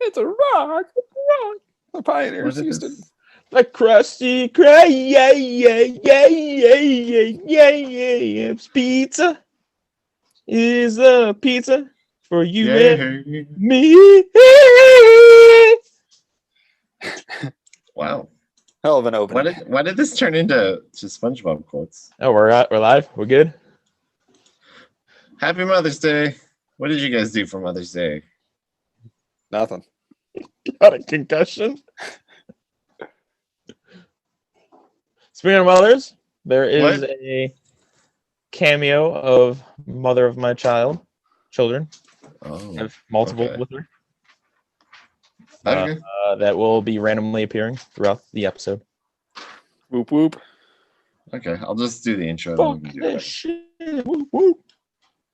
It's a rock. The Pioneers, Houston. The crusty cry, yeah. It's pizza is a pizza for you and me. Wow. Hell of an opening. Why did this turn into just SpongeBob quotes? Oh, we're live. We're good. Happy Mother's Day. What did you guys do for Mother's Day? Nothing. Got a concussion. Speaking of mothers, there is a cameo of mother of my children. Oh, I have multiple with her. Okay. That will be randomly appearing throughout the episode. Whoop whoop. Okay, I'll just do the intro. Fuck Then we can do this it. shit. Whoop, whoop.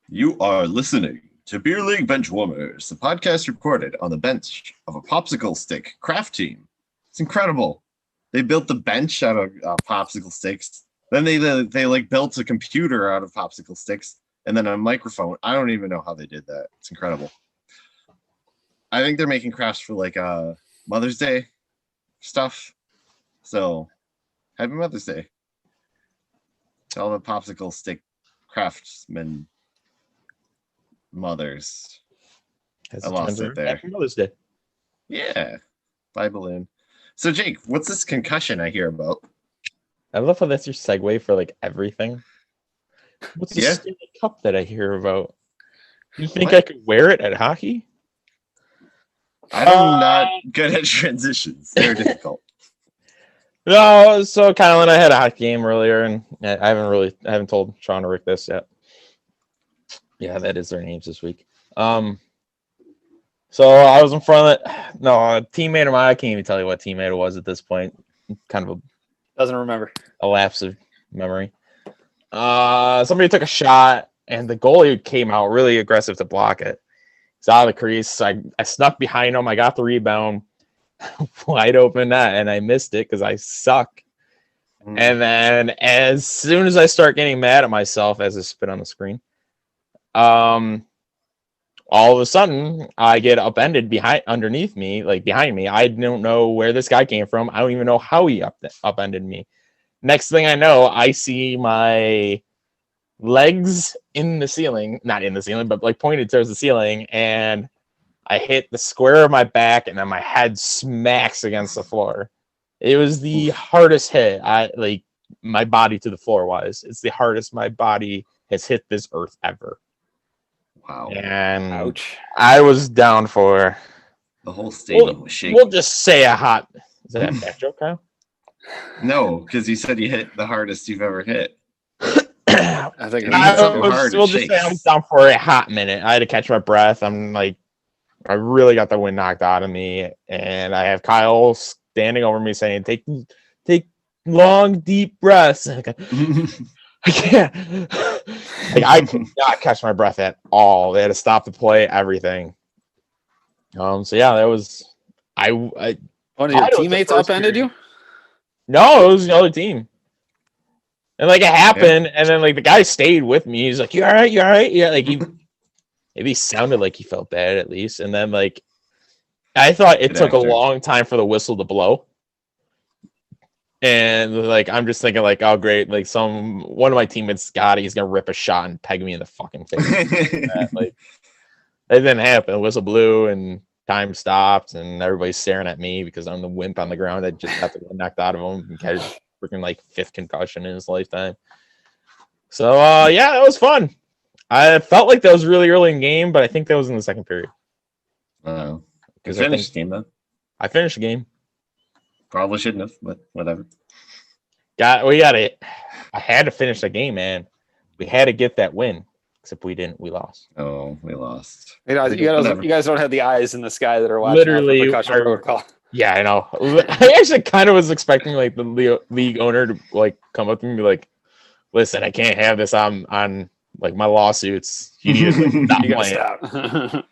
You are listening to Beer League Benchwarmers, the podcast recorded on the bench of a popsicle stick craft team. It's incredible. They built the bench out of popsicle sticks. Then they like built a computer out of popsicle sticks, and then a microphone. I don't even know how they did that. It's incredible. I think they're making crafts for like Mother's Day stuff. So, happy Mother's Day to all the popsicle stick craftsmen mothers. I lost it there. Happy Mother's Day. Yeah, bye balloon. So Jake, what's this concussion I hear about? I love how that's your segue for like everything. What's the Stanley Cup that I hear about? You think I could wear it at hockey? I'm not good at transitions. They're difficult. No, so Kyle and I had a hockey game earlier, and I haven't told Sean or Rick this yet. Yeah, that is their names this week. So I was in front of it. No, a teammate of mine. I can't even tell you what teammate it was at this point. Kind of Doesn't remember. a lapse of memory. Somebody took a shot, and the goalie came out really aggressive to block it. It's out of the crease. I snuck behind him. I got the rebound, wide open net, and I missed it because I suck. And then as soon as I start getting mad at myself as I spit on the screen, all of a sudden I get upended underneath me, like behind me. I don't know where this guy came from. I don't even know how he upended me. Next thing I know, I see my legs in the ceiling, not in the ceiling, but like pointed towards the ceiling, and I hit the square of my back, and then my head smacks against the floor. It was the hardest hit my body to the floor was. It's the hardest my body has hit this earth ever. Wow. And ouch. I was down for The whole stadium was shaking. We'll just say a hot. Is that a bad joke, Kyle? No, because you said you hit the hardest you've ever hit. I think we'll just say I was down for a hot minute. I had to catch my breath. I'm like, I really got the wind knocked out of me, and I have Kyle standing over me saying, "Take long, deep breaths." I can't. Like, I could not catch my breath at all. They had to stop the play, everything. So yeah, that was one of your teammates upended you? No, it was the other team. And like it happened, and then like the guy stayed with me. He's like, "You all right? You all right?" Yeah, like he maybe sounded like he felt bad at least. And then like I thought it took a long time for the whistle to blow. And like I'm just thinking like, oh great, like one of my teammates got it, he's gonna rip a shot and peg me in the fucking face. Like it didn't happen. The whistle blew and time stopped, and everybody's staring at me because I'm the wimp on the ground that just got the wind knocked out of him and catch freaking like 5th concussion in his lifetime. So yeah, that was fun. I felt like that was really early in the game, but I think that was in the second period. You finished the game though. I finished the game. Probably shouldn't have, but whatever. I had to finish the game, man. We had to get that win. Except we didn't. We lost. Oh, we lost. You guys don't have the eyes in the sky that are watching. Literally, protocol. Yeah, I know. I actually kind of was expecting like the league owner to like come up to me and be like, "Listen, I can't have this on like my lawsuits. You need to stop playing."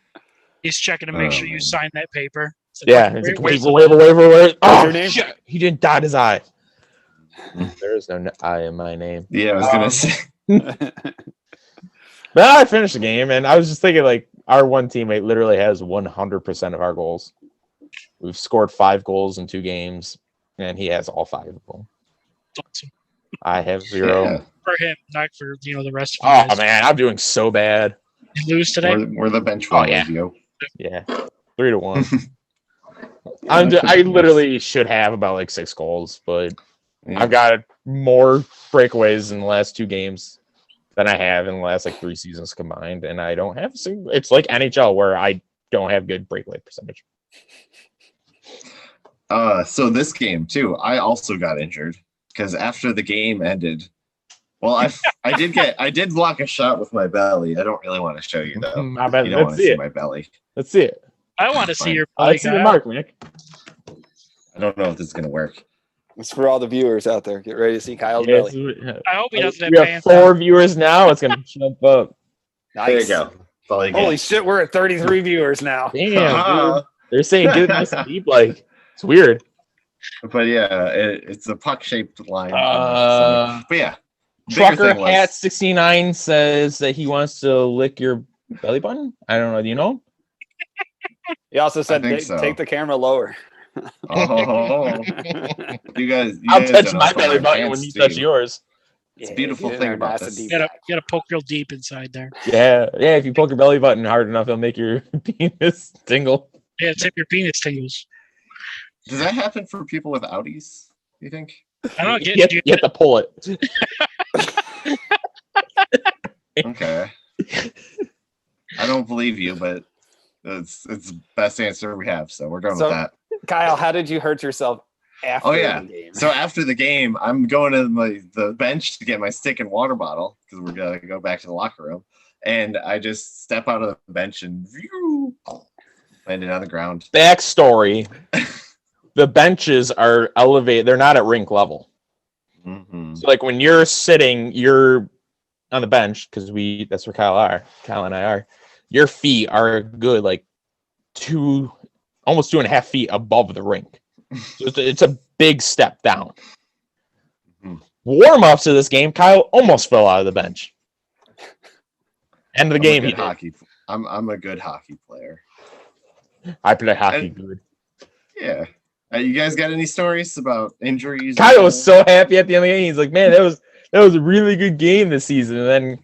He's checking to make sure you sign that paper. Yeah, it's like, waiver. Oh, shit. He didn't dot his I. There is no I in my name. Yeah, I was gonna say. But I finished the game, and I was just thinking, like, our one teammate literally has 100% of our goals. We've scored 5 goals in 2 games, and he has all 5 of them. Awesome. I have 0. Yeah. For him, not for the rest of you Oh guys. man, I'm doing so bad. You lose today. We're the bench Oh, warmers, yeah. yo. Yeah, 3-1. Yeah, I that could be literally should have about like 6 goals, but worse. Yeah. I've got more breakaways in the last 2 games than I have in the last like 3 seasons combined, and I don't have a single. It's like NHL where I don't have good breakaway percentage. So this game too, I also got injured because after the game ended, well, I did block a shot with my belly. I don't really want to show you though. I bet. You don't Let's want to see see it. my belly. Let's see it. I want to see Fine. your play, Let's see the Kyle. mark, Nick. I don't know if this is gonna work. It's for all the viewers out there. Get ready to see Kyle's Yeah, belly. I hope he doesn't have we have pants 4 on. viewers now. It's gonna jump up. Nice. There you go. That's all you get. Holy shit, we're at 33 viewers now. Damn, dude. They're saying get it nice and deep. Like it's weird. But yeah, it's a puck-shaped line. But yeah, bigger Trucker thing was- Hat 69 says that he wants to lick your belly button. I don't know. Do you know? He also said think take, so. take the camera lower. Oh, you guys. I'll guys touch don't my know belly my button when pants, you do touch you? yours. It's a beautiful get in thing there about nice and this. deep. You gotta poke real deep inside there. Yeah. If you poke your belly button hard enough, it'll make your penis tingle. Yeah, tip your penis tingles. Does that happen for people with Audis? You think? I don't know. You have to pull it. Okay. I don't believe you, but it's the best answer we have, so we're going So- with that. Kyle, how did you hurt yourself after Oh, yeah. the game? So after the game, I'm going to the bench to get my stick and water bottle because we're gonna go back to the locker room, and I just step out of the bench and landed on the ground. Backstory: the benches are elevated; they're not at rink level. Mm-hmm. So, like when you're sitting, you're on the bench because that's where Kyle and I are. Your feet are good, like almost 2.5 feet above the rink. So it's a big step down. Mhm. Warm-ups of this game, Kyle almost fell out of the bench. End of the game, he did. I'm a good hockey player. I play hockey And- good. Yeah. You guys got any stories about injuries? Kyle was so happy at the end of the game. He's like, "Man, that was a really good game this season." And then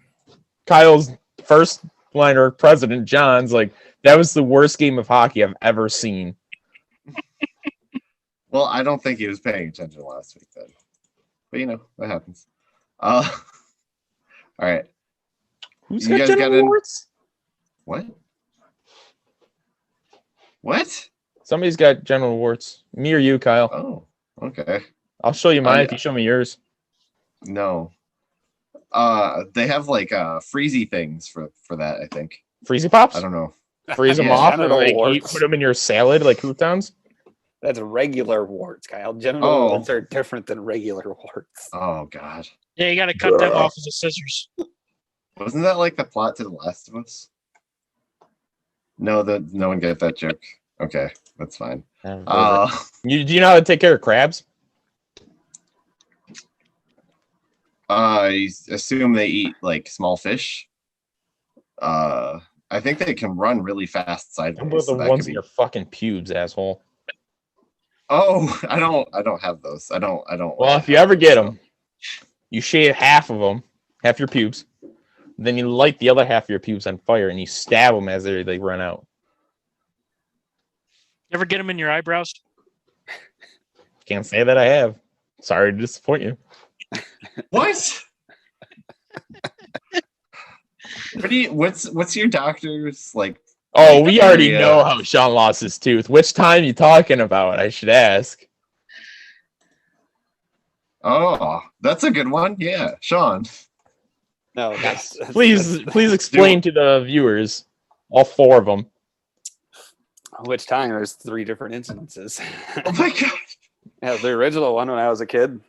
Kyle's first liner president, John's like, "That was the worst game of hockey I've ever seen." Well, I don't think he was paying attention last week then. But that happens. All right. Who's You got guys genital got in- warts? What? What? Somebody's got genital warts. Me or you, Kyle? Oh, okay. I'll show you mine yeah. if you show me yours. No. They have like freezy things for that, I think. Freezy pops? I don't know. Freeze them Yeah, off and genital like warts. put them in your salad like croutons. That's regular warts, Kyle. Genital Oh. warts are different than regular warts. Oh god. Yeah, you gotta cut them off with the scissors. Wasn't that like the plot to The Last of Us? No, no one get that joke. Okay, that's fine. Do Uh you know how to take care of crabs? I assume they eat like small fish. I think they can run really fast How about sideways. the so that ones could in be- your fucking pubes, asshole? Oh, I don't have those. I don't. Well, if you ever get them, you shave half of them, half your pubes. Then you light the other half of your pubes on fire and you stab them as they run out. You ever get them in your eyebrows? Can't say that I have. Sorry to disappoint you. What? What's your doctor's like? Oh, we already Yeah. know how Sean lost his tooth. Which time you talking about? I should ask. Oh, that's a good one. Yeah, Sean. No, Please explain to the viewers, all 4 of them. Which time? There's 3 different incidences. Oh my god. Yeah, the original one when I was a kid,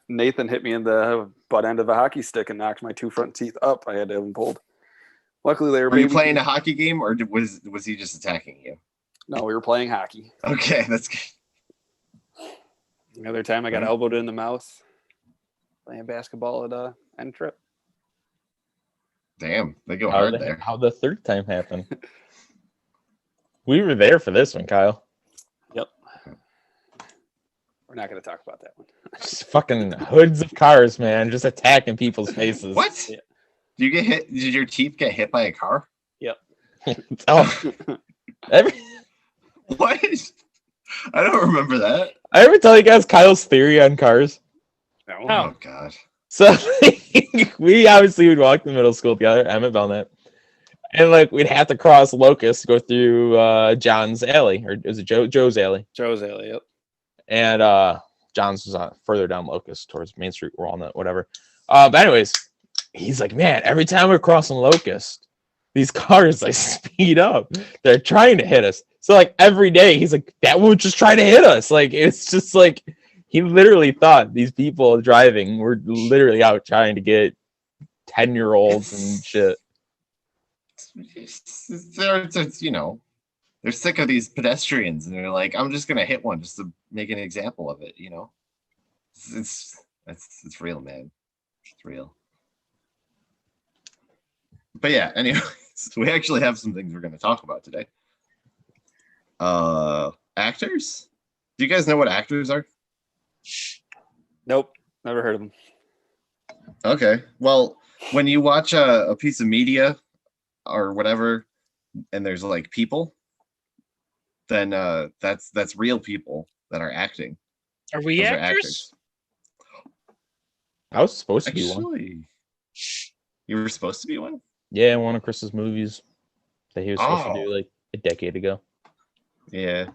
Nathan hit me in the butt end of a hockey stick and knocked my 2 front teeth up. I had to have them pulled. Luckily, they were. Were you baby playing teeth. a hockey game or was he just attacking you? No, we were playing hockey. Okay, that's good. The other time, I got elbowed in the mouth playing basketball at End Trip. Damn, they go How hard the, there. how the third time happened. We were there for this one, Kyle. Yep. We're not going to talk about that one. Just fucking hoods of cars, man, just attacking people's faces. What? Yeah. Did you get hit? Did your teeth get hit by a car? Oh, every, What? I don't remember that. I ever tell you guys Kyle's theory on cars? No. Oh. Oh god. So we obviously would walk to middle school together, Emmett Belknap, and like we'd have to cross Locust to go through John's alley, or is it Joe's alley? Joe's alley. Yep. And John's was further down Locust towards Main Street, Walnut, whatever. But anyways, he's like, man, every time we're crossing Locust, these cars like speed up. They're trying to hit us. So like every day, he's like, that would just try to hit us. Like it's just like he literally thought these people driving were literally out trying to get 10-year-olds and shit. They're sick of these pedestrians, and they're like, I'm just gonna hit one just to make an example of it. It's real, man. It's real. But yeah, anyways, we actually have some things we're going to talk about today. Actors? Do you guys know what actors are? Nope. Never heard of them. Okay. Well, when you watch a piece of media or whatever, and there's like people, then that's real people that are acting. Are we Those are actors? I was supposed to be one. Actually, you were supposed to be one? Yeah, one of Chris's movies that he was supposed to Oh. do like a decade ago. Yeah.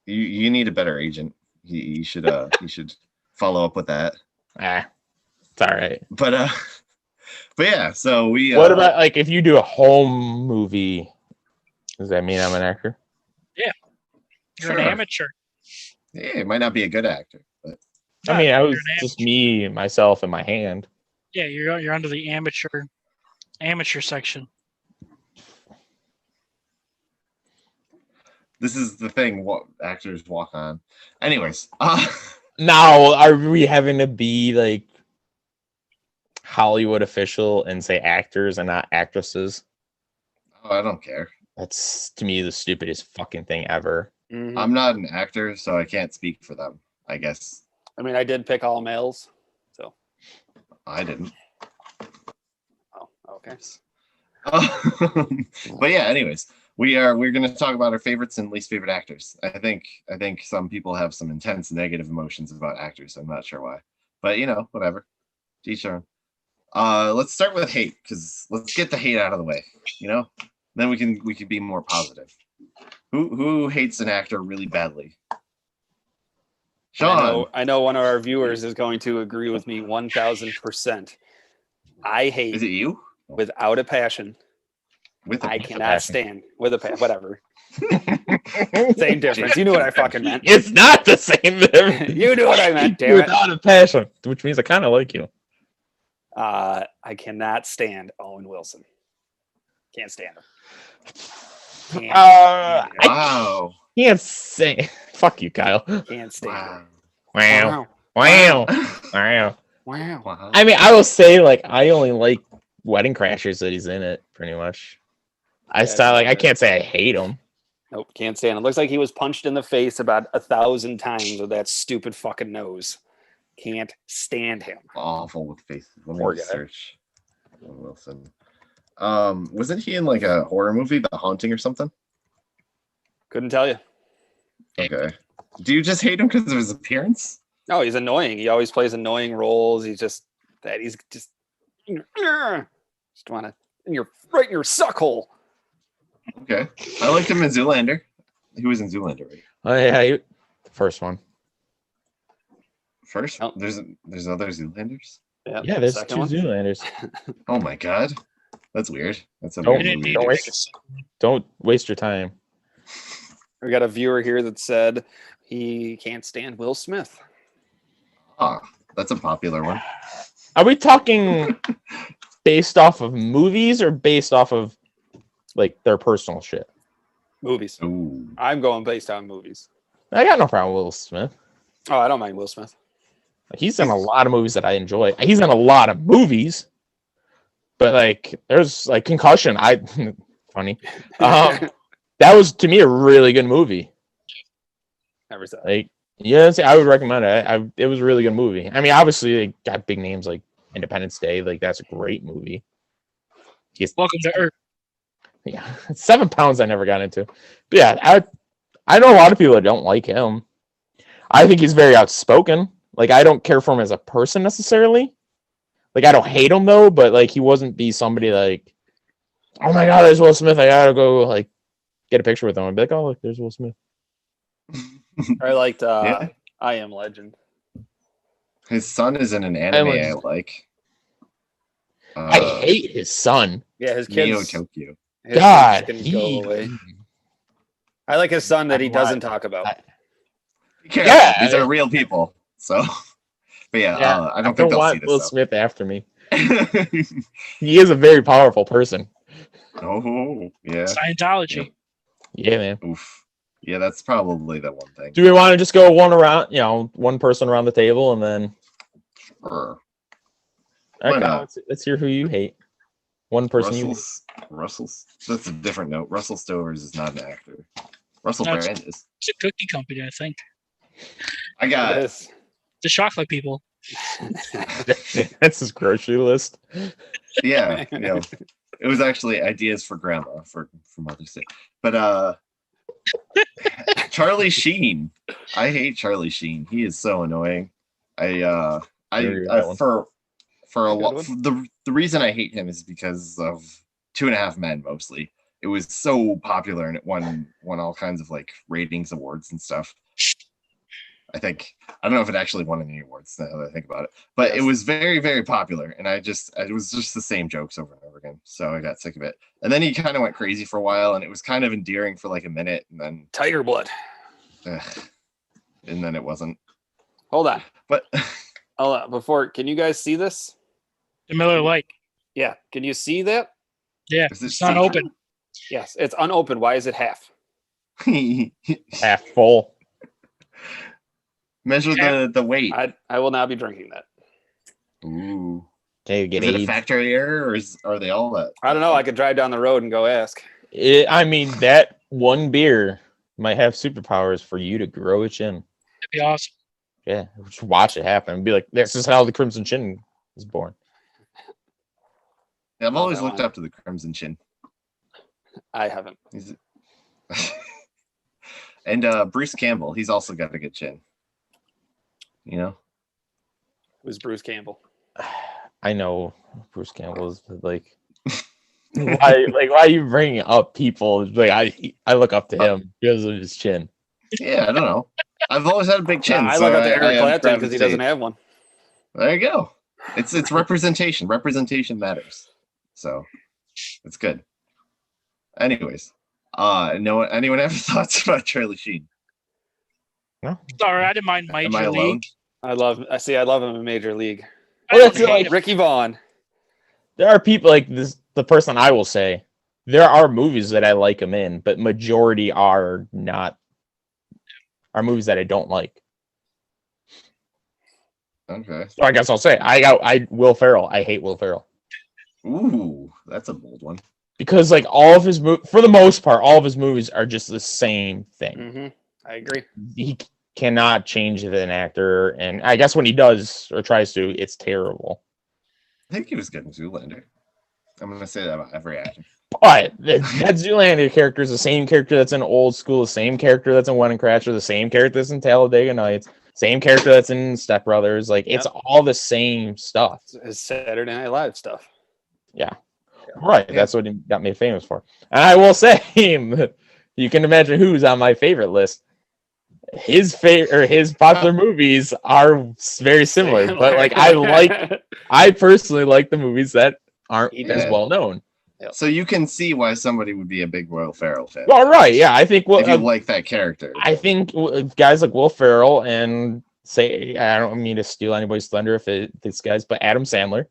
You need a better agent. You should follow up with that. It's all right. But yeah, so we What about like if you do a home movie? Does that mean I'm an actor? You're an amateur. Yeah, it might not be a good actor, but I mean, I you're was an just amateur. me, myself, and my hand. Yeah, you're under the amateur section. this is the thing what actors walk on. Anyways, Now, are we having to be like Hollywood official and say actors and not actresses? I don't care. That's to me the stupidest fucking thing ever. Mhm. I'm not an actor, so I can't speak for them, I guess. I mean, I did pick all males. So, I didn't. oh, okay. But yeah, anyways, we're going to talk about our favorites and least favorite actors. I think some people have some intense negative emotions about actors. I'm not sure why, but whatever. To each their own. Let's start with hate, because let's get the hate out of the way. Then we can be more positive. Who hates an actor really badly? Sean. I know one of our viewers is going to agree with me 1000%. I hate Is it you? without a passion. With I a cannot passion. stand with a whatever. Same difference. You knew what I fucking meant. It's not the same difference. You knew what I meant, damn it. Without a passion, which means I kind of like you. I cannot stand Owen Wilson. Can't stand him. Can't, I Wow. can't say. Fuck you, Kyle. can't stand Wow. him. Wow. Wow. Wow. Wow. Wow. I mean, I will say, like, I only like Wedding Crashers that he's in it, pretty much. I can't say I hate him. Nope, can't stand him. Looks like he was punched in the face about 1,000 times with that stupid fucking nose. Can't stand him. Awful with faces. Let me Poor guy. search Wilson. Wasn't he in like a horror movie, The Haunting or something? Couldn't tell you. Okay. Do you just hate him because of his appearance? No, he's annoying. He always plays annoying roles. He's just want to right in your suck hole. Okay. I liked him in Zoolander. He was in Zoolander, right? Oh, yeah. The first one. First? Oh. There's other Zoolanders? Yeah, there's second two one. Zoolanders. Oh my god. That's weird. That's a Don't- You weird didn't movie. need don't to waste- make a second one. Don't waste your time. We got a viewer here that said he can't stand Will Smith. Ah, that's a popular one. Are we talking based off of movies or based off of like their personal shit? Movies. Ooh. I'm going based on movies. I got no problem with Will Smith. Oh, I don't mind Will Smith. Like, he's in a lot of movies that I enjoy. He's in a lot of movies. But like, there's like Concussion. Funny. That was to me a really good movie. Never saw it. Like, yes, I would recommend it. It was a really good movie. I mean, obviously, they got big names like Independence Day. Like, that's a great movie. Welcome to Earth. Yeah, 7 pounds I never got into. But yeah, I know a lot of people that don't like him. I think he's very outspoken. Like, I don't care for him as a person necessarily. Like, I don't hate him though, but like, he wasn't be somebody like, oh my god, there's Will Smith. I gotta go like get a picture with him. I'd be like, oh look, there's Will Smith. I liked Yeah. I Am Legend. His son is in an anime I Legend. like. I hate his son. Yeah, his Neo kids. Tokyo. His God, kids can go away. I like his son that he doesn't talk about. Yeah. These are real people. So, but yeah, I don't think don't they'll want see Will this. Smith after me. He is a very powerful person. Oh, yeah. Scientology. Yeah, man. Oof. Yeah, that's probably the one thing. Do we want to just go one person around the table, and then Sure. okay, not? let's hear who you hate. One person you. Russell's. That's a different note. Russell Stovers is not an actor. Russell No, Brand is. It's a cookie company, I think. I got it. Yes. The chocolate people. That's his grocery list. Yeah, it was actually ideas for grandma for Mother's Day. But Charlie Sheen. I hate Charlie Sheen. He is so annoying. For a lot, the reason I hate him is because of 2.5 Men mostly. It was so popular and it won all kinds of like ratings awards and stuff. I don't know if it actually won any awards now that I think about it, but It was very, very popular, and it was just the same jokes over and over again. So I got sick of it. And then he kind of went crazy for a while, and it was kind of endearing for like a minute, and then Tiger Blood. and then it wasn't. Hold on. But Hold on. Before, can you guys see this? The Miller Lite. Yeah. Can you see that? Yeah, Is it it's not open. Yes. It's unopened. Why is it half? Half full. Measure the weight. I will not be drinking that. Ooh. Okay, get Is it a AIDS. factory error, or are they all that? I don't know. I could drive down the road and go ask. I mean, that one beer might have superpowers for you to grow a chin. That'd be awesome. Yeah, just watch it happen and be like, this is how the Crimson Chin is born. Yeah, I've always that looked one. up to the Crimson Chin. I haven't. And Bruce Campbell, he's also got a good chin. You know? Who's Bruce Campbell? I know Bruce Campbell is like, why are you bringing up people? Like I look up to him because of his chin. Yeah, I don't know. I've always had a big chin. I so look up to I Eric Clapton because he gravitate. doesn't have one. There you go. It's representation. Representation matters. So it's good. Anyways, anyone have thoughts about Charlie Sheen? No. Sorry, I didn't mind Am I Major alone? League. I love him in Major League. Well, that's I- like Ricky Vaughn. there are people like this. The person I will say, there are movies that I like him in, but majority are not. Are movies that I don't like. Okay. So I guess I'll say I Will Ferrell. I hate Will Ferrell Ooh, that's a bold one. because like all of his for the most part, all of his movies are just the same thing. Mm-hmm. I agree. He cannot change an actor, and I guess when he does or tries to, it's terrible. I think he was good in Zoolander. I'm gonna say that about every actor. But that Zoolander character is the same character that's in Old School, the same character that's in Wedding Crasher, the same character that's in Talladega Nights, same character that's in Step Brothers. Like it's all the same stuff. His Saturday Night Live stuff. Right. Yeah. That's what he got made famous for. And I will say, you can imagine who's on my favorite list. His popular movies are very similar, but like I personally like the movies that aren't He as does. well known. So you can see why somebody would be a big Will Ferrell fan. Well, right, yeah, I think if you like that character. I think guys like Will Ferrell and say I don't mean to steal anybody's thunder if this guys, but Adam Sandler.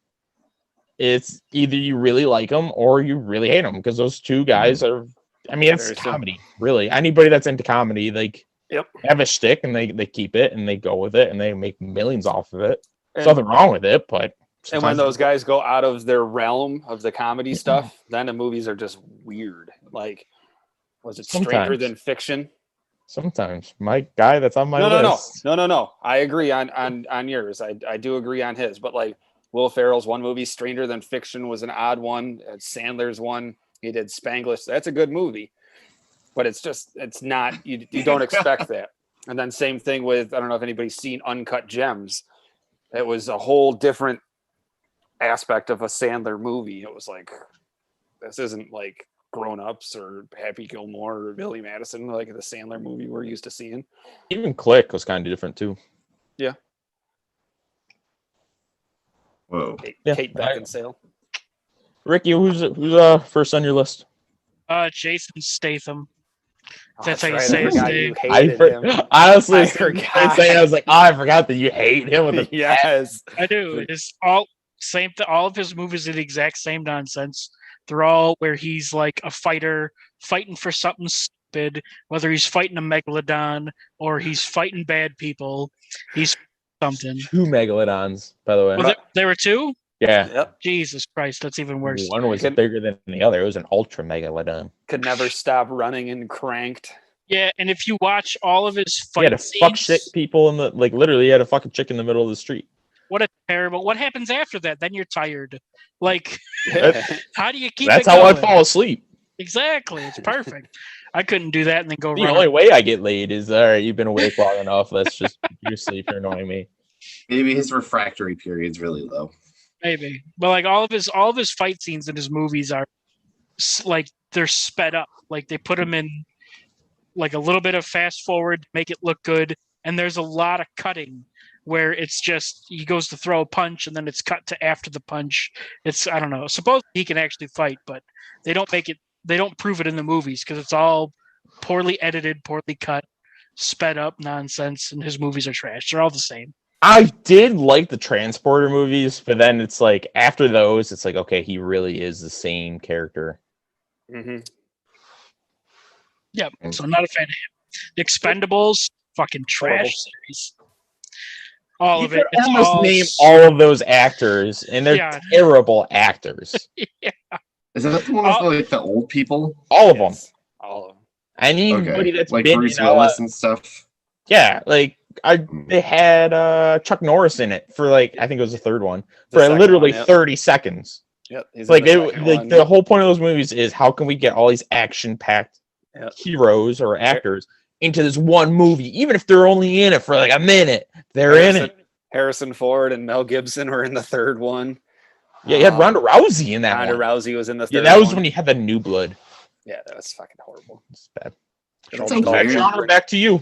It's either you really like him or you really hate him because those two guys are. I mean, it's Very simple. comedy, really. Anybody that's into comedy, like, Yep. have a shtick and they keep it and they go with it and they make millions off of it. There's And nothing wrong with it, but And when those guys go out of their realm of the comedy stuff, then the movies are just weird. Like, was it Stranger Sometimes. Than Fiction? Sometimes my guy that's on my No. list. I agree on yours. I do agree on his. But like Will Ferrell's one movie, Stranger Than Fiction, was an odd one. Sandler's one, he did Spanglish. That's a good movie, but it's not. You don't expect that. And then same thing with, I don't know if anybody's seen Uncut Gems. It was a whole different aspect of a Sandler movie. It was like, this isn't like Grown Ups or Happy Gilmore or Billy Madison, like the Sandler movie we're used to seeing. Even Click was kind of different too. Whoa. Yeah, Kate Beckinsale. Ricky, who's first on your list? Jason Statham. Oh, That's how you right, say I his forgot name. you hated him. Honestly, I as soon as forgot. I say, I was like, I forgot that you hate him with a Yes. I do. It's all same. All of his movies are the exact same nonsense. They're all where he's like a fighter fighting for something stupid, whether he's fighting a megalodon or he's fighting bad people. He's something. 2 megalodons, by the way. Well, there were two. Yeah, Yep. Jesus Christ, that's even worse. one was Can- bigger than the other. It was an ultra megalodon. Could never stop running and cranked. Yeah, and if you watch all of his He had fight to fuck scenes, shit people in the literally. He had a fucking chick in the middle of the street. what a terrible. What happens after that? Then you're tired. Like, how do you keep? That's it how I going? fall asleep. Exactly. It's perfect. I couldn't do that and then go The run. only way I get laid is all right. You've been awake long enough. Let's just you sleep. You're annoying me. Maybe his refractory period's really low. Maybe, but like all of his fight scenes in his movies are like they're sped up. Like they put him in like a little bit of fast forward to make it look good, and there's a lot of cutting where it's just he goes to throw a punch and then it's cut to after the punch. It's I don't know. Suppose he can actually fight, but they don't make it. They don't prove it in the movies because it's all poorly edited, poorly cut, sped up nonsense, and his movies are trash. They're all the same. I did like the Transporter movies, but then it's like after those, it's like okay, he really is the same character. Mm-hmm. Yep. So I'm not a fan of him. The Expendables, fucking trash Horrible. series. All You of it. could It's almost all name all of those actors, and they're Yeah. terrible actors. Is that the one with like the old people? All of them. All of them. Anybody Okay. that's Like been Bruce in Willis and stuff. yeah, like they had Chuck Norris in it for like I think it was the third one for second literally one, yep. 30 seconds. Yep. He's Like in the second like one. the whole point of those movies is how can we get all these action-packed Yep. heroes or actors into this one movie, even if they're only in it for like a minute, they're in it. Harrison Ford and Mel Gibson were in the third one. Yeah, you had Ronda Rousey in that Ronda one. Rousey was in the third Yeah, that was one. when you had the New Blood. Yeah, that was fucking horrible. It's bad. Good That's old okay. Dolph Genre, Lundgren. back to you.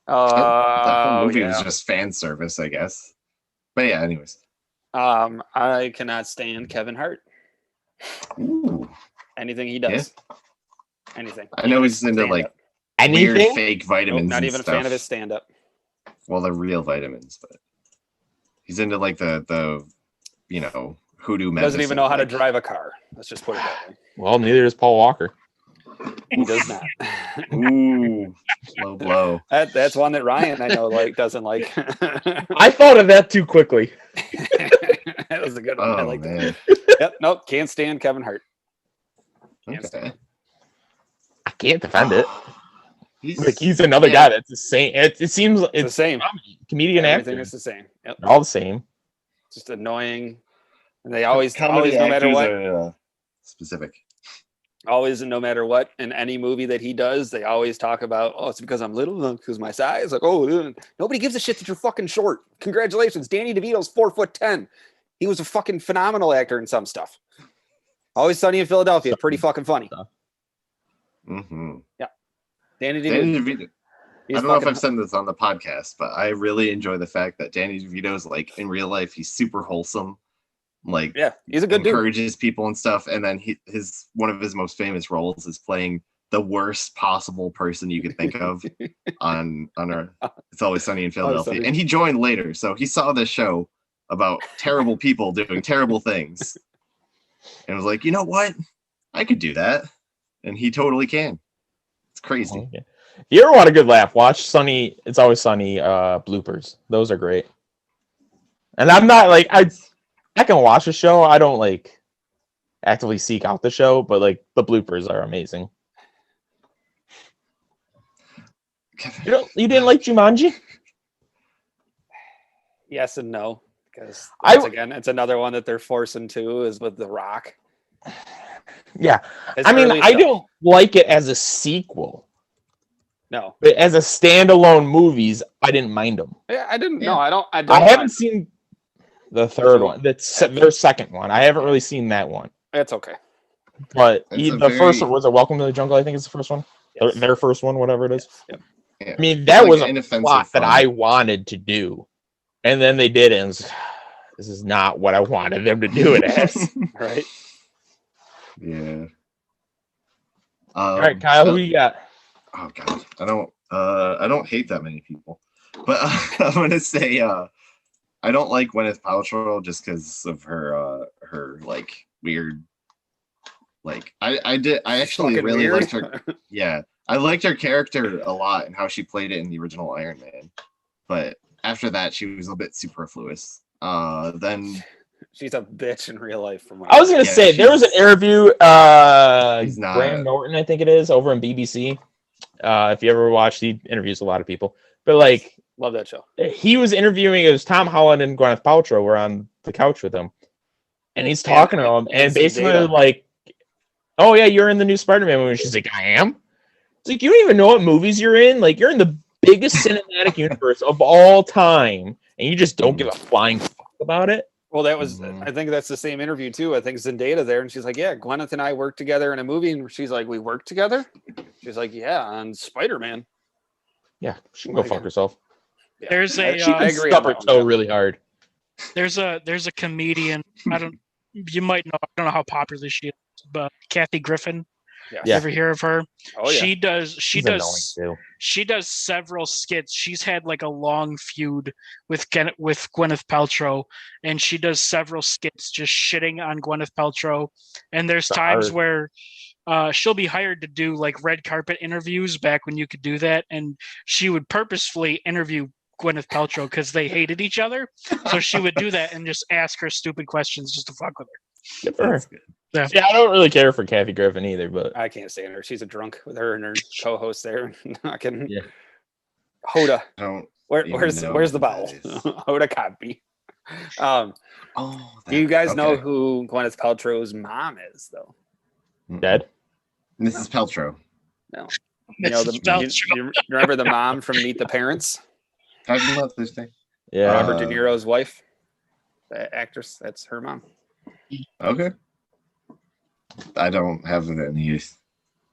The whole movie yeah. was just fan service, I guess. But yeah, anyways. I cannot stand Kevin Hart. Ooh. Anything he does. Anything. I know he's into Stand like up. weird Anything? fake Nope, vitamins. not even and a fan stuff. of his stand up. Well, they're real vitamins, but he's into like the you know hoodoo medicine. Doesn't even know how to like- drive a car. Let's just put it that way. Well, neither is Paul Walker. He does not. Ooh, low blow. That's one that Ryan I know like doesn't like. I thought of that too quickly. That was a good one. I Oh liked it. man. Yep. Nope. Can't stand Kevin Hart. Can't Okay. stand I can't defend it. He's, Like he's another yeah. guy that's the same. It seems It's the it's same. comedian Everything actor. is the same. Yep. They're all the same. Just annoying. And they always, Comedy no matter actors what, are, specific. always and no matter what, in any movie that he does, they always talk about, oh, it's because I'm little, because my size. Like, oh, nobody gives a shit that you're fucking short. Congratulations, Danny DeVito's 4'10". He was a fucking phenomenal actor in some stuff. Always Sunny in Philadelphia, pretty fucking funny. Mm-hmm. Danny Danny DeVito. DeVito. I he's don't know if fucking- I've said this on the podcast, but I really enjoy the fact that Danny DeVito's like in real life, he's super wholesome. Like yeah, he's a good dude. encourages people and stuff. And then his one of his most famous roles is playing the worst possible person you could think of on It's Always Sunny in Philadelphia. Sunny. And he joined later, so he saw this show about terrible people doing terrible things, and was like, you know what, I could do that, and he totally can. It's crazy. Okay. If you ever want a good laugh, watch Sunny. It's Always Sunny bloopers. Those are great. And I'm not like I can watch the show. I don't like actively seek out the show, but like the bloopers are amazing. You didn't like Jumanji? Yes and no, because I- once again, it's another one that they're forcing to is with The Rock. Yeah. His I mean, early I stuff- don't like it as a sequel, No, but as a standalone movies, I didn't mind them. yeah, I didn't. Yeah. No, I don't. I don't. I haven't mind. seen the third one. That's their second one. I haven't really seen that one. It's okay. But It's a the first very- one was a Welcome to the Jungle. I think it's the first one. Yes. Their first one, whatever it is. Yep. Yeah. I mean, that Like was a inoffensive plot that fun. I wanted to do, and then they did it. And this is not what I wanted them to do it as. Right. Yeah. All right, Kyle, who you got? Oh god, I don't hate that many people, but I'm gonna say I don't like Gwyneth Paltrow just because of her like weird, like I actually Fucking really weird. liked her. Yeah, I liked her character a lot and how she played it in the original Iron Man, but after that she was a bit superfluous. Then She's a bitch in real life. From what I was gonna Yeah, say there was an she's- interview. He's not- Graham Norton, I think it is, over in BBC. If you ever watched, he interviews a lot of people. But like, love that show. he was interviewing. It was Tom Holland and Gwyneth Paltrow were on the couch with him, and he's talking to him, and basically Zendaya. like, "Oh yeah, you're in the new Spider-Man movie." She's like, "I am." It's like you don't even know what movies you're in. Like you're in the biggest cinematic universe of all time, and you just don't give a flying fuck about it. Well, that was. Mhm. I think that's the same interview too. I think Zendaya there, and she's like, "Yeah, Gwyneth and I worked together in a movie," and she's like, "We worked together." She's like, "Yeah, on Spider-Man." Yeah, she can go fuck herself. Yeah. There's I- a, She I can agree stub on her that one, toe yeah. really hard. there's a comedian. You might know. I don't know how popular she is, but Kathy Griffin. Yes. You ever hear of her? Oh yeah. She does. She She's does. annoying, too. She does several skits. She's had like a long feud with Gwyneth Paltrow, and she does several skits just shitting on Gwyneth Paltrow. And there's It's times hard. where she'll be hired to do like red carpet interviews back when you could do that, and she would purposefully interview Gwyneth Paltrow because they hated each other. So she would do that and just ask her stupid questions just to fuck with her. Good for her. that's good. Yeah, I don't really care for Kathy Griffin either, but I can't stand her. She's a drunk with her and her co-host there. Knocking. Yeah. Hoda. I don't. even Where's know the who bowel? that is. Hoda Kotb. Oh, Do you guys know okay. who Gwyneth Paltrow's mom is, though? dead. Mrs. Peltro. You know, Mrs. Paltrow. you remember the mom from Meet the Parents? Happy Mother's Day. Yeah. Robert De Uh, Niro's wife, the actress. That's her mom. Okay. I don't have any.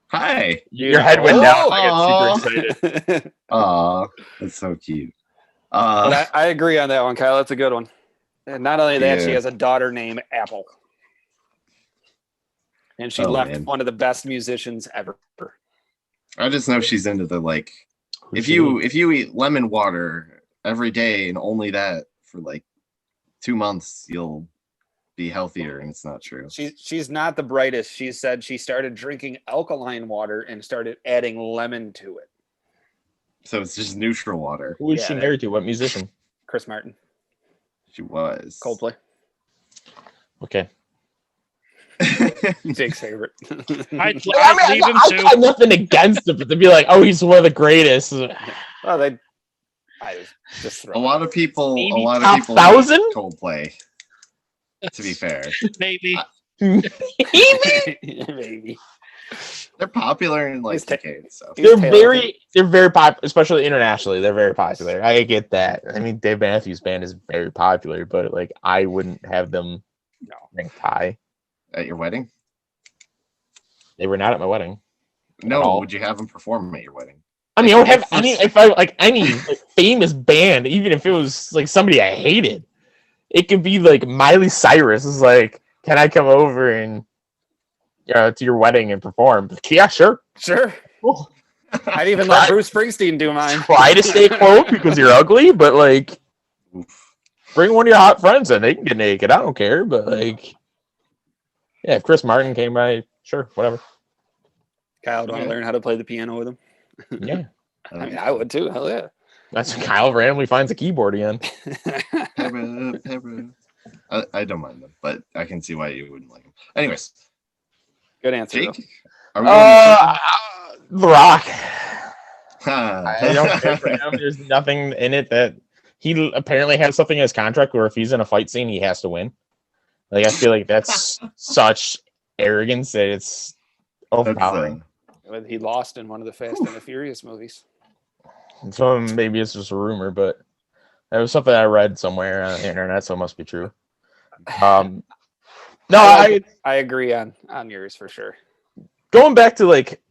Hi. Your head went down. I Aw. got super excited. Aw, that's so cute. But I agree on that one, Kyle. That's a good one. And not only that, she Yeah. has a daughter named Apple. And she Oh, left man. one of the best musicians ever. I just know she's into the like. Who's If she? you eat lemon water every day and only that for like 2 months, you'll be healthier, and it's not true. She's not the brightest. She said she started drinking alkaline water and started adding lemon to it. So it's just neutral water. Who is Yeah, she that- married to? What musician? Chris Martin, She was Coldplay, Okay. Jake's favorite. I'd I leave him I too. got nothing against it, but to be like, oh, he's one of the greatest. Well, I just throw a lot of people. Maybe a lot top of people. 1,000? like Coldplay. To be fair, Maybe. maybe. they're popular in like He's ta- UK and stuff. He's they're talented. very popular, especially internationally. They're very popular. I get that. I mean, Dave Matthews Band is very popular, but like, I wouldn't have them No. ranked high. At your wedding? They were not at my wedding. No. all. Would you have them perform at your wedding? I mean, I would have any if I like any like, famous band, even if it was like somebody I hated. It could be like Miley Cyrus is like, can I come over and to your wedding and perform? Like, yeah, sure. Sure. Cool. I'd even let Bruce Springsteen do mine. Try to stay close because you're ugly, but like, Oof. bring one of your hot friends in. They can get naked. I don't care. But like, yeah, if Chris Martin came by, sure, whatever. Kyle, do you want to learn how to play the piano with him? Yeah, I mean, I would too. Hell yeah. that's when Kyle randomly finds a keyboard again. Para, para. I don't mind them, but I can see why you wouldn't like them. Anyways, Good answer. Jake, Though. are we going The Rock. to I don't care for him. There's nothing in it that he apparently has something in his contract where if he's in a fight scene, he has to win. Like I feel like that's such arrogance that it's overpowering. He lost in one of the Fast and the Furious movies. So maybe it's just a rumor, but that was something I read somewhere on the internet, so it must be true. No, I agree on yours for sure. going back to like,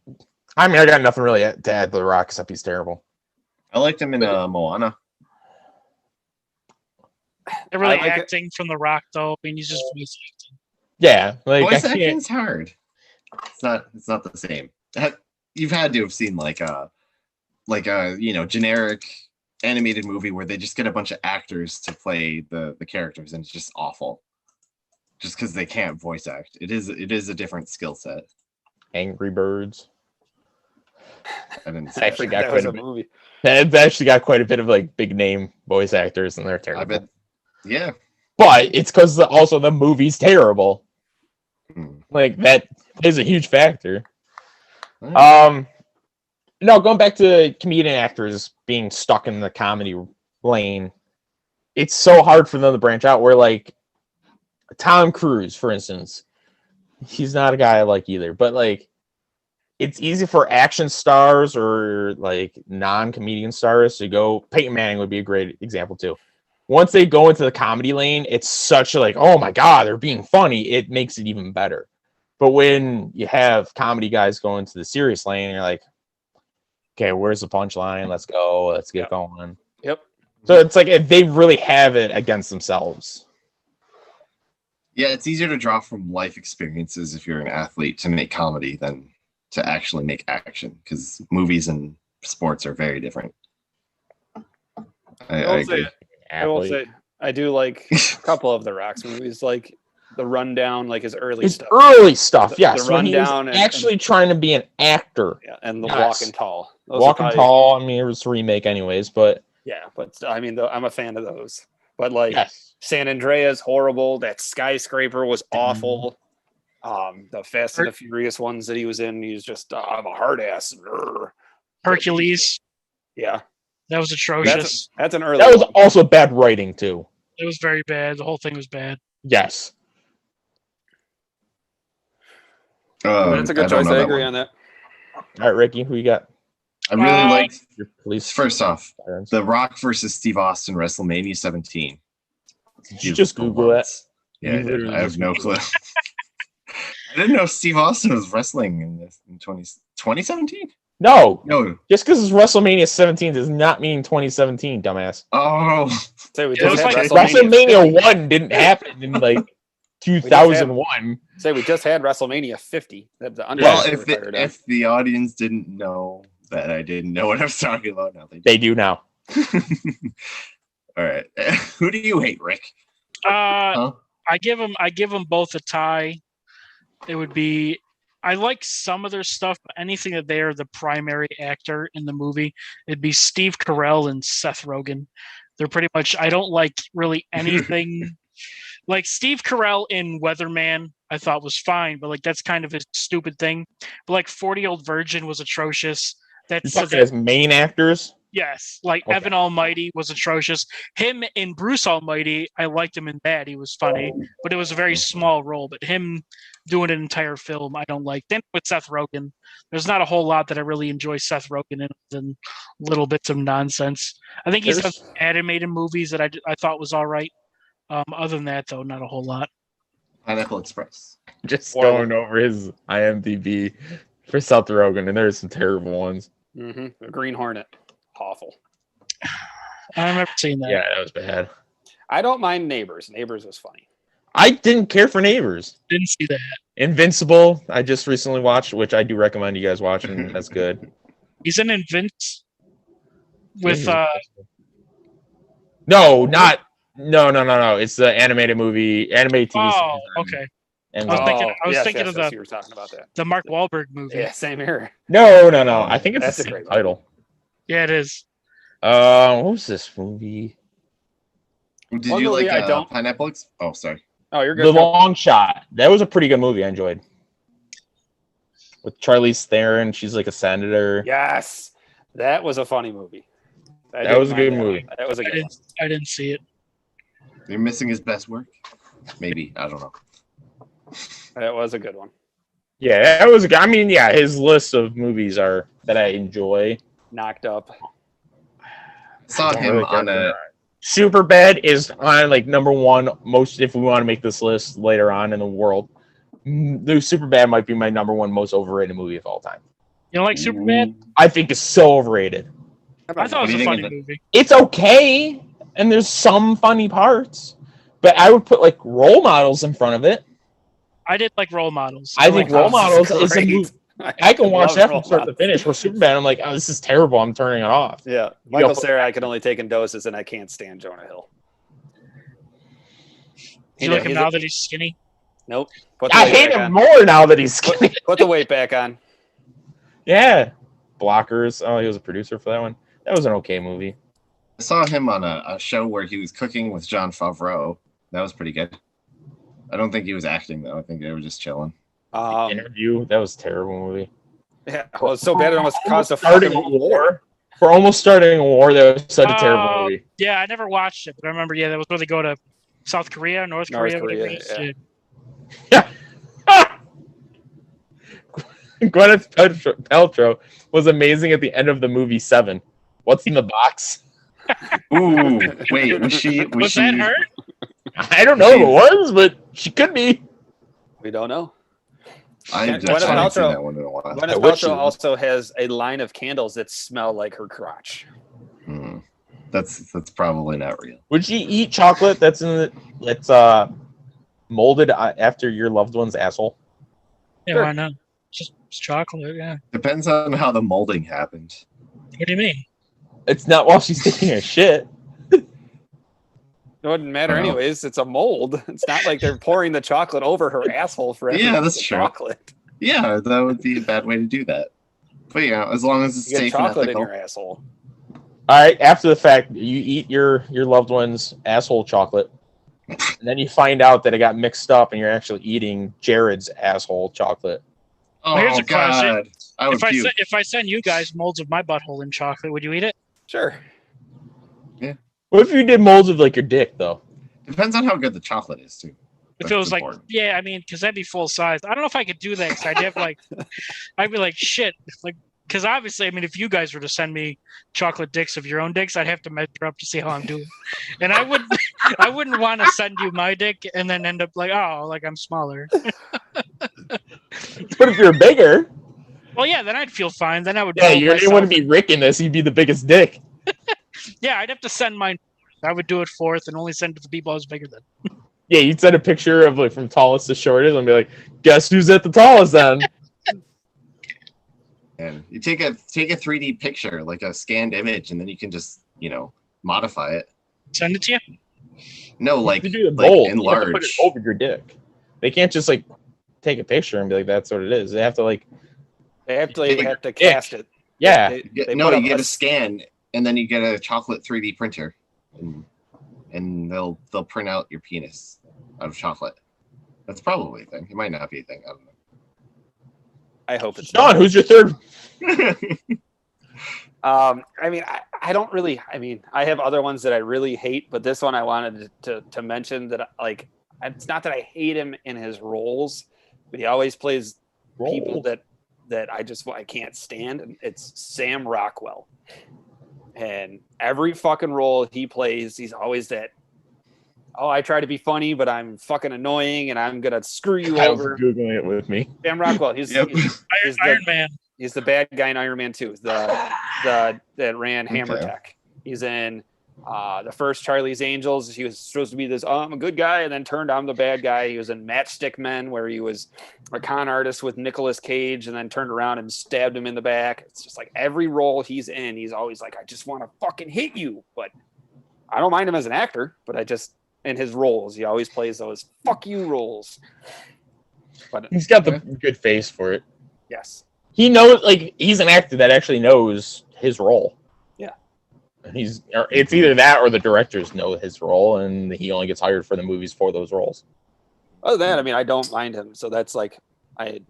I mean, I got nothing really to add to The Rock except he's terrible. I liked him in Moana. They're really I like it. acting from The Rock, though. I mean, he's just voice acting. Yeah, like Voice I can't. acting's hard. It's not the same. You've had to have seen like a generic animated movie where they just get a bunch of actors to play the characters, and it's just awful. Just because they can't voice act. It is a different skill set. Angry Birds. I didn't see I that. forgot That quite was a a bit. movie. They've actually got quite a bit of like big name voice actors, and they're terrible. I bet. Yeah. But it's because also the movie's terrible. Hmm. Like that is a huge factor. Alright. No, going back to comedian actors being stuck in the comedy lane, it's so hard for them to branch out. Where like Tom Cruise, for instance, he's not a guy I like either, but like it's easy for action stars or like non-comedian stars to go. Peyton Manning would be a great example too. Once they go into the comedy lane, it's such a like, oh my god, they're being funny. It makes it even better. But when you have comedy guys go into the serious lane, you're like, okay, where's the punchline? Let's go. Let's get going. Yep. So it's like they really have it against themselves. Yeah, it's easier to draw from life experiences if you're an athlete to make comedy than to actually make action, because movies and sports are very different. I will say agree. I will say I do like a couple of the Rock's movies, like The Rundown, like his early It's stuff. early stuff, The yes. When he was Rundown and- actually trying to be an actor. Yeah, and The Yes. Walking Tall. Those are Walking probably- Tall, I mean, it was a remake anyways, but Yeah, but I mean, I'm a fan of those. But like yes. San Andreas, horrible. That Skyscraper was awful. The Fast and the Furious ones that he was in, he's just I'm a hard ass. Grr. Hercules, Yeah, that was atrocious. that's an early. That was one. also bad writing, too. It was very bad. The whole thing was bad. Yes. That's a good choice. I agree on that. All right, Ricky, who you got? I really liked Your police. first off sirens. The Rock versus Steve Austin WrestleMania 17. Did you just Google that? Yeah, You I did. literally I have just no clue. I didn't know Steve Austin was wrestling in this in 2017. No, No. just because it's WrestleMania 17 does not mean 2017, dumbass. Oh, Say we Yeah, just it had was like WrestleMania. 50. 1 didn't happen in like 2001. Say we just had WrestleMania 50. That the well, Undertaker if retired on. if the audience didn't know that I didn't know what I was talking about, now they do. They do now. All right. Who do you hate, Rick? I give them both a tie. It would be I like some of their stuff, but anything that they are the primary actor in the movie, it'd be Steve Carell and Seth Rogen. They're pretty much I don't like really anything like Steve Carell in Weatherman, I thought was fine, but like that's kind of a stupid thing. But like 40-Year-Old Virgin was atrocious. You're That's talking as main actors. yes, like Okay. Evan Almighty was atrocious. Him in Bruce Almighty, I liked him in that. He was funny, but it was a very small role. But him doing an entire film, I don't like. Then with Seth Rogen, there's not a whole lot that I really enjoy Seth Rogen in than little bits of nonsense. I think he's done There's- animated movies that I thought was all right. Other than that, though, not a whole lot. Pineapple Express. Just Horrible. going over his IMDb for Seth Rogen, and there's some terrible ones. The Green Hornet, awful. I remember seeing that. Yeah, that was bad. I don't mind Neighbors. Neighbors was funny. I didn't care for Neighbors. Didn't see that. Invincible, I just recently watched, which I do recommend you guys watch, and that's good. He's in Invince with No, not no. It's the animated movie, animated TV oh, series. okay. And I was thinking- yes, thinking yes, of yes, the- you were talking about that. The Mark Wahlberg movie. Yeah, same here. no. I think it's That's the a same great title. Yeah, it is. What was this movie? Did One you movie like I don't- Pineapple? Oh, sorry. Oh, you're The good. Long Shot. That was a pretty good movie. I enjoyed. With Charlize Theron, she's like a senator. Yes, that was a funny movie. I That didn't was a mind good that. movie. That was a I good one. didn't. I didn't see it. You're missing his best work? Maybe. I don't know. That was a good one. Yeah, that was. I mean, yeah, his list of movies are that I enjoy. Knocked Up. Saw Don't him really on care a. for Superbad is on like number one most if we want to make this list later on in the world. The Superbad might be my number one most overrated movie of all time. You don't like Superbad? I think it's so overrated. I thought it What was do a you think funny of it? movie. It's okay, and there's some funny parts, but I would put like Role Models in front of it. I did like Role Models. I think Role Models is a great. movie. I can watch love that Role from start to Models. finish. Where Superbad, I'm like, oh, this is terrible. I'm turning it off. Yeah, You Michael go- Cera, I can only take in doses, and I can't stand Jonah Hill. Do you like him he's now a- that he's skinny? Nope. Put the I weight hate back him on. more now that he's skinny. Put the weight back on. Yeah, Blockers. Oh, he was a producer for that one. That was an okay movie. I saw him on a show where he was cooking with Jon Favreau. That was pretty good. I don't think he was acting though. I think they were just chilling. Interview. That was a terrible movie. Yeah, well, it's so bad it almost caused a Starting fucking a war. For almost starting a war, that was such a terrible Oh, movie. Yeah, I never watched it, but I remember. Yeah, that was where they go to South Korea, North North Korea, whatever Korea, it is. yeah. Yeah. Gwyneth Paltrow was amazing at the end of the movie Seven. What's in the box? Ooh, wait, was she? Was that her? I don't know if it was, but she could be. We don't know. I Gwyneth just haven't seen Paltrow- that one in a while. Gwyneth I wish Paltrow you- also has a line of candles that smell like her crotch. Hmm. That's probably not real. Would you eat chocolate that's molded after your loved one's asshole? Yeah, Sure. why not? It's chocolate. Yeah. Depends on how the molding happened. What do you mean? It's not while she's taking a shit. It wouldn't matter Wow. anyways. It's a mold. It's not like they're pouring the chocolate over her asshole for every Yeah, that's piece of true. chocolate. Yeah, that would be a bad way to do that. But yeah, as long as it's You get safe and chocolate in ethical. your asshole. All right, after the fact, you eat your loved one's asshole chocolate, and then you find out that it got mixed up, and you're actually eating Jared's asshole chocolate. Oh Here's a question. God, I would puke. If I send you guys molds of my butthole in chocolate, would you eat it? Sure. What if you did molds of like your dick though? Depends on how good the chocolate is too. If That's it was like, important. yeah, I mean, because that'd be full size. I don't know if I could do that because I'd have like, I'd be like, shit, like, because obviously, I mean, if you guys were to send me chocolate dicks of your own dicks, I'd have to measure up to see how I'm doing, and I wouldn't want to send you my dick and then end up like, oh, like I'm smaller. But if you're bigger, Well, yeah, then I'd feel fine. Then I would. yeah, mold you myself. wouldn't be Rick in this. You'd be the biggest dick. Yeah, I'd have to send mine. I would do it fourth and only send it to the people I was bigger than. Yeah, you'd send a picture of like from tallest to shortest and be like, guess who's at the tallest then? And you take a 3D picture, like a scanned image, and then you can just modify it. Send it to you. No, like You do the like mold. You have to put it enlarge. over your dick. They can't just like take a picture and be like, that's what it is. They have to like, They have to Big cast it. yeah. They You put you up get a scan, and then you get a chocolate 3D printer, and they'll print out your penis out of chocolate. That's probably a thing. It might not be a thing. I don't I hope it's Sean, who's your third? know. I mean, I don't really. I mean, I have other ones that I really hate, but this one I wanted to mention that like it's not that I hate him in his roles, but he always plays people that I can't stand. And it's Sam Rockwell, and every fucking role he plays, he's always that. Oh, I try to be funny, but I'm fucking annoying, and I'm gonna screw you Kyle's over. Googling it with me. Sam Rockwell. Yep. Iron Man. He's the bad guy in Iron Man 2. That ran Hammer Okay. Tech. He's in the first Charlie's Angels. He was supposed to be this, I'm a good guy, and then turned I'm the bad guy. He was in Matchstick Men, where he was a con artist with Nicolas Cage, and then turned around and stabbed him in the back. It's just like every role he's in, he's always like, I just want to fucking hit you. But I don't mind him as an actor, but I just, in his roles, he always plays those fuck you roles. But He's got the good face for it. yes. He knows, like, he's an actor that actually knows his role. Yeah. It's either that or the directors know his role, and he only gets hired for the movies for those roles. Other than that, I mean, I don't mind him. So that's like, I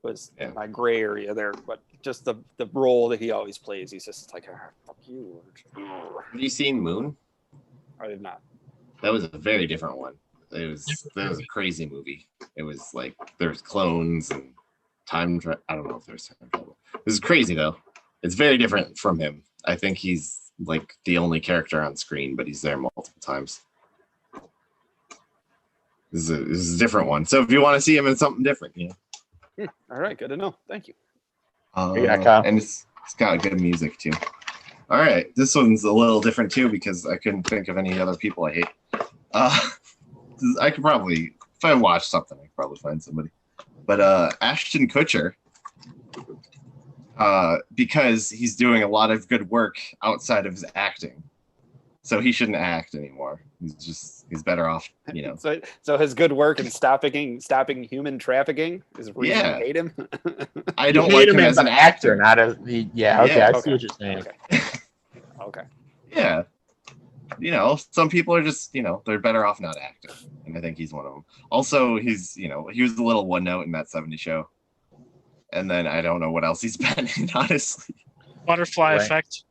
was Yeah. in my gray area there, but just the role that he always plays, he's just like, fuck you. Have you seen Moon? I did not. That was a very different one. That was a crazy movie. It was like there's clones and time travel. I don't know if there's time travel. This is crazy though. It's very different from him. I think he's like the only character on screen, but he's there multiple times. This is a different one. So if you want to see him in something different, All right, good to know. Thank you. Yeah, Kyle. And it's got good music too. All right, this one's a little different too because I couldn't think of any other people I hate. I could probably, if I watched something, I could probably find somebody. But Ashton Kutcher, because he's doing a lot of good work outside of his acting, so he shouldn't act anymore. He's better off, So his good work in stopping human trafficking is the reason Yeah. you hate him. I don't You like hate him as an actor. not as the. Yeah, okay, Yeah, I see what you're saying. Okay. Yeah. Some people are just, they're better off not acting. And I think he's one of them. Also, he was a little one note in that 70s show. And then I don't know what else he's been in, honestly. Butterfly Right. Effect.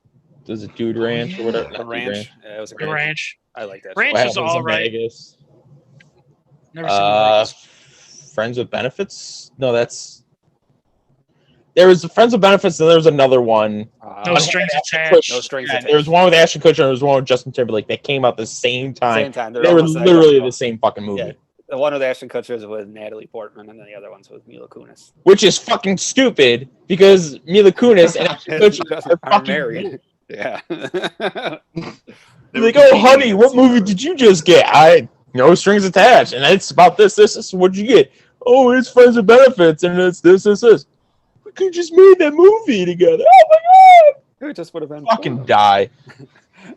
Does it Dude Ranch or whatever? The Ranch. Yeah, it was a The great. Ranch. I like that. Ranch What was happens all in right. Vegas? Never seen Vegas. Friends with Benefits? No, there was Friends with Benefits, and there was another one. No Uh, strings Ashton attached. No strings Yeah, attached. there was one with Ashton Kutcher, and there was one with Justin Timberlake. That came out the same time. Same time. They were almost literally identical. the same fucking movie, Yeah. The one with Ashton Kutcher is with Natalie Portman, and then the other one's with Mila Kunis. which is fucking stupid because Mila Kunis and Ashton Kutcher are Are fucking married. Yeah. They're like, oh, honey, what movie did you just get? No strings attached, and it's about this. What'd you get? Oh, it's Friends with Benefits, and it's this. We could just made that movie together. Oh my It just would have been god! Fucking fun. die.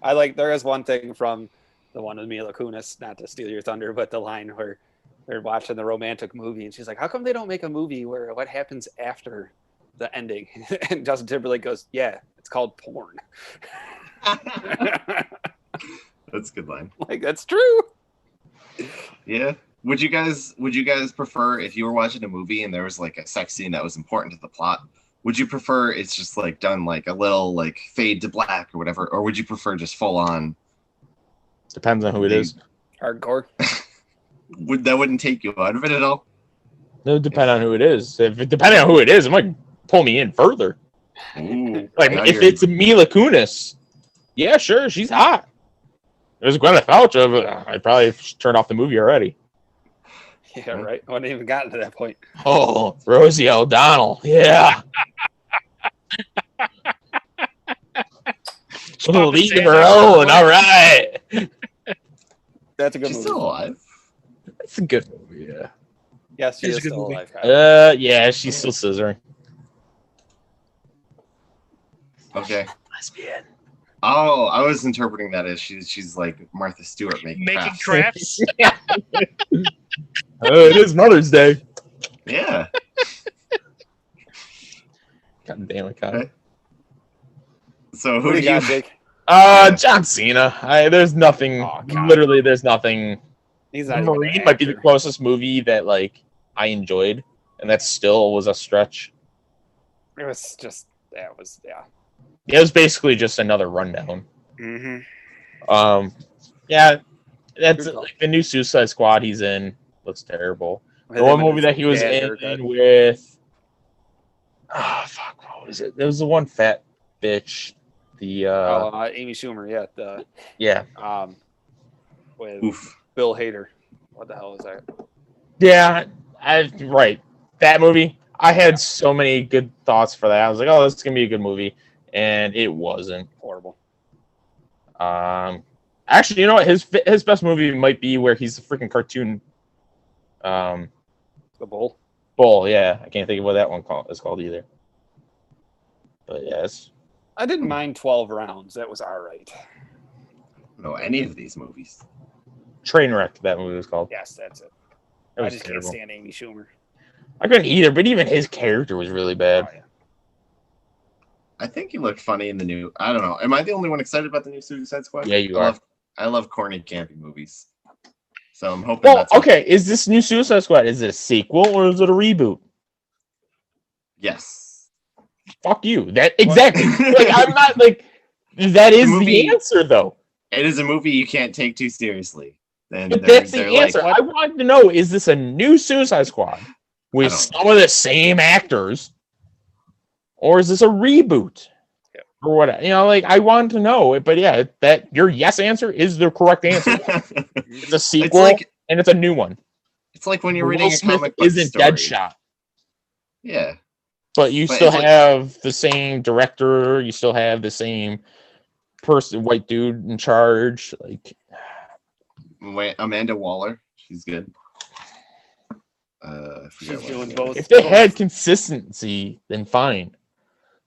I like. There is one thing from the one with Mila Kunis, not to steal your thunder, but the line where they're watching the romantic movie, and she's like, "How come they don't make a movie where what happens after the ending?" And Justin Timberlake goes, "Yeah, it's called porn." That's a good line. Like that's true. Yeah. Would you guys prefer if you were watching a movie and there was like a sex scene that was important to the plot? Would you prefer it's just like done like a little like fade to black or whatever, or would you prefer just full on? Depends on who it is. Hardcore. Wouldn't take you out of it at all? It would depend on who it is. Depending on who it is, it might pull me in further. Ooh, Like now if you're- it's Mila Kunis, yeah, sure, she's hot. There's Gwyneth Paltrow, but I'd probably turn off the movie already. Yeah, right. I hadn't even gotten to that point. Oh, Rosie O'Donnell, yeah. Papa League of Santa. her own, all right. That's a good she's movie. still alive. That's a good movie, yeah. Yes, she It's is a good still movie. alive. Kyle. Yeah, she's still scissoring. Okay. Lesbian. Oh, I was interpreting that as she's like Martha Stewart making crafts. crafts. It is Mother's Day. Yeah. God damn it, Kyle. Okay. So Who who do do you you? got, Jake? John Cena. There's nothing. Oh, God. Literally, there's nothing. He's not even an Marine might be the actor. closest movie that like I enjoyed, and that still was a stretch. It was just that was yeah. It was basically just another rundown. Mm-hmm. Yeah, that's Good call. like the new Suicide Squad he's in looks terrible. The one movie that he was in with, fuck, what was it? There was the one fat bitch. The Amy Schumer, yeah, yeah, with Oof. Bill Hader. What the hell is that? yeah, right. That movie, I had so many good thoughts for that. I was like, oh, this is gonna be a good movie, and it wasn't. Horrible. Actually, you know what? His best movie might be where he's a freaking cartoon. The Bull. Bull, yeah. I can't think of what that one is called either. But yes, I didn't mind 12 Rounds. That was all right. No, any of these movies. Trainwreck. That movie was called. Yes, that's it. It I was just terrible. can't stand Amy Schumer. I couldn't either, but even his character was really bad. Oh, yeah. I think he looked funny in the new. I don't know. Am I the only one excited about the new Suicide Squad? Yeah, you I are. I love corny, campy movies. So I'm hoping. Well, that's okay. Is this new Suicide Squad? Is it a sequel or is it a reboot? Yes. Fuck you. That exactly. Like I'm not like that is the answer though. It is a movie you can't take too seriously. And But that's the they're answer. what? I wanted to know: is this a new Suicide Squad with don't some of the same actors, or is this a reboot? Yeah. Or what? You know, like I wanted to know. But yeah, that your yes answer is the correct answer. It's a sequel and it's a new one. It's like when you're Will reading a Smith comic book isn't story. Deadshot, Yeah. but you But still it's like- have the same director. You still have the same person, white dude in charge. Like, Wait, Amanda Waller. She's good. I forget She's what doing her name both. is. if they had consistency, then fine.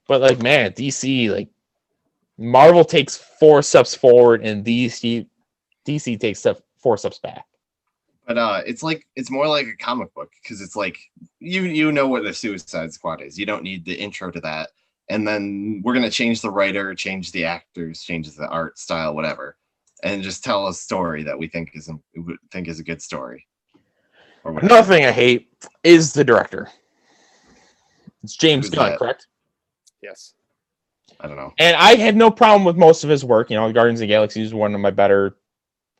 But like, man, DC, like Marvel takes 4 steps forward, and DC takes 4 steps back. But it's more like a comic book because it's like you know what the Suicide Squad is. You don't need the intro to that. And then we're gonna change the writer, change the actors, change the art style, whatever, and just tell a story that we think is a good story. Or whatever. Another thing I hate is the director. It's James Who's Gunn, that? correct? Yes. I don't know. And I have no problem with most of his work. You know, Guardians of the Galaxy is one of my better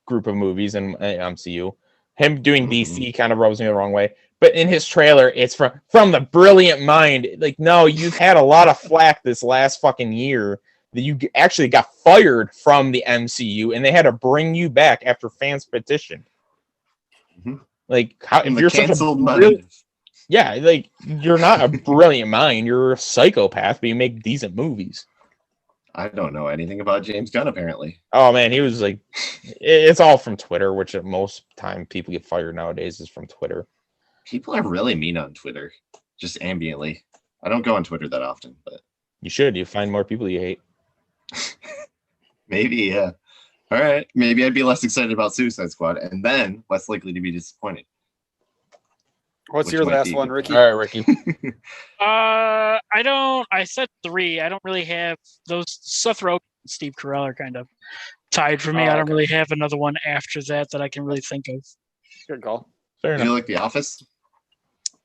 group of movies in MCU. Him doing DC kind of rubs me the wrong way. But in his trailer, it's from the brilliant mind. Like, no, you've had a lot of flack this last fucking year that you actually got fired from the MCU, and they had to bring you back after fans petitioned. Mhm. Like, how In if the you're such a canceled brilliant, mind. yeah, like you're not a brilliant mind. You're a psychopath, but you make decent movies. I don't know anything about James Gunn apparently. Oh man, he was like, it's all from Twitter, which at most time people get fired nowadays is from Twitter. People are really mean on Twitter, just ambiently. I don't go on Twitter that often, but You should. You find more people you hate. maybe, yeah. All right. Maybe I'd be less excited about Suicide Squad and then less likely to be disappointed. What's Which your might last be- one, Ricky? All right, Ricky. I said 3. I don't really have those. Seth Rogen and Steve Carell are kind of tied for me. Oh, I don't okay. really have another one after that I can really think of. Good call. Fair Do you enough. like The Office?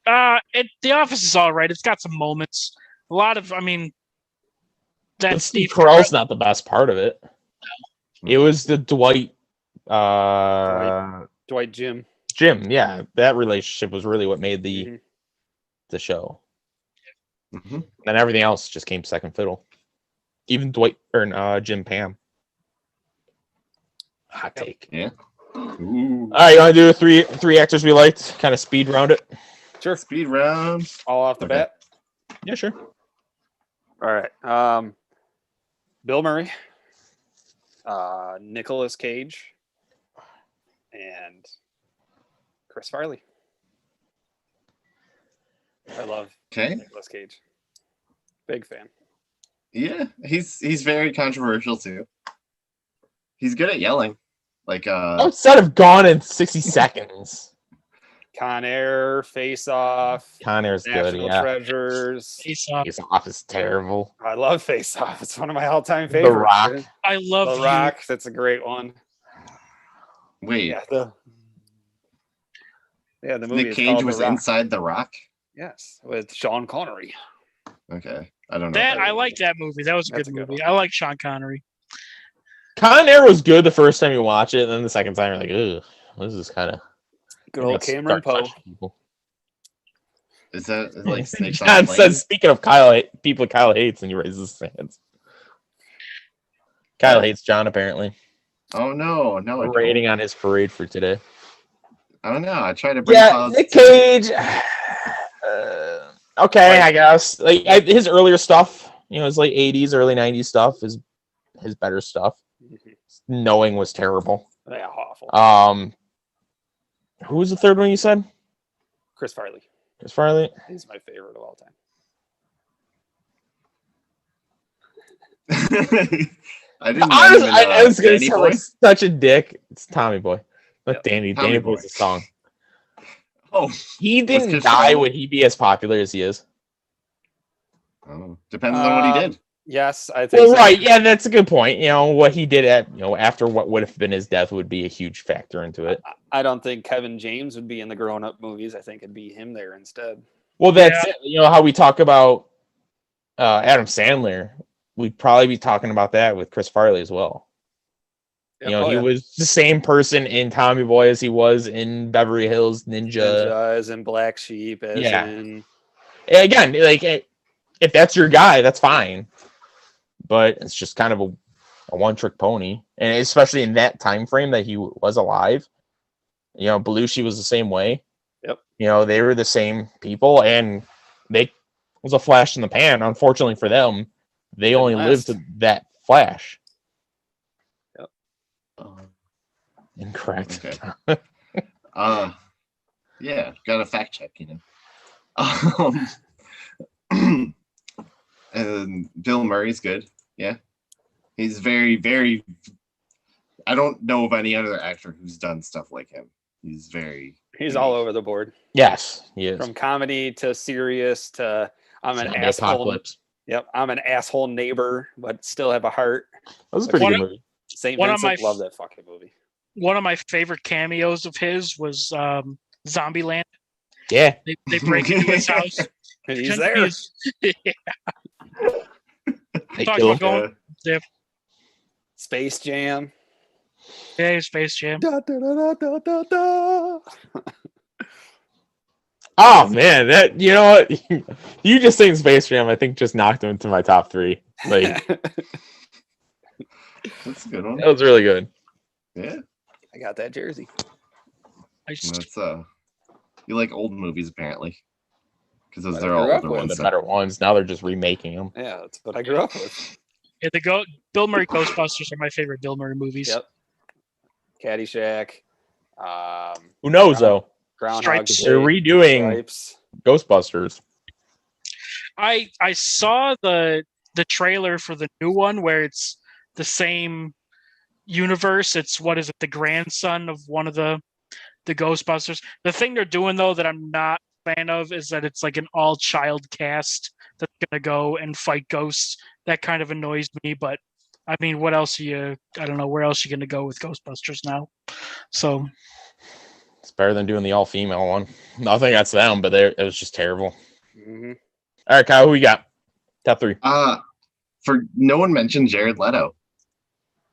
The Office is all right. It's got some moments. A lot of, that But Steve Steve Carell's not the best part of it. It was the Dwight, Dwight Jim. Jim. Yeah, that relationship was really what made Mhm. the show. Mm-hmm. Then everything else just came second fiddle. Even Dwight or Jim Pam. Hot take. Ooh. All right, you want to do three actors we liked? Kind of speed round it. Sure. Speed round. All off the Okay. bat. Yeah, sure. All right. Bill Murray, Nicolas Cage, and Chris Farley. I love Okay. Nicolas Cage. Big fan. Yeah, he's very controversial too. He's good at yelling. Like Outside of Gone in 60 Seconds. Con Air, Face Off, Con Air's good, National yeah. Treasures. Face Off. Face Off is terrible. I love Face Off. It's one of my all-time favorites. Rock. dude. I love The you. Rock. That's a great one. wait, Yeah. The movie Nick is Cage called was The Rock. inside The Rock. Yes, with Sean Connery. Okay, I don't know. That if I like that movie. That was a That's good a good movie. one. I like Sean Connery. Con Air was good the first time you watch it, and then the second time you're like, ugh, this is kind of Good old Cameron Poe. Is that like Snakes on a John Plane? says, speaking of people Kyle hates, and he raises his hands. Kyle hates John, apparently. Oh no, no, I We're rating don't. on his parade for today. I don't know. I try to bring Yeah, Nick positivity. Cage. Okay, I guess. Like his earlier stuff, his late 80s, early 90s stuff is his better stuff. Knowing was terrible. Yeah, awful. Who was the third one you said? Chris Farley. Chris Farley. He's my favorite of all time. I didn't. Honestly, I was gonna Danny sound Boy? like such a dick. It's Tommy Boy. Not Yep. Danny. Tommy Danny Boy. Boy's a song. Oh, He didn't Chris die. Farley? Would he be as popular as he is? oh, depends on what he did. Yes, I think Well, so. right, yeah, that's a good point. What he did after what would have been his death would be a huge factor into it. I don't think Kevin James would be in the grown-up movies. I think it'd be him there instead. Well, that's it. How we talk about Adam Sandler. We'd probably be talking about that with Chris Farley as well. Yeah, He was the same person in Tommy Boy as he was in Beverly Hills Ninja. Ninja, as in Black Sheep, as Yeah. in Again, like if that's your guy, that's fine. But it's just kind of a one-trick pony, and especially in that time frame that he was alive. Belushi was the same way. Yep. They were the same people, and they was a flash in the pan. Unfortunately for them, they only lived to that flash. Yep. Incorrect. Okay. Yeah, got a fact check, And Bill Murray's good. Yeah, he's very, very. I don't know of any other actor who's done stuff like him. He's all over the board. Yes, he is. From comedy to serious to I'm an Zombie asshole. Apocalypse. Yep, I'm an asshole neighbor, but still have a heart. That was a pretty good movie. St. One of Vincent, my- love that fucking movie. One of my favorite cameos of his was Zombieland. Yeah. They break into his house. And he's there. They Talk kill about him. going- Space Jam. Yeah, Space Jam. Da, da, da, da, da, da. Oh man, that you know what? You just saying Space Jam, I think just knocked him into my top 3. Like That's a good one. that was really good. Yeah, I got that jersey. I just, that's you like old movies apparently, because those I are all grew up older with ones. The so- better ones. Now they're just remaking them. Yeah, that's what I grew up with. yeah, Bill Murray Ghostbusters are my favorite Bill Murray movies. Yep. Caddyshack. Who knows though? Groundhog Stripes. Day. They're redoing Stripes. Ghostbusters. I saw the trailer for the new one where it's the same universe. It's what is it? The grandson of one of the Ghostbusters. The thing they're doing though that I'm not a fan of is that it's like an all-child cast that's gonna go and fight ghosts. That kind of annoys me. But I mean, what else I don't know where else you're gonna go with Ghostbusters now. So It's better than doing the all-female one. Nothing against them, but it was just terrible. Mm-hmm. All right, Kyle, who we got? Top 3. For no one mentioned Jared Leto.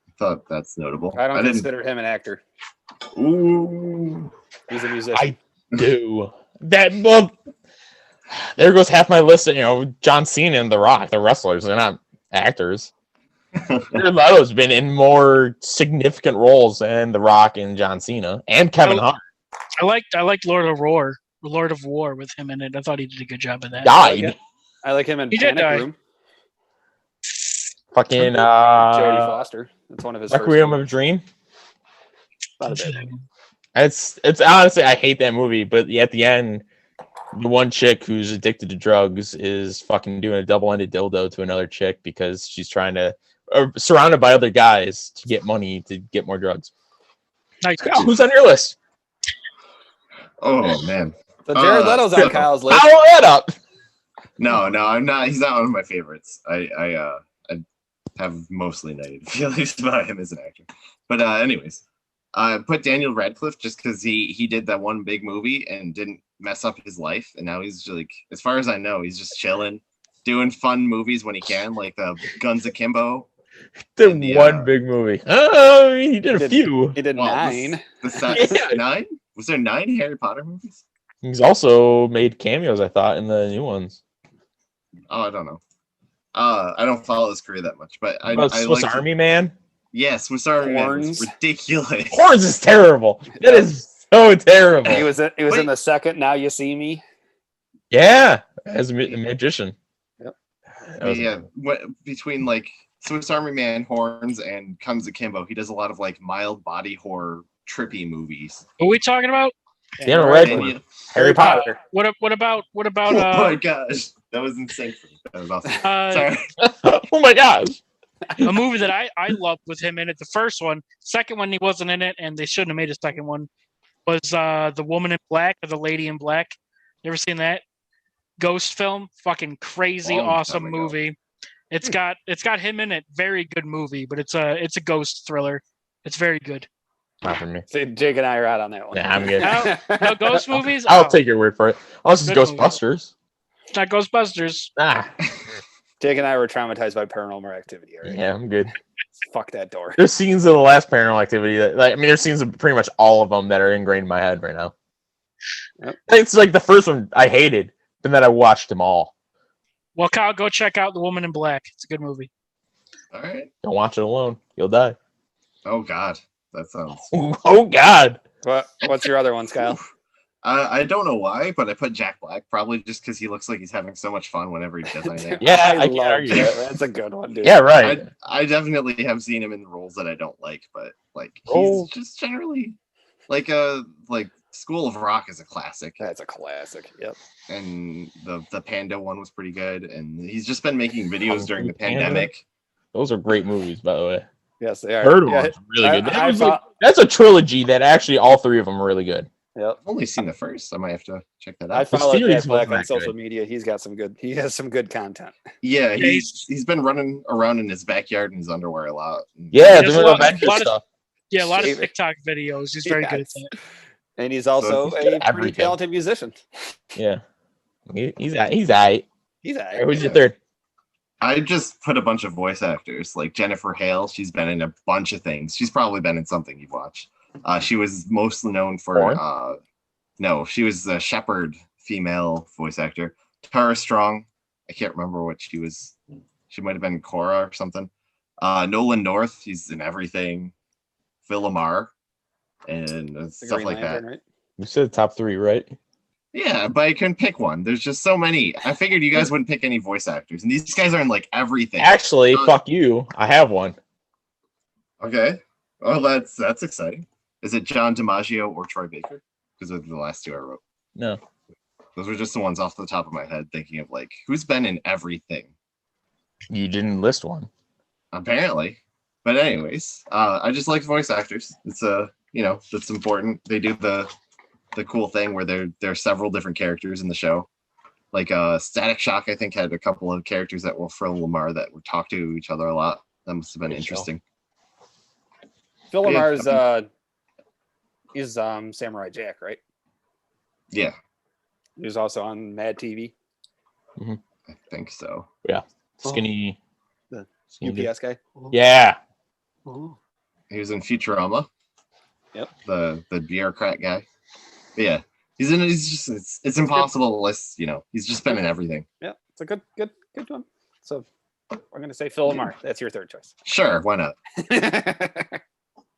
I thought that's notable. I don't didn't. consider him an actor. Ooh. He's a musician. I do. Well, there goes half my list of, John Cena and The Rock. They're wrestlers. They're not actors. Jared Leto's been in more significant roles than The Rock and John Cena and Kevin Hart. I liked Lord of War with him in it. I thought he did a good job of that. Died. I like him in He did Panic die. Room. Fucking Jodie Foster. That's one of his Requiem first of a Dream. Not a bad movie. It's honestly, I hate that movie, but at the end, the one chick who's addicted to drugs is fucking doing a double-ended dildo to another chick because she's trying to, surrounded by other guys to get money to get more drugs. Nice. Kyle, who's on your list? Oh man. So Jared Leto's on Kyle's list. Follow that up. No, I'm not. He's not one of my favorites. I have mostly negative feelings about him as an actor. But anyways, I put Daniel Radcliffe just because he did that one big movie and didn't mess up his life, and now he's like, as far as I know, he's just chilling, doing fun movies when he can, like the Guns Akimbo. The And the, one big movie. Oh, he did a few. He did Well, 9. The set Yeah. 9? Was there 9 Harry Potter movies? He's also made cameos, I thought, in the new ones. Oh, I don't know. I don't follow his career that much, but I Swiss like Army Man. Yes, Swiss Army Man was Horns. ridiculous. Horns is terrible. That is so terrible. He was in Wait. the second Now You See Me. Yeah, as a magician. Yep. That was- Yeah, between like Swiss Army Man, Horns, and Guns Akimbo, he does a lot of like mild body horror, trippy movies. What are we talking about? Daniel Right. Radcliffe. And you- Harry Potter. What about oh my gosh, that was insane for me. That was awesome. Sorry. Oh my gosh. a movie that I loved with him in it? The first one, second one he wasn't in it, and they shouldn't have made a second one. Was The Woman in Black or The Lady in Black? You ever seen that ghost film? Fucking crazy, Long awesome time ago. movie. It's got him in it. Very good movie, but it's a ghost thriller. It's very good. Not for me. See, Jake and I are out on that one. Nah, I'm good. No ghost movies. I'll Oh, take your word for it. Unless it's Good movie. Ghostbusters. It's not Ghostbusters. Ah, Jake and I were traumatized by Paranormal Activity. All right? yeah, I'm good. Fuck that door. There's scenes of the last Paranormal Activity that, like, I mean, there's scenes of pretty much all of them that are ingrained in my head right now. Yep. It's like the first one I hated, but then I watched them all. Well, Kyle, go check out The Woman in Black. It's a good movie. All right. Don't watch it alone. You'll die. Oh God, that sounds. Oh, God. What's your other ones, Kyle? I don't know why, but I put Jack Black probably just because he looks like he's having so much fun whenever he does anything. Yeah, I can't love argue. that. That's a good one, dude. Yeah, right. I definitely have seen him in roles that I don't like, but like he's Oh. just generally like School of Rock is a classic, That's a classic. Yep. and the Panda one was pretty good, and he's just been making videos during the Panda? pandemic. Those are great movies, by the way. Yes, they are. Third Yeah, one's really good. I thought. That's a trilogy that actually all three of them are really good. Yep. I've only seen the first. I might have to check that I out. follow series Jack Black wasn't on that social good. media. He has some good content. Yeah, Yeah, he's been running around in his backyard in his underwear a lot. Yeah, He does doing a lot- adventure lot of- stuff. Yeah, a lot of Save it. TikTok videos. He's very good at Yes. that. And he's also he's a good at pretty everything. talented musician. Yeah. He's aight. He's All a right, who's your third? I just put a bunch of voice actors like Jennifer Hale. She's been in a bunch of things. She's probably been in something you've watched. She was mostly known for Porn? no, she was a Shepherd female voice actor. Tara Strong. I can't remember what she was. She might have been Cora or something. Nolan North. He's in everything. Phil Lamar and The stuff Green like Lantern, that. right? You said top three, right? Yeah, but I couldn't pick one. There's just so many. I figured you guys wouldn't pick any voice actors, and these guys are in like everything. Actually, fuck you. I have one. Okay. Well, that's exciting. Is it John DiMaggio or Troy Baker? Because those are the last two I wrote. No. Those were just the ones off the top of my head, thinking of like who's been in everything. You didn't list one. Apparently. But anyways, I just like voice actors. It's that's important. They do the cool thing where there are several different characters in the show. Like Static Shock, I think, had a couple of characters that were Phil Lamar that would talk to each other a lot. That must have been Good show. interesting. Phil Yeah, Lamar's is Samurai Jack, right? Yeah, He was also on Mad TV. I think so. Skinny. The skinny dude. UPS guy. Yeah. He was in Futurama. Yep. The bureaucrat guy. But yeah. It's impossible to list, he's just been in everything. Yeah, it's a good one. So we're gonna say Phil Lamar. That's your third choice. Sure, why not?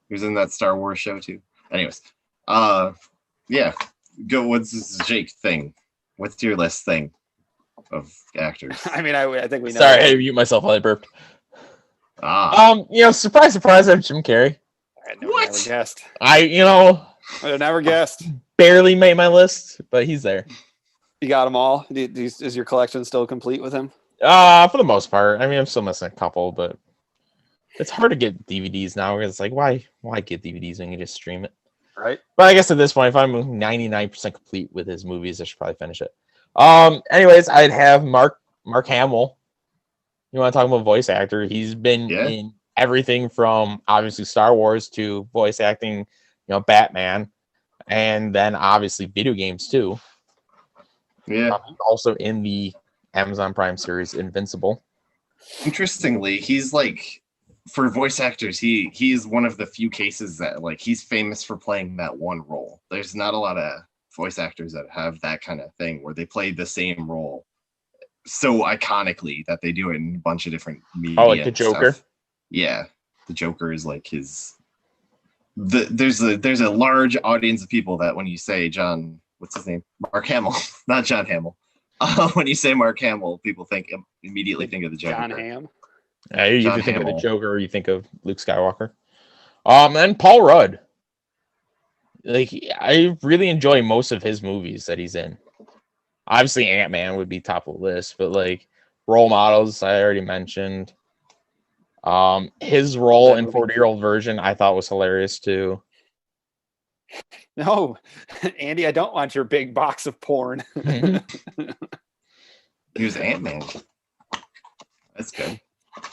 He was in that Star Wars show too. Anyways, yeah. Go. What's this Jake thing? What's your list thing of actors? I mean, I think we know. Sorry, I had to mute myself while I burped. Ah, Surprise, surprise, I'm Jim Carrey. I never What? guessed. I I never guessed. barely made my list, but he's there. You got them all. Is your collection still complete with him? For the most part. I mean, I'm still missing a couple, but it's hard to get DVDs now because it's like, why get DVDs when you can just stream it? Right. But I guess at this point, if I'm 99% complete with his movies, I should probably finish it. Anyways, I'd have Mark Hamill. You want to talk about voice actor? He's been in everything from obviously Star Wars to voice acting, Batman, and then obviously video games too. yeah. He's also in the Amazon Prime series Invincible. Interestingly, he's like, for voice actors, he is one of the few cases that like he's famous for playing that one role. There's not a lot of voice actors that have that kind of thing where they play the same role so iconically that they do it in a bunch of different media. Oh, like the and Joker? stuff. Yeah, the Joker is like his. There's a large audience of people that when you say John, what's his name, Mark Hamill, not John Hamill. When you say Mark Hamill, people immediately think of the Joker. John Hamm. You John either think of Hamill. the Joker or you think of Luke Skywalker. And Paul Rudd. Like, I really enjoy most of his movies that he's in. Obviously, Ant-Man would be top of the list, but like role models, I already mentioned. His role in 40-Year-Old Virgin, I thought was hilarious too. No, Andy, I don't want your big box of porn. He was Ant-Man. That's good.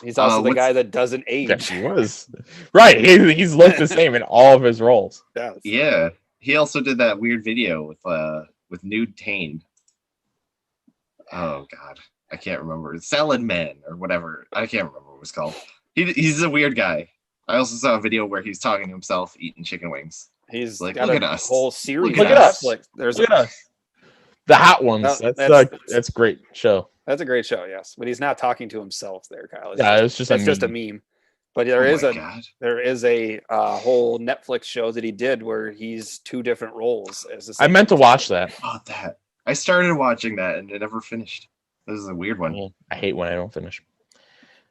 He's also the what's- guy that doesn't Yeah, age. he was. Right. He's looked the same in all of his roles. Yes. Yeah, he also did that weird video with Nude Tane. Oh God, I can't remember. Salad Man or whatever. I can't remember what it was called. He's a weird guy. I also saw a video where he's talking to himself eating chicken wings. He's Like, got look a at us. whole series Look on at us. Netflix. There's Look at us. The Hot Ones. No, That's a great show. That's a great show, yes. But he's not talking to himself there, Kyle. Yeah, it's just a it's just a meme. meme. But Oh my God. there is a whole Netflix show that he did where he's two different roles as the I same meant to person. watch that. Oh, that. I started watching that and it never finished. This is a weird one. Yeah, I hate when I don't finish.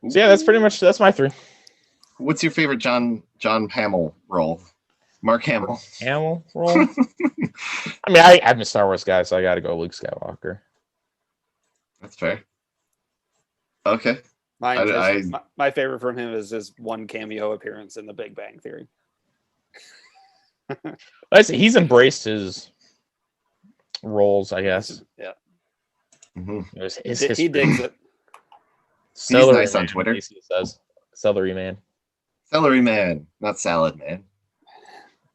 So yeah, that's my 3. What's your favorite John Hamill role? Mark Hamill. Hamill role. I mean, I'm a Star Wars guy, so I got to go Luke Skywalker. That's fair. Okay. My favorite from him is his one cameo appearance in The Big Bang Theory. I say he's embraced his roles, I guess. Yeah, Mhm. It was his he history. digs it. Celery nice on Man, Twitter. Casey says. Celery Man. Celery Man, not Salad Man.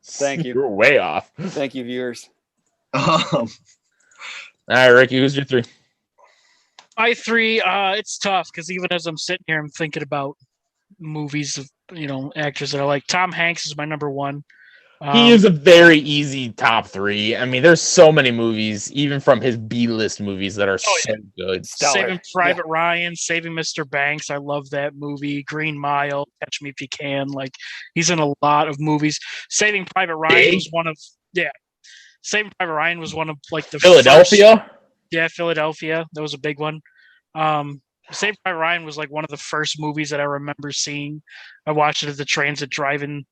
Thank you. You're way off. Thank you, viewers. Um, All right, Ricky, who's your 3? My 3, it's tough because even as I'm sitting here, I'm thinking about movies of actors that I like. Tom Hanks is my number 1. He is a very easy top 3. I mean, there's so many movies, even from his B-list movies, that are Oh, so good. Stellar. Saving Private Ryan, Saving Mr. Banks. I love that movie. Green Mile, Catch Me If You Can. Like, he's in a lot of movies. Saving Private Ryan Big? was one of Saving Private Ryan was one of like the Philadelphia. first- Philadelphia. That was a big one. Saving Private Ryan was like one of the first movies that I remember seeing. I watched it at the Transit Drive-In,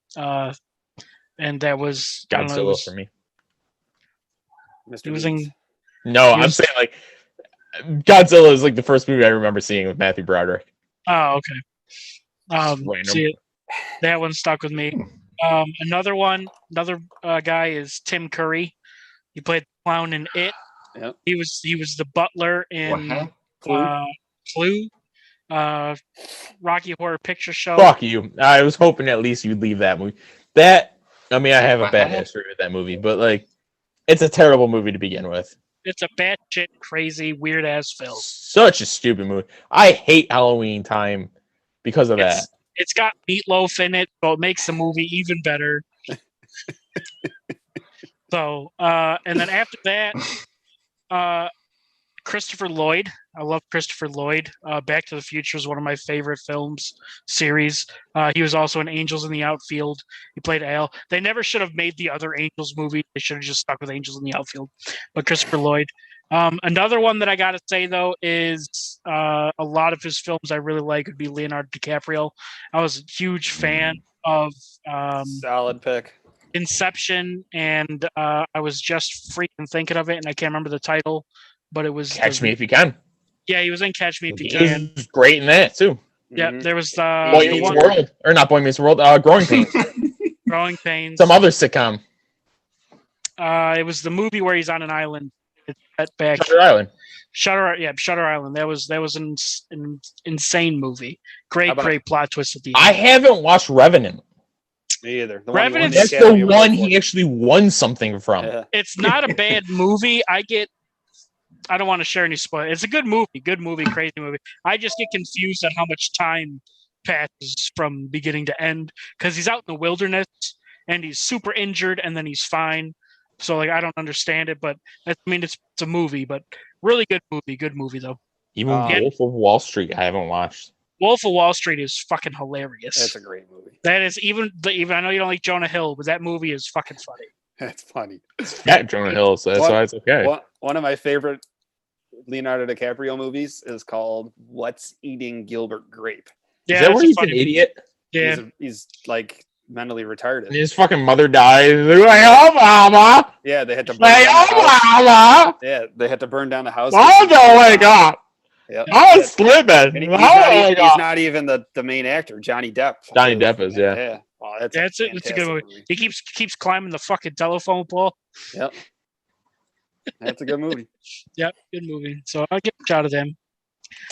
and that was I don't know, it Godzilla was- for me. Mr. He was Deeds. in No, He I'm was- saying like Godzilla is like the first movie I remember seeing with Matthew Broderick. Oh, okay. Random. See, that one stuck with me. Another guy is Tim Curry. He played the clown in It. Yep. He was the butler what in happened? Clue, Rocky Horror Picture Show. Fuck you. I was hoping at least you'd leave that movie. That, I mean, I have a bad Wow. history with that movie, but like, it's a terrible movie to begin with. It's a batshit crazy, weird ass film. Such a stupid movie. I hate Halloween time because of that. It's got Meatloaf in it, so it makes the movie even better. So, and then after that, Christopher Lloyd. I love Christopher Lloyd. Back to the Future is one of my favorite films series. He was also in Angels in the Outfield. He played Al. They never should have made the other Angels movie. They should have just stuck with Angels in the Outfield. But Christopher Lloyd. Another one that I got to say, though, is a lot of his films I really like would be Leonardo DiCaprio. I was a huge fan of Solid pick. Inception, and I was just freaking thinking of it, and I can't remember the title, but it was Catch Me If You Can. Yeah, he was in Catch Me If You He Can. was great in that too. Yeah, Mhm. there was Boy the Meets one, World, or not Boy Meets World. Growing Pains. Growing Pains. Some other sitcom. It was the movie where he's on an island. It's set back. Shutter Island. Shutter Island. That was an insane movie. Great, How about- great plot twist at the I end. haven't watched Revenant. Me either. The Revenant- one he won That's the Academy Award one for. he actually won something from. Yeah. It's not a bad movie. I don't want to share any spoil. It's a good movie, crazy movie. I just get confused at how much time passes from beginning to end because he's out in the wilderness and he's super injured and then he's fine. So like I don't understand it, but it's a movie, but really good movie though. Even Yeah. Wolf of Wall Street, I haven't watched. Wolf of Wall Street is fucking hilarious. That's a great movie. That is even I know you don't like Jonah Hill, but that movie is fucking funny. That's funny. Yeah, Jonah Hill, so that's What? why it's okay. One of my favorite Leonardo DiCaprio movies is called What's Eating Gilbert Grape. Yeah, Is that that's where a he's an funny- idiot? Yeah, He's like mentally retarded. And his fucking mother dies. They're like, oh, mama. Yeah, they had to burn Like, down the house. oh, mama. Yeah, they had to burn down the house. Oh, don't wake up. Yep. I was slipping. And Oh, he's my God. not even the main actor, Johnny Depp. Johnny Depp is, yeah. Yeah. Wow, that's That's it. It's a good fantastic movie. He keeps climbing the fucking telephone pole. That's a good movie. Yep, good movie. So I'll give a shout of them.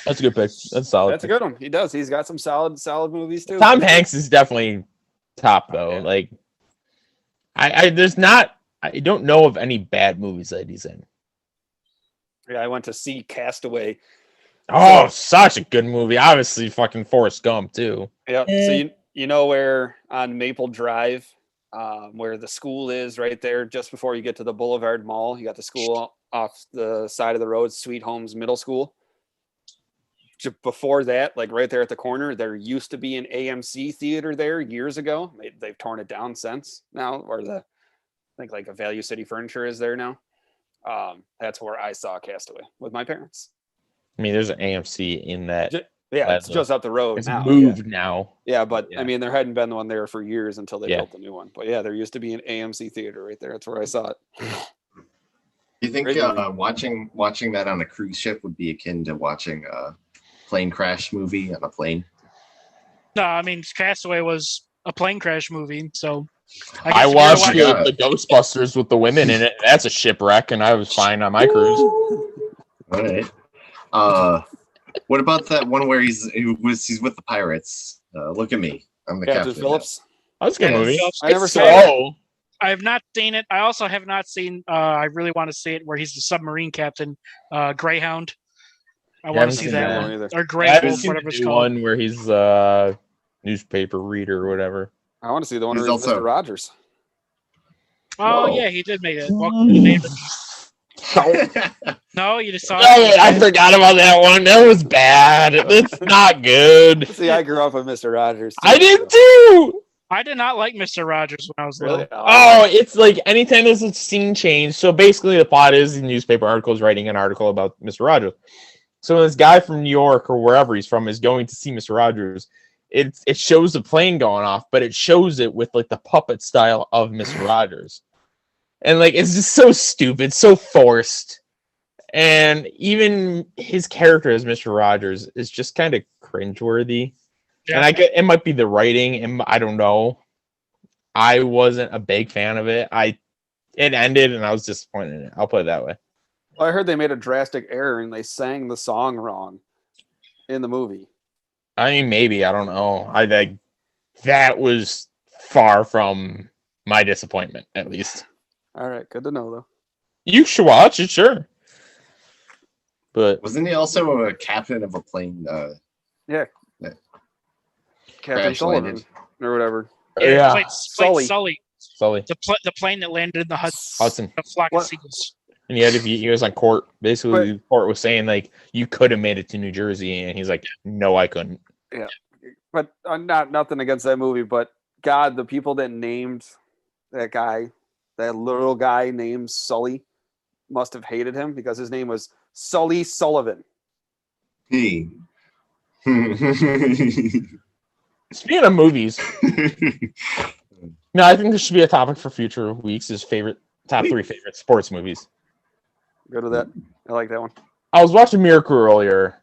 That's a good pick. That's solid. That's a good one. He does. He's got some solid movies too. Tom Hanks is definitely top though. Yeah. Like, I don't know of any bad movies that he's in. Yeah, I went to see Castaway. Oh, such a good movie. Obviously, fucking Forrest Gump too. Yeah. So you know where on Maple Drive, where the school is, right there, just before you get to the Boulevard Mall. You got the school off the side of the road, Sweet Homes Middle School. Before that, like right there at the corner, there used to be an AMC theater there years ago. They've torn it down since now, or I think like a Value City Furniture is there now. That's where I saw Castaway with my parents. I mean, there's an AMC in that. Yeah, it's just up the road It's now. moved now. Yeah, but Yeah. I mean, there hadn't been one there for years until they Yeah. built the new one. But yeah, there used to be an AMC theater right there. That's where I saw it. You think Great movie. watching that on a cruise ship would be akin to watching a plane crash movie on a plane? No, I mean Castaway was a plane crash movie, so I guess if watched you're watching- the Ghostbusters with the women in it. That's a shipwreck, and I was fine on my cruise. All right. What about that one where he's with the pirates? Look at me, I'm the Captain captain. Phillips. That was a good Yeah, movie. Phillips. I never It's saw it. slow. I have not seen it. I also have not seen. I really want to see it where he's the submarine captain, Greyhound. I want haven't to see seen that that one either. or I Grey haven't Wolf, seen whatever the it's new called. one where he's a newspaper reader or whatever. I want to see the one He's where he's also- Mr. Rogers. Oh Whoa. yeah, he did make it. He made it. Oh, No, you just saw I forgot about that one. That was bad. It's not good. See, I grew up with Mr. Rogers. too, I did so- too. I did not like Mr. Rogers when I was Really? little. Oh, it's like anytime there's a scene change. So basically, the plot is the newspaper article is writing an article about Mr. Rogers. So this guy from New York or wherever he's from is going to see Mr. Rogers. It shows the plane going off, but it shows it with like the puppet style of Mr. Rogers, and like it's just so stupid, so forced, and even his character as Mr. Rogers is just kind of cringeworthy. Yeah. And I get it might be the writing, and I don't know. I wasn't a big fan of it. It ended, and I was disappointed in it. I'll put it that way. Well, I heard they made a drastic error and they sang the song wrong in the movie. I mean, maybe I don't know. That was far from my disappointment, at least. All right, good to know though. You should watch it, sure. But Wasn't he also a captain of a plane? Captain Crash Sullivan landed. or whatever. yeah, Played Sully. Sully. Sully The plane that landed in the Hudson, the flock What? of seagulls. and he was on court. Basically, the court was saying like you could have made it to New Jersey, and he's like, no, I couldn't. But not nothing against that movie, but God, the people that named that guy, that little guy named Sully, must have hated him because his name was Sully Sullivan. Hey. Speaking of movies, no, I think this should be a topic for future weeks. Is top 3 favorite sports movies. Good with that. I like that one. I was watching Miracle earlier.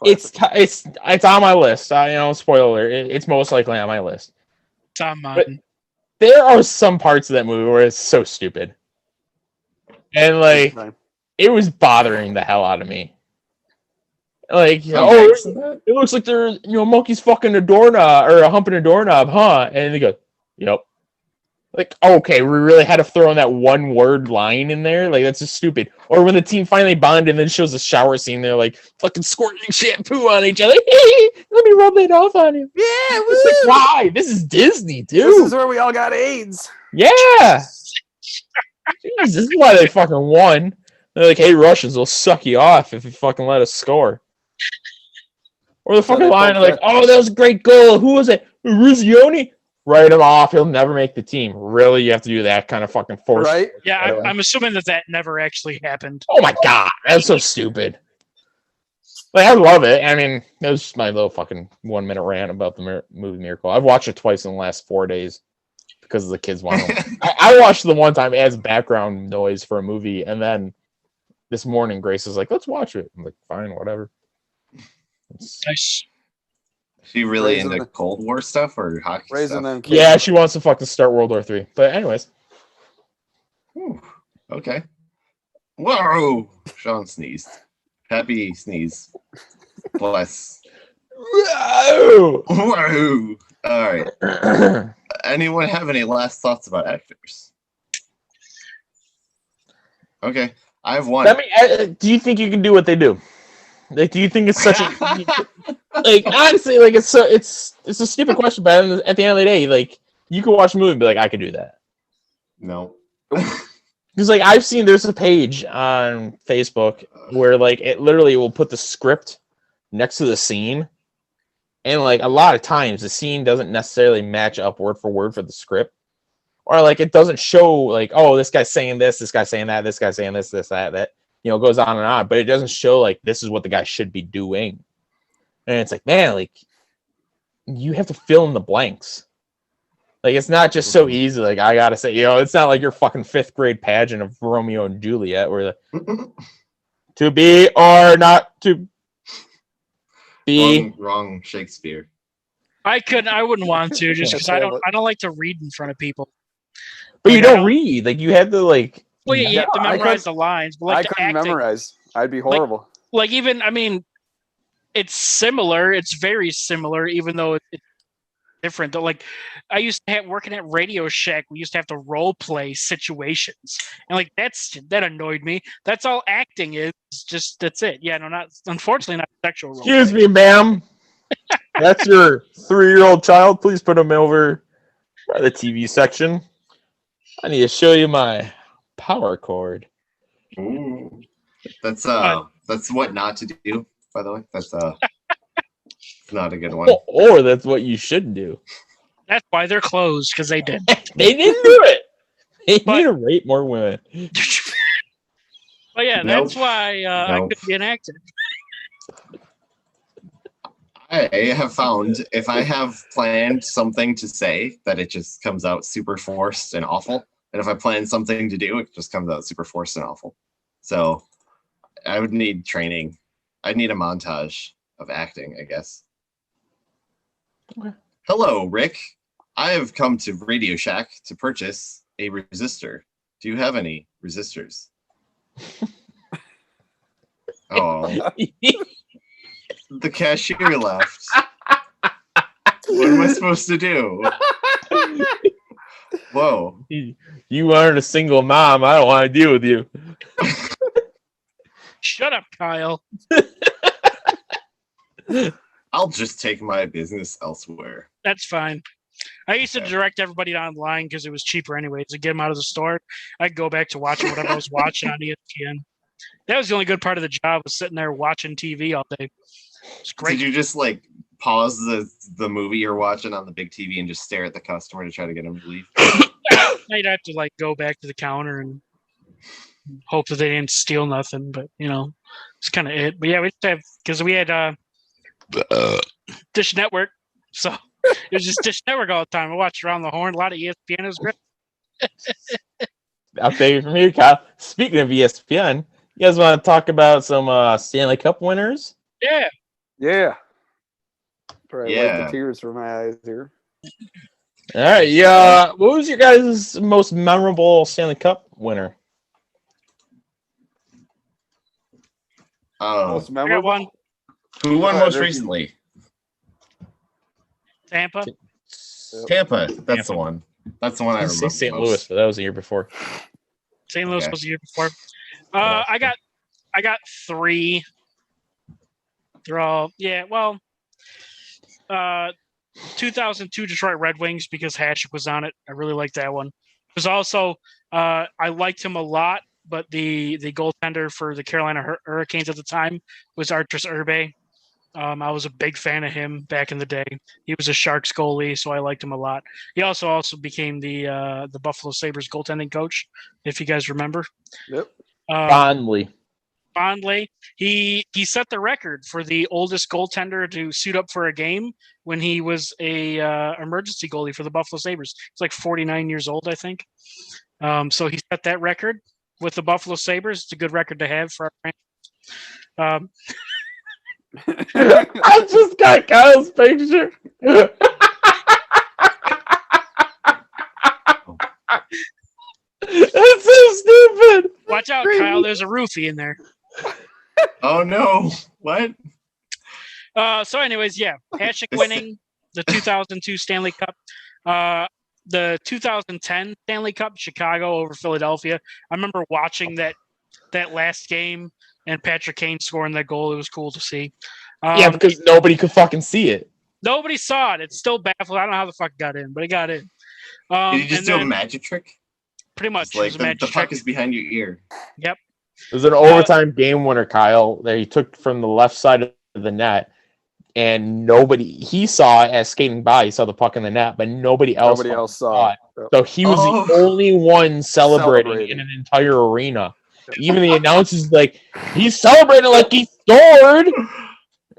It's on my list. Spoiler alert, it's most likely on my list. Tom But Martin. there are some parts of that movie where it's so stupid, and like it was bothering the hell out of me. Like, it looks like they're monkey's fucking a doorknob or humping a doorknob, huh? And they go, yep. Like, okay, we really had to throw in that one word line in there. Like, that's just stupid. Or when the team finally bonded and then shows a shower scene, they're like fucking squirting shampoo on each other. Hey, let me rub that off on you. Yeah, It's like, why? This is Disney, dude. this is where we all got AIDS. Yeah. Jeez, this is why they fucking won. They're like, hey, Russians, will suck you off if you fucking let us score. Or the So fucking they line, both like, oh, that was a great goal. Who was it? Ruzioni? Write him off. He'll never make the team. Really? You have to do that kind of fucking force. Right? Yeah, Anyway. I'm assuming that never actually happened. Oh my God. That's so stupid. Like, I love it. I mean, that was just my little fucking 1 minute rant about the movie Miracle. I've watched it twice in the last 4 days because the kids want to. I watched the one time as background noise for a movie, and then this morning Grace was like, let's watch it. I'm like, fine, whatever. Nice. She really Raising into the- Cold War stuff or hockey Raising stuff? them kids. Yeah, she wants to fucking start World War III. But anyways, Whew. Okay. Whoa! Sean sneezed. Happy sneeze. Bless. Whoa! Whoa. All right. Anyone have any last thoughts about actors? Okay, I have one. Do you think you can do what they do? Like, do you think it's such a like? Honestly, like it's a stupid question, but at the end of the day, like you can watch a movie and be like, I could do that. No. Because like I've seen there's a page on Facebook where like it literally will put the script next to the scene, and like a lot of times the scene doesn't necessarily match up word for word for the script, or like it doesn't show like, oh, this guy's saying this guy's saying that, this guy's saying this that goes on and on, but it doesn't show like this is what the guy should be doing. And it's like, man, like you have to fill in the blanks. Like it's not just so easy. Like I gotta say, it's not like your fucking 5th grade pageant of Romeo and Juliet where to be or not to be. Wrong Shakespeare. I wouldn't want to just because I don't like to read in front of people. But you don't read. Like you have to like. Well, yeah, you have to memorize the lines. But like I couldn't memorize. I'd be horrible. Like even, I mean, it's similar. It's very similar, even though it's different. Though, like I used to have working at Radio Shack, we used to have to role play situations, and like that annoyed me. That's all acting is. Just that's it. Yeah, no, not unfortunately not sexual role. Excuse me, ma'am. That's your 3-year-old child. Please put him over by the TV section. I need to show you my power cord. Ooh. That's what not to do, by the way. That's not a good one. Or that's what you should do. That's why they're closed, because they did. They didn't do it. They need to rape more women. But yeah, that's why I couldn't be an actor. I have found if I have planned something to say, that it just comes out super forced and awful. And if I plan something to do, it just comes out super forced and awful. So I would need training. I'd need a montage of acting, I guess. Okay. Hello, Rick. I have come to Radio Shack to purchase a resistor. Do you have any resistors? Oh. The cashier left. What am I supposed to do? Whoa. You aren't a single mom. I don't want to deal with you. Shut up, Kyle. I'll just take my business elsewhere. That's fine. I used to direct everybody online because it was cheaper anyways to get them out of the store. I'd go back to watching whatever I was watching on ESPN. That was the only good part of the job, was sitting there watching TV all day. It's great. Did you just like pause the movie you're watching on the big TV and just stare at the customer to try to get them to leave? I'd have to like go back to the counter and hope that they didn't steal nothing, but it's kind of it. But yeah, we used to have, because we had Dish Network, so it was just Dish Network all the time. I watched Around the Horn, a lot of ESPN. It was great. Update from you, Kyle. Speaking of ESPN, you guys want to talk about some Stanley Cup winners? Yeah. Yeah. Probably wipe the tears from my eyes here. All right. Yeah. What was your guys' most memorable Stanley Cup winner? Most I got memorable one. Who won most recently? Tampa. Tampa. That's the one. That's the one I I remember. say St. most. Louis, but that was the year before. St. Louis Okay. was the year before. I got 3. They're all 2002 Detroit Red Wings, because Hasek was on it. I really liked that one. It was also I liked him a lot, but the goaltender for the Carolina Hurricanes at the time was Arturs Irbe. I was a big fan of him back in the day. He was a Sharks goalie, so I liked him a lot. He also became the Buffalo Sabres goaltending coach, if you guys remember. Yep. Bondley. He set the record for the oldest goaltender to suit up for a game when he was a emergency goalie for the Buffalo Sabres. He's like 49 years old, I think. So he set that record with the Buffalo Sabres. It's a good record to have for our franchise. I just got Kyle's picture. Oh. That's so stupid. Watch out, Kyle. There's a roofie in there. Oh no! What? So, anyways, yeah, Patrick winning the 2002 Stanley Cup. The 2010 Stanley Cup, Chicago over Philadelphia. I remember watching that last game and Patrick Kane scoring that goal. It was cool to see. Yeah, because nobody could fucking see it. Nobody saw it. It's still baffled. I don't know how the fuck it got in, but it got in. Did you just and do a then magic trick? pretty much It's it like was a magic the puck trick. is behind your ear. Yep. It was an overtime game winner, Kyle, that he took from the left side of the net, and he saw it as skating by. He saw the puck in the net, but nobody else saw it. it. So he was the only one celebrating in an entire arena. Even the announcers like, he's celebrating like he scored.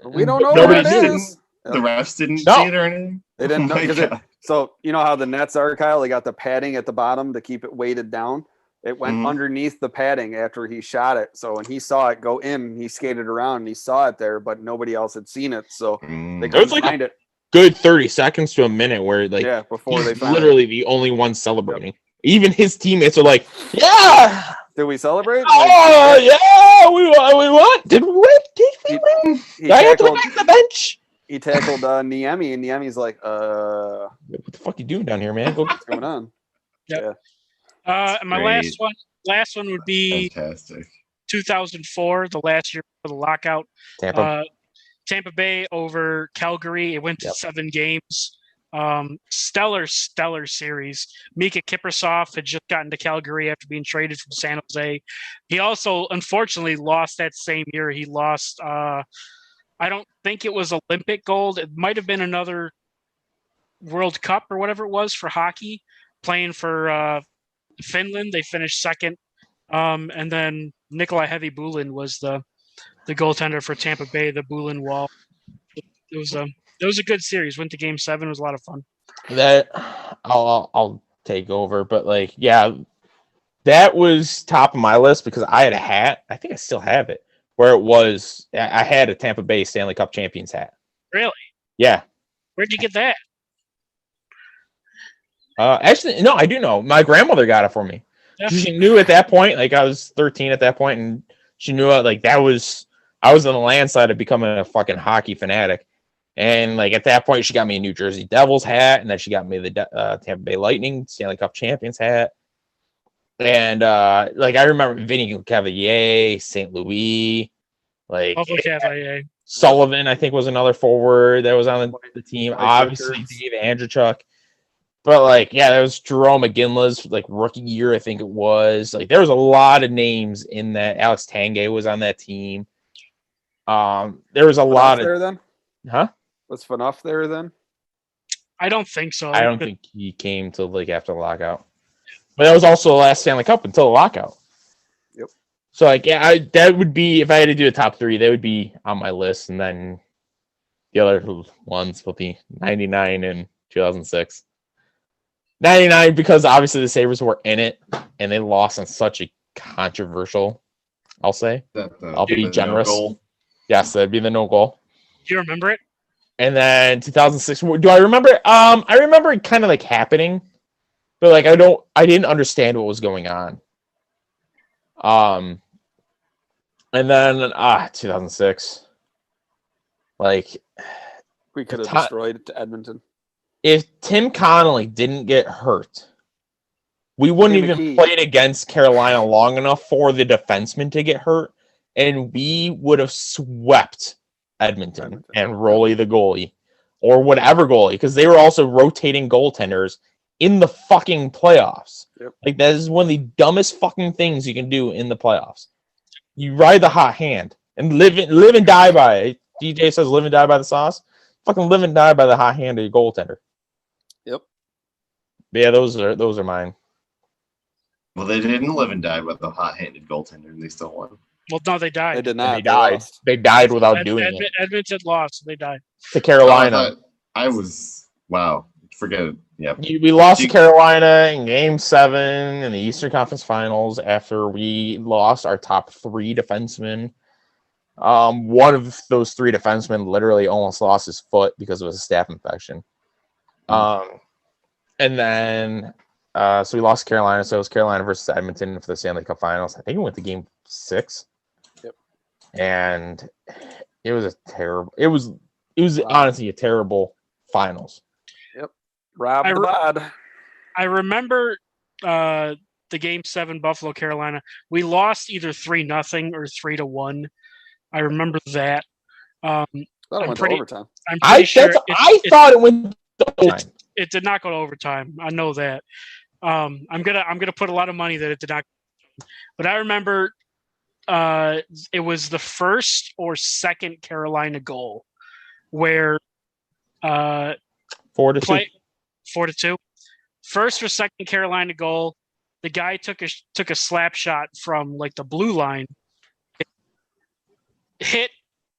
We don't know Nobody what it did. is. The refs didn't No. see it or anything. They didn't know Oh my because God. so you know how the nets are, Kyle. They got the padding at the bottom to keep it weighted down. It went Mhm. underneath the padding after he shot it. So when he saw it go in, he skated around and he saw it there, but nobody else had seen it. So they Mm. It was couldn't like find it. Good 30 seconds to a minute where like Yeah, before they he's found it. literally the only one celebrating. Even his teammates are like, yeah, Did we celebrate? oh yeah, we won. Did we win? Did we win? He Do I have to go tackled, back to the bench? he tackled Niemi, and Niemi's like, What the fuck you doing down here, man? Go what's going on? And my Great. last one would be Fantastic. 2004, the last year for the lockout. Tampa. Tampa Bay over Calgary. It went to 7 games. Stellar series. Mika Kiprasov had just gotten to Calgary after being traded from San Jose. He also, unfortunately, lost that same year. He lost, I don't think it was Olympic gold. It might have been another World Cup or whatever it was for hockey, playing for Finland. They finished second. And then Nikolai Heavy Bulin was the goaltender for Tampa Bay, the Bulin Wall. It was a good series. Went to Game 7. It was a lot of fun. That I'll take over, but like, yeah, that was top of my list because I had a hat. I think I still have it. Where it was, I had a Tampa Bay Stanley Cup champions hat. Really? Yeah. Where'd you get that? Actually, no, I do know. My grandmother got it for me. Yeah. She knew at that point, like I was 13 at that point, and she knew like I was on the landslide of becoming a fucking hockey fanatic. And like at that point, she got me a New Jersey Devils hat, and then she got me the Tampa Bay Lightning Stanley Cup champions hat. And like I remember Vinny Cavalier, St. Louis, like Buffalo Cavalier. Sullivan, I think was another forward that was on the team. Mike Obviously, Richards. Dave Andrechuk. But like, yeah, there was Jerome McGinley's like rookie year, I think it was. Like, there was a lot of names in that. Alex Tanguay was on that team. There was a lot of there then. huh? Was Fanuff there then? I don't think so. I don't think he came till like after the lockout. But that was also the last Stanley Cup until the lockout. Yep. So like, yeah, that would be if I had to do a top 3, they would be on my list, and then the other ones will be 99 and 2006. 99 because obviously the Sabres were in it and they lost on such a controversial, I'll say. I'll be generous. Yes, that'd be the no goal. Do you remember it? And then 2006, do I remember? I remember it kind of like happening, but like I didn't understand what was going on. And then 2006, like We could have destroyed Edmonton. if Tim Connolly didn't get hurt, we wouldn't Tim even McKee. played against Carolina long enough for the defenseman to get hurt, and we would have swept Edmonton and Rolly the goalie, or whatever goalie, because they were also rotating goaltenders in the fucking playoffs. Yep. Like, that is one of the dumbest fucking things you can do in the playoffs. You ride the hot hand and live and die by it. DJ says live and die by the sauce. Fucking live and die by the hot hand of your goaltender. Yep. But yeah, those are mine. Well, they didn't live and die with a hot-handed goaltender, and they still won. Well, no, they died. They did not. They died. lost. They died without doing it Edmonton lost. So they died. to Carolina. I was wow. Forget it. Yep. We lost to Carolina in Game 7 in the Eastern Conference Finals after we lost our top 3 defensemen. One of those 3 defensemen literally almost lost his foot because of a staph infection. And then, so we lost to Carolina. So it was Carolina versus Edmonton for the Stanley Cup Finals. I think it went to Game 6. Yep. and it was a terrible. It was Wow. honestly a terrible finals. Rob I the re- bod. I remember the game 7 Buffalo Carolina. We lost either 3-0 or 3-1. I remember that. Thought it I'm went pretty- to overtime. I'm pretty sure I thought it went to overtime. it did not go to overtime. I know that. I'm gonna put a lot of money that it did not. But I remember it was the first or second Carolina goal where 4-2. play 4-2. First or second Carolina goal, the guy took a slap shot from like the blue line, hit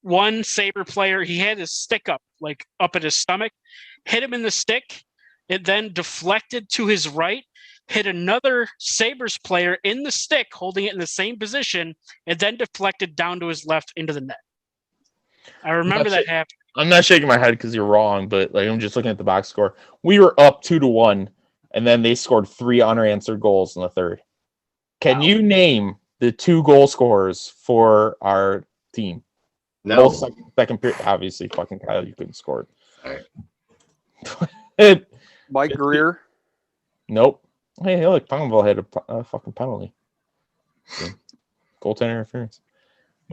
one Sabre player. He had his stick up at his stomach, hit him in the stick. It then deflected to his right, hit another Sabres player in the stick, holding it in the same position, and then deflected down to his left into the net. I remember that happened. I'm not shaking my head because you're wrong, but like I'm just looking at the box score. We were up 2-1, and then they scored 3 unanswered goals in the third. Can you name the 2 goal scorers for our team? No. Both second period. Obviously, fucking Kyle, you couldn't score Alright. it. Mike Greer. Nope. Hey, look, Poundville had a fucking penalty. So, goaltender interference.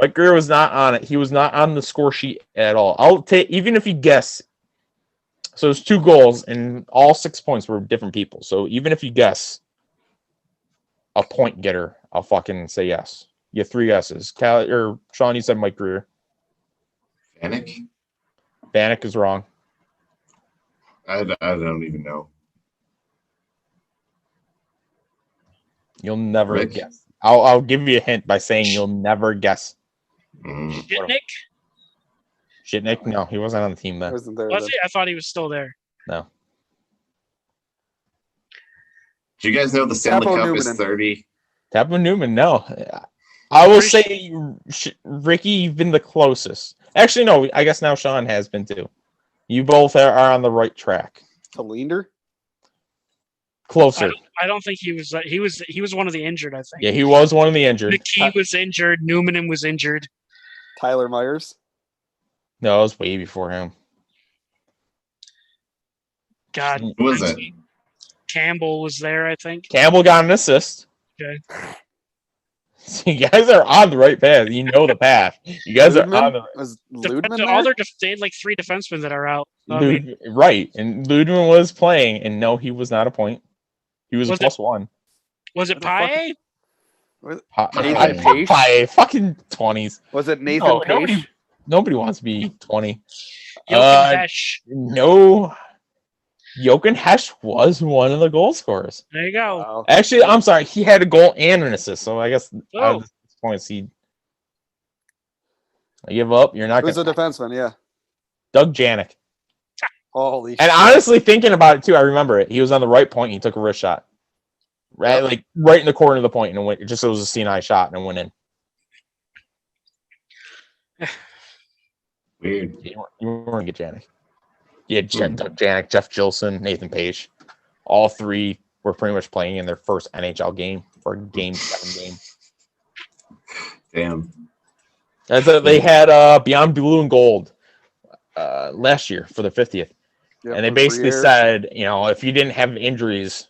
Mike Greer was not on it. He was not on the score sheet at all. I'll take, even if you guess. So it's 2 goals, and all 6 points were different people. So even if you guess a point getter, I'll fucking say yes. You have 3 guesses. Or Sean, you said Mike Greer. Vanek? Vanek is wrong. I don't even know. You'll never Rick? guess. I'll give you a hint by saying you'll never guess. Mm. Shitnik? Shitnik? No, he wasn't on the team then. Wasn't there? Was then. he? I thought he was still there. No. Do you guys know the Stanley Capo Cup is Newman. 30? Tapman Newman, no. I will say Ricky, you've been the closest. Actually, no, I guess now Sean has been too. You both are on the right track. To Leander? Closer. I don't think he was. He was one of the injured. I think. Yeah, he was one of the injured. McKee was injured. Newman was injured. Tyler Myers? No, it was way before him. God, Who was it? Campbell was there. I think. Campbell got an assist. Okay. So you guys are on the right path. You know the path. You guys are on the Was Ludman All there? they had like 3 defensemen that are out. So, I mean, right. And Ludman was playing, and no, he was not a point. He was a Was it- +1. was it What the fuck? Paye? Nathan Fuck Pace? Paye, fucking 20s. Was it Nathan No, Pace? nobody wants to be 20. Jochen Hesch. No. Jochen Hesch was one of the goal scorers. There you go. Wow. Actually, I'm sorry. He had a goal and an assist. So I guess out Oh. of the 6 points, I give up. You're not Who's going a to. defenseman? Yeah. Doug Janik. Holy And shit. honestly, thinking about it too, I remember it. He was on the right point. And he took a wrist shot. Right, Yep. like right in the corner of the point, and it went. Just it was a CNI shot and it went in. Weird. You weren't get Janik. You had Doug Janik, Jeff Gilson, Nathan Page. All 3 were pretty much playing in their first NHL game for a Game 7 game. Damn. They had Beyond Blue and Gold last year for their 50th. Yep, And they for basically 3 years. said, if you didn't have injuries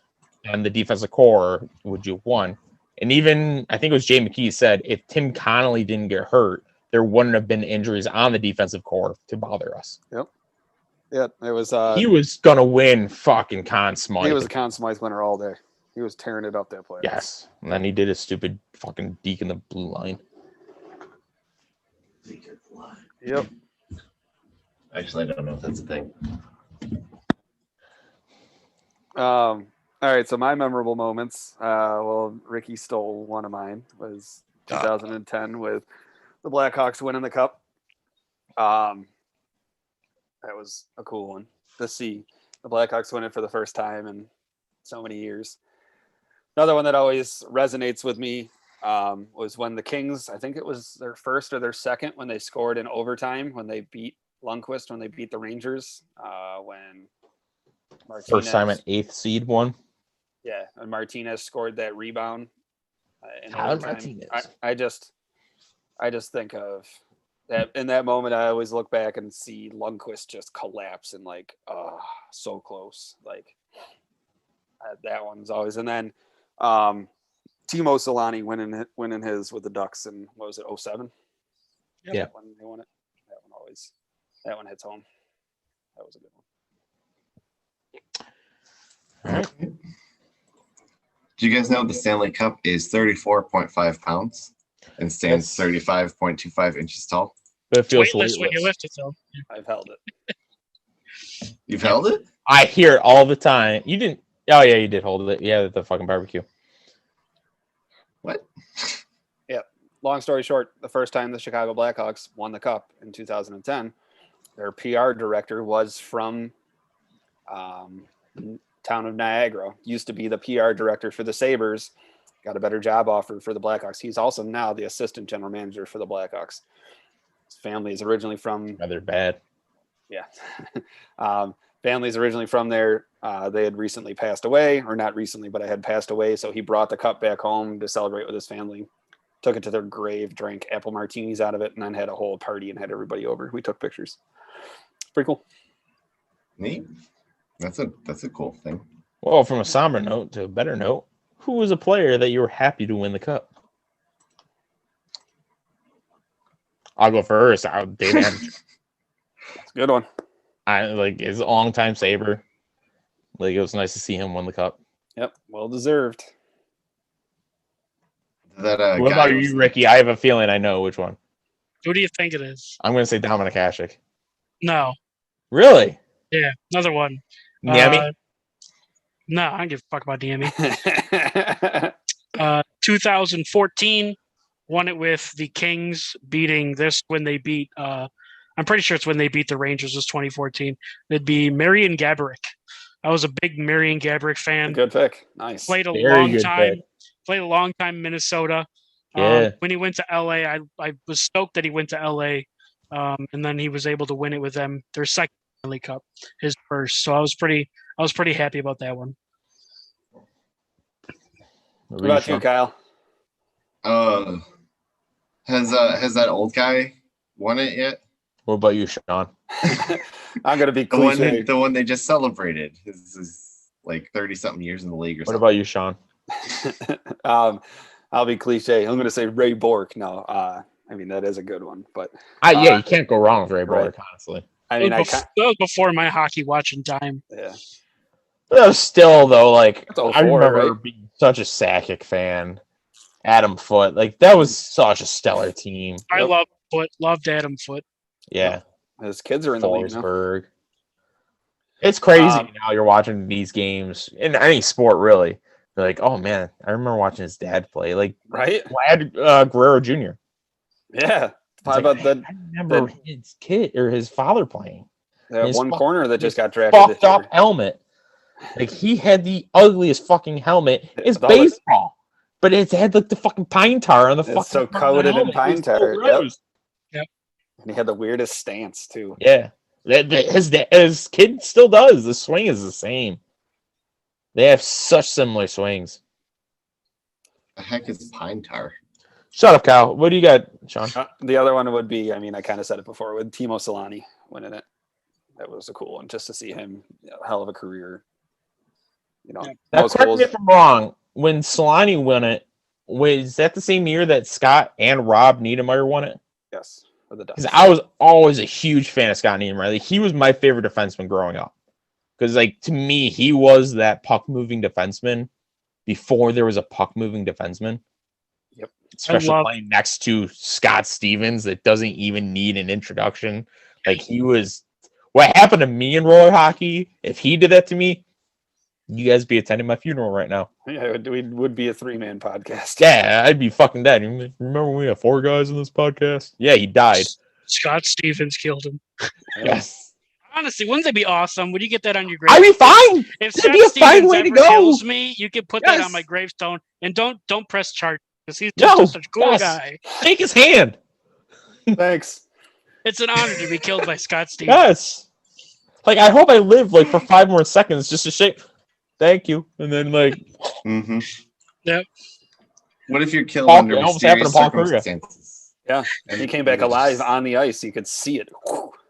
on the defensive core, would you have won? And even, I think it was Jay McKee said, if Tim Connolly didn't get hurt, there wouldn't have been injuries on the defensive core to bother us. Yeah, it was. He was going to win fucking Conn Smythe. He was a Conn Smythe winner all day. He was tearing it up that play. Yes. And then he did his stupid fucking deke in the blue line. Yep. Actually, I don't know if that's a thing. All right, so my memorable moments. Well, Ricky stole one of mine. Was 2010 with the Blackhawks winning the cup. That was a cool one to see the Blackhawks win it for the first time in so many years. Another one that always resonates with me was when the Kings, I think it was their first or their second, when they scored in overtime, when they beat Lundqvist, when they beat the Rangers, when Martinez, First time an 8th seed won. yeah, and Martinez scored that rebound in Tyler overtime. Martinez. I just I just think of that in that moment. I always look back and see Lundqvist just collapse and like, so close. Like that one's always. And then Timo Solani winning his with the Ducks in what was it, 07? Yeah. When they won it. That one hits home. That was a good one. All right. Do you guys know the Stanley Cup is 34.5 pounds and stands Yes. 35.25 inches tall? But it feels Weightless when you weightless. lift it, though. I've held it. You've held it? I hear it all the time. You didn't. Oh yeah, you did hold it. Yeah, at the fucking barbecue. What? Long story short, the first time the Chicago Blackhawks won the cup in 2010, their PR director was from town of Niagara. Used to be the PR director for the Sabres. Got a better job offer for the Blackhawks. He's also now the assistant general manager for the Blackhawks. His family is originally from Rather bad. yeah. Family's originally from there. They had recently passed away, or not recently, but I had passed away. So he brought the cup back home to celebrate with his family. Took it to their grave, drank apple martinis out of it, and then had a whole party and had everybody over. We took pictures. Pretty cool. Neat. That's a cool thing. Well, from a somber note to a better note, who was a player that you were happy to win the cup? I'll go first. Dave Adams. It's a good one. I like is a longtime Saber. Like it was nice to see him win the cup. Yep, well deserved. That What guy about was- you, Ricky? I have a feeling I know which one. Who do you think it is? I'm going to say Dominic Hasek. No. Really? Yeah, another one. Niemi? No, I don't give a fuck about Niemi. 2014, won it with the Kings beating this when they beat. I'm pretty sure it's when they beat the Rangers. Was 2014. It'd be Marian Gaborik. I was a big Marian Gaborik fan. Good pick. Nice. Played a Very long good time. pick. Played a long time in Minnesota. Yeah. When he went to LA, I was stoked that he went to LA, and then he was able to win it with them. Their second Stanley Cup, his first. So I was pretty happy about that one. What about you, Kyle? Has that old guy won it yet? What about you, Sean? I'm gonna be The one cliche. the one they just celebrated. His is like 30-something years in the league or What something. about you, Sean? I'll be cliche. I'm gonna say Ray Bork. No, I mean that is a good one, but Yeah, you can't go wrong with Ray right. Bork, honestly. I mean That was before my hockey watching time. yeah. But that was still, though, like, That's I 04, remember right? being such a Sakic fan. Adam Foote. Like, that was such a stellar team. I Yep. love Foot. Loved Adam Foot. Yeah. His kids are in the league now. Forsberg. It's crazy Um, now you're watching these games in any sport, really. You're like, oh, man, I remember watching his dad play. Like, Right? Vlad Guerrero Jr. Yeah. It's How like, about that I remember his kid or his father playing. His one fuck- corner that just got drafted this Fucked up year? helmet. Like, he had the ugliest fucking helmet. It's With all the- baseball. But it had like the fucking pine tar on the It's fucking so front of the coated in helmet. pine It was so tar. gross. And he had the weirdest stance too. Yeah. His kid still does. The swing is the same. They have such similar swings. The heck is pine tar? Shut up, Kyle. What do you got, Sean? The other one would be, I mean, I kind of said it before with Timo Solani winning it. That was a cool one just to see him. Hell of a career. You know, Now, most correct goals. me if I'm wrong. When Solani won it, was that the same year that Scott and Rob Niedermeyer won it? Yes, for the Because Ducks. I was always a huge fan of Scott Niedermeyer. Like, he was my favorite defenseman growing up. Because, like, to me, he was that puck-moving defenseman before there was a puck-moving defenseman. Yep. Especially love- playing next to Scott Stevens that doesn't even need an introduction. Like, he was... What happened to me in roller hockey, if he did that to me, you guys be attending my funeral right now. Yeah, we would be a 3-man podcast. Yeah, I'd be fucking dead. Remember when we had 4 guys in this podcast? Yeah, he died. Scott Stevens killed him. Yes. Honestly, wouldn't that be awesome? Would you get that on your I'd gravestone? be fine. If That'd Scott be a fine Stevens way to ever go. kills me, you can put that Yes. on my gravestone. And don't press charge because he's just No, such a cool yes. guy. Shake his hand. Thanks. It's an honor to be killed by Scott Stevens. Yes. Like, I hope I live like for 5 more seconds just to shake. Thank you. And then like, Mm-hmm. Yep. What if you're killed Paul- under it almost happened mysterious to Paul Kruger. circumstances? Yeah, and he came back alive on the ice. You could see it.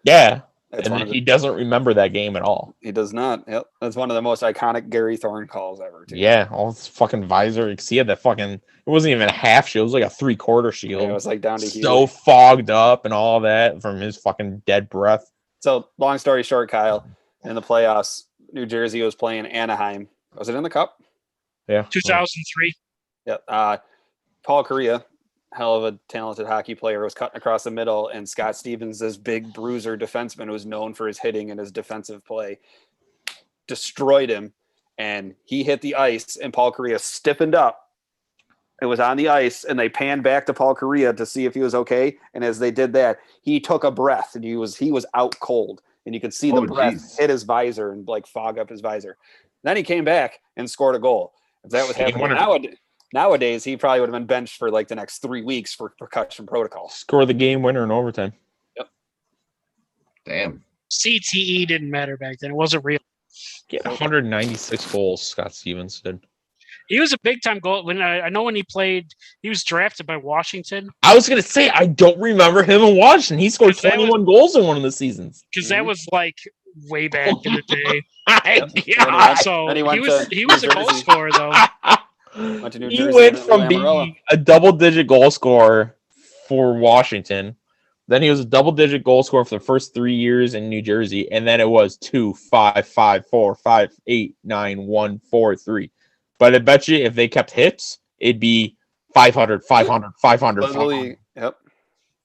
Yeah. That's And one then of the, he doesn't remember that game at all. he does not. Yep, that's one of the most iconic Gary Thorne calls ever. Too. Yeah, all this fucking visor. You see it, that fucking, it wasn't even a half shield, it was like a 3/4 Yeah, shield. it was like down to So here. fogged up and all that from his fucking dead breath. So long story short, Kyle, in the playoffs, New Jersey was playing Anaheim. Was it in the Cup? Yeah. 2003. Yeah. Paul Kariya, hell of a talented hockey player, was cutting across the middle, and Scott Stevens, this big bruiser defenseman who was known for his hitting and his defensive play, destroyed him, and he hit the ice, and Paul Kariya stiffened up. It was on the ice, and they panned back to Paul Kariya to see if he was okay. And as they did that, he took a breath, and he was out cold, and you could see the breath geez. hit his visor and like fog up his visor. Then he came back and scored a goal. If that was Game happening nowadays, he probably would have been benched for like the next 3 weeks for concussion protocol. Score the game winner in overtime. Damn. CTE didn't matter back then. It wasn't real. Get 196 goals, Scott Stevens did. He was a big time goal. When I know when he played, he was drafted by Washington I was going to say, I don't remember him in Washington. He scored 21 goals in one of the seasons. because that was like way back in the day. Yeah. So And he went he was to a goal Jersey. scorer though. Went to New He Jersey went and from Lamorello. being a double-digit goal scorer for Washington. Then he was a double-digit goal scorer for the first 3 years in New Jersey, and then it was 2, 5, 5, 4, 5, 8, 9, 1, 4, 3. But I bet you if they kept hits, it'd be 500, 500, 500, 500. Literally, yep.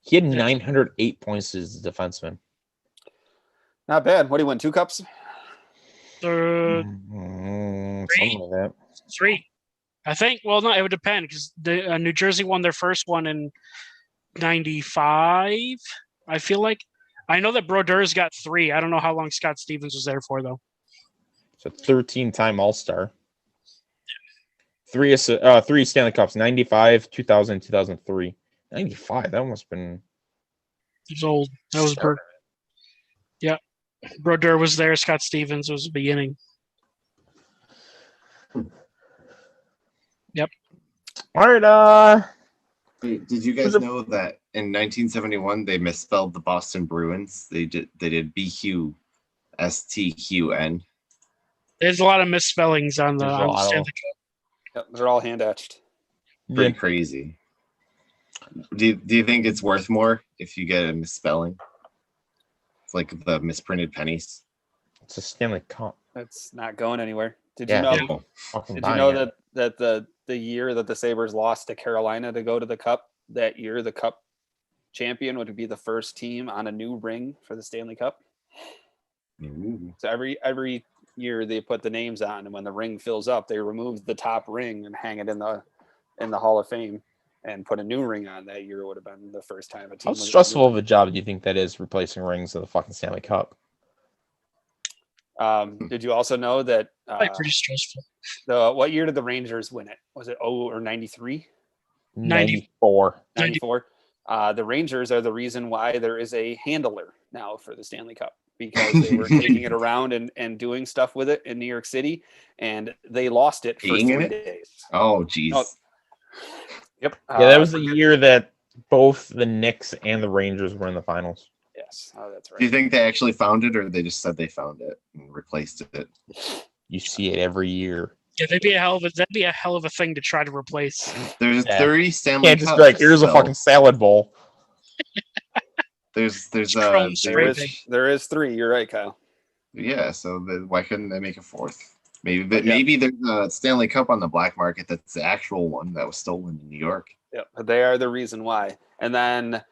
He had 908 points as a defenseman. Not bad. What do you win? 2 cups? Something like that. 3, I think. Well, no, it would depend because the New Jersey won their first one in '95. I feel like. I know that Brodeur's got 3. I don't know how long Scott Stevens was there for though. It's a 13-time All-Star. 3 Stanley Cups, 95, 2000, 2003. 95, that must have been... He was old. That was yeah. Brodeur was there. Scott Stevens was the beginning. Yep. All right, Wait, did you guys know that in 1971 they misspelled the Boston Bruins? They did BQ STQN. There's a lot of misspellings on the There's a lot of- Stanley Cup. Yep, they're all hand etched. Pretty crazy. Do you think it's worth more if you get a misspelling? It's like the misprinted pennies. It's a Stanley Cup. It's not going anywhere. Did Yeah. you know? Oh, Fucking Did you know that the year that the Sabres lost to Carolina to go to the Cup, that year the Cup champion would be the first team on a new ring for the Stanley Cup? ooh. So every year they put the names on, and when the ring fills up, they remove the top ring and hang it in the Hall of Fame and put a new ring on. That year would have been the first time a team. How was- stressful of a job do you think that is, replacing rings of the fucking Stanley Cup? Did you also know that Probably pretty stressful. what year did the Rangers win it? Was it 93? 94. 94. The Rangers are the reason why there is a handler now for the Stanley Cup, because they were taking it around and doing stuff with it in New York City, and they lost it for Being in 3 it? days. Oh, geez. Oh, Yep. Yeah, that was the year that both the Knicks and the Rangers were in the finals. Yes. Oh, that's Do you right. think they actually found it, or they just said they found it and replaced it? You see it every year. Yeah, that'd be a hell of a thing to try to replace. There's Yeah. 30 Stanley Can't just Cups. be like, here's a so fucking salad bowl. There's Chrome There scraping. is 3. You're right, Kyle. yeah. So why couldn't they make a 4th? Maybe, but Yeah. maybe there's a Stanley Cup on the black market that's the actual one that was stolen in New York. Yeah, they are the reason why. And then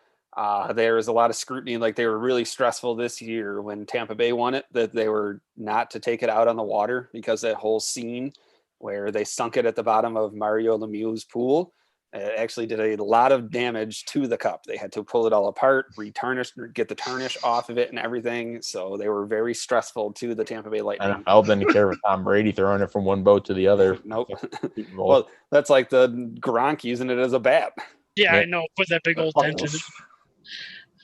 there was a lot of scrutiny. Like, they were really stressful this year when Tampa Bay won it, that they were not to take it out on the water, because that whole scene where they sunk it at the bottom of Mario Lemieux's pool, it actually did a lot of damage to the cup. They had to pull it all apart, retarnish, get the tarnish off of it and everything. So they were very stressful to the Tampa Bay Lightning. NFL didn't care with Tom Brady throwing it from one boat to the other. Nope. Super Bowl. Well, that's like the Gronk using it as a bat. Yeah, Yeah. I know. Put that big old Fuck dent in it. those-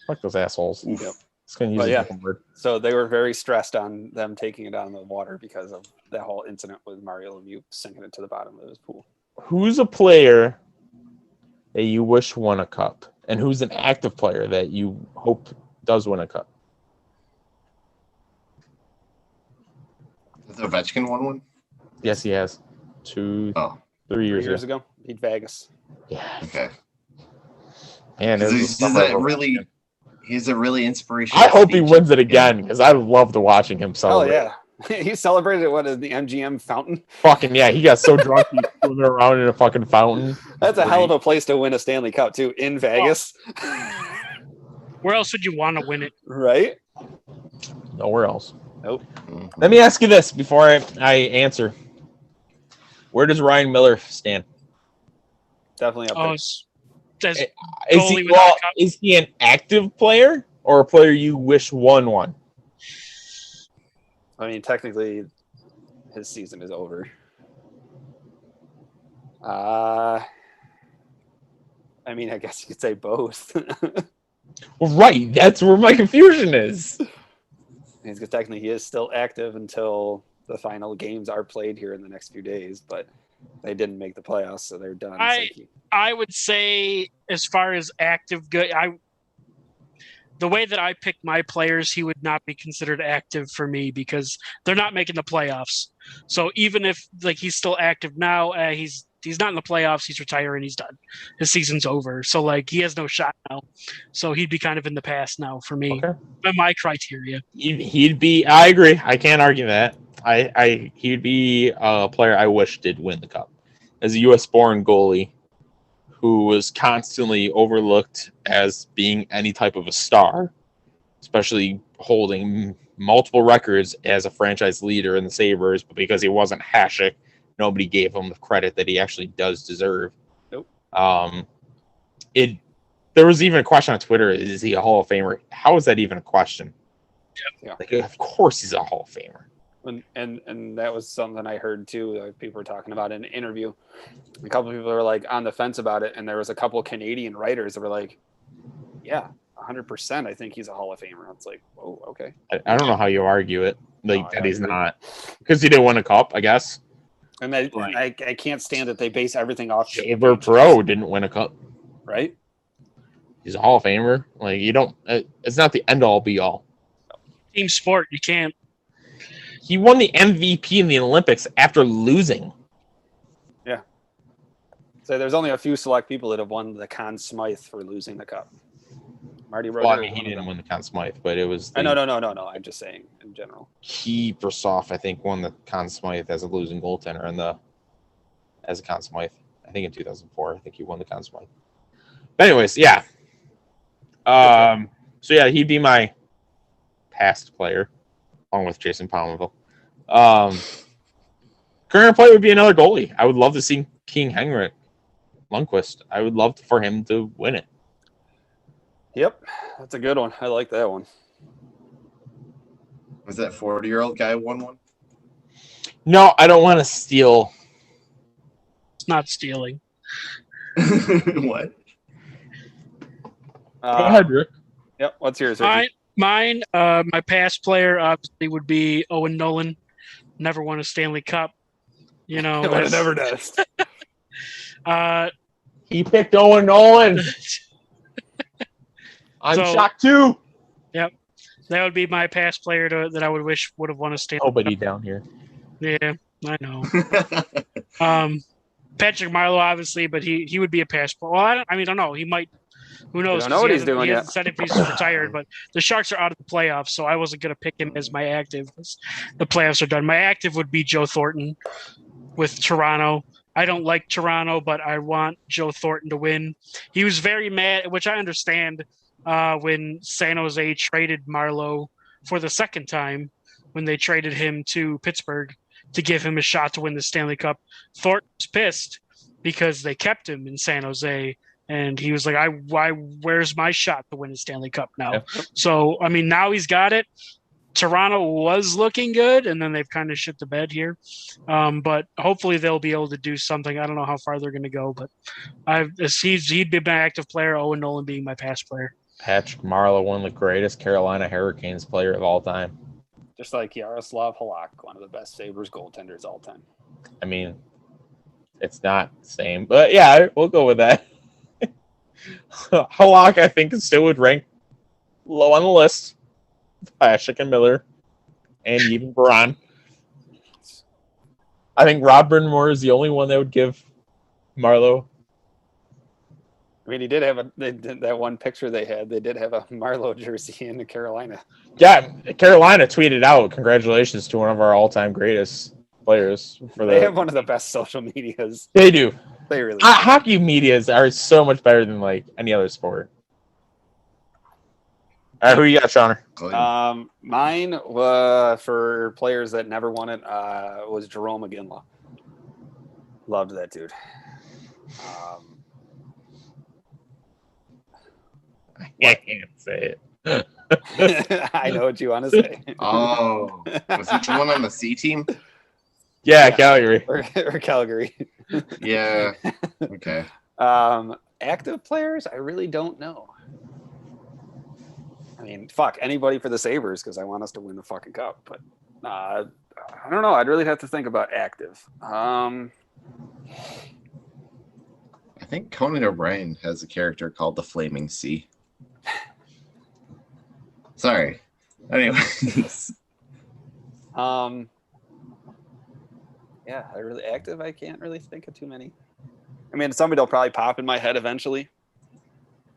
Fuck those assholes. Oof. Yep. It's gonna use But a yeah. different word. So they were very stressed on them taking it out of the water because of that whole incident with Mario Lemieux sinking it to the bottom of his pool. Who's a player that you wish won a cup? And who's an active player that you hope does win a cup? Has Ovechkin won one? Yes, he has. 2, Oh, 3 3 years, years ago. ago, beat Vegas. Yeah. okay. Man, it was He's the summer of really, he's a really inspirational. I hope he speech. wins it again because I loved watching him Oh celebrate. yeah, he celebrated what is the MGM fountain? Fucking yeah, he got so drunk he was swimming around in a fucking fountain. That's a hell of a place to win a Stanley Cup too, in Vegas. Where else would you want to win it? Right? Nowhere else. Nope. Mhm. Let me ask you this before I answer. Where does Ryan Miller stand? Definitely up Oh, there. as Is goalie he, without a cup? is he an active player or a player you wish won one? I mean, technically, his season is over. I mean, I guess you could say both. Well, right. That's where my confusion is. Because technically, he is still active until the final games are played here in the next few days, but they didn't make the playoffs, so they're done. I would say, as far as active good, the way that I pick my players, he would not be considered active for me because they're not making the playoffs. So even if like he's still active now, he's not in the playoffs. He's retiring. He's done. His season's over. So like he has no shot now. So he'd be kind of in the past now for me. Okay. By my criteria. He'd be. I agree. I can't argue that. He'd be a player I wish did win the cup. As a U.S. born goalie who was constantly overlooked as being any type of a star, especially holding multiple records as a franchise leader in the Sabres, but because he wasn't Hasek, nobody gave him the credit that he actually does deserve. Nope. There was even a question on Twitter: is he a Hall of Famer? How is that even a question? Yeah. Like, of course he's a Hall of Famer. And that was something I heard too. People were talking about in an interview. A couple of people were like on the fence about it, and there was a couple of Canadian writers that were like, "Yeah, 100%. I think he's a Hall of Famer." It's like, oh, okay. I don't know how you argue it, like No, that I he's agree. not, because he didn't win a cup, I guess. And I can't stand that they base everything off Faber championships, Pro didn't win a cup. right? He's a Hall of Famer. Like, you don't. It's not the end all be all. Team sport, you can't. He won the MVP in the Olympics after losing. So there's only a few select people that have won the Conn Smythe for losing the cup. Marty Brodeur. Well, I mean, was he one of didn't them. win the Conn Smythe, but it was. No. I'm just saying in general. Kieprasov, I think, won the Conn Smythe as a losing goaltender as a Conn Smythe. I think in 2004. I think he won the Conn Smythe. But anyways, yeah. So yeah, he'd be my past player, along with Jason Palmerville. Current player would be another goalie. I would love to see King Henrik Lundqvist. I would love for him to win it. Yep, that's a good one. I like that one. Was that 40-year-old guy won one? No, I don't want to steal. It's not stealing. What? Go ahead, Rick. Yep. What's yours? Ricky? Mine, my past player obviously would be Owen Nolan. Never won a Stanley Cup. You know, Well, it never does. He picked Owen Nolan. I'm So- shocked too. that would be my past player that I would wish would have won a Stanley Nobody Cup. down here. Yeah, I know. Patrick Marleau, obviously, but he would be a past player. Well, I don't know. He might. Who knows? don't know 'cause what he he's hasn't- doing He yet. hasn't said if he's retired, but the Sharks are out of the playoffs, so I wasn't going to pick him as my active. The playoffs are done. My active would be Joe Thornton with Toronto. I don't like Toronto, but I want Joe Thornton to win. He was very mad, which I understand, when San Jose traded Marleau for the second time, when they traded him to Pittsburgh to give him a shot to win the Stanley Cup. Thornton was pissed because they kept him in San Jose, and he was like, where's my shot to win the Stanley Cup now? Yep. So, I mean, now he's got it. Toronto was looking good, and then they've kind of shit the bed here. But hopefully they'll be able to do something. I don't know how far they're going to go, but he'd be my active player, Owen Nolan being my past player. Patrick Marleau, one of the greatest Carolina Hurricanes player of all time. Just like Yaroslav Halak, one of the best Sabres goaltenders all time. I mean, it's not the same, but yeah, we'll go with that. Halak, I think, still would rank low on the list. Ashik and Miller, and even Baran. I think Rob Brind'Amour is the only one that would give Marlowe. I mean, he did have that one picture they had. They did have a Marlowe jersey in Carolina. Yeah, Carolina tweeted out, "Congratulations to one of our all-time greatest players." They have one of the best social medias. They do. They really Hockey medias are so much better than like any other sport. All right, who you got, Shauner? Mine for players that never won it was Jerome McGinley. Loved that dude. I can't say it. I know what you want to say. Oh, was he the one on the C team? Yeah, Calgary. or Calgary. Yeah. Okay. Active players, I really don't know. I mean, fuck anybody for the Sabres because I want us to win the fucking cup. But I don't know. I'd really have to think about active. I think Conan O'Brien has a character called the Flaming Sea. Sorry. Anyways. Yeah, I can't really think of too many. I mean, somebody will probably pop in my head eventually.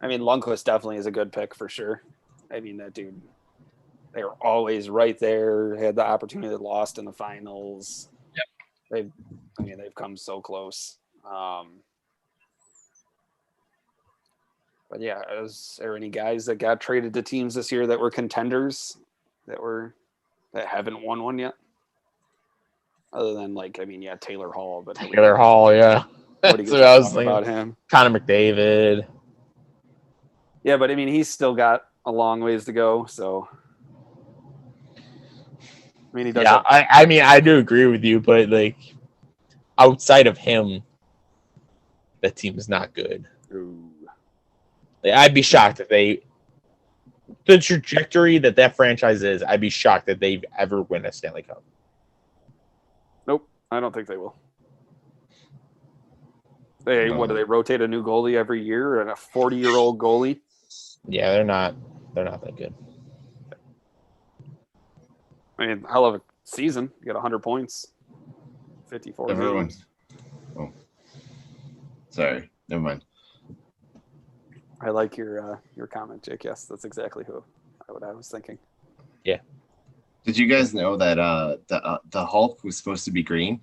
I mean, Lundqvist definitely is a good pick for sure. I mean, that dude, they were always right there. Had the opportunity, lost in the finals. Yep. They've come so close. But yeah, is there any guys that got traded to teams this year that were contenders that haven't won one yet? Other than Taylor Hall. But Taylor Hall, yeah. What do you That's what I was thinking about him? Connor McDavid. Yeah, but I mean, he's still got a long ways to go. So, I mean, he does. Yeah, I do agree with you, but like outside of him, that team is not good. Ooh. Like, I'd be shocked if the trajectory that franchise is. I'd be shocked that they ever win a Stanley Cup. Nope, I don't think they will. What do they rotate a new goalie every year and a 40-year-old goalie? Yeah, they're not that good. I mean, hell of a season. You got 100 points, 54 Everyone. games. Oh, sorry. Never mind. I like your comment, Jake. Yes, that's exactly what I was thinking. Yeah. Did you guys know that the Hulk was supposed to be green?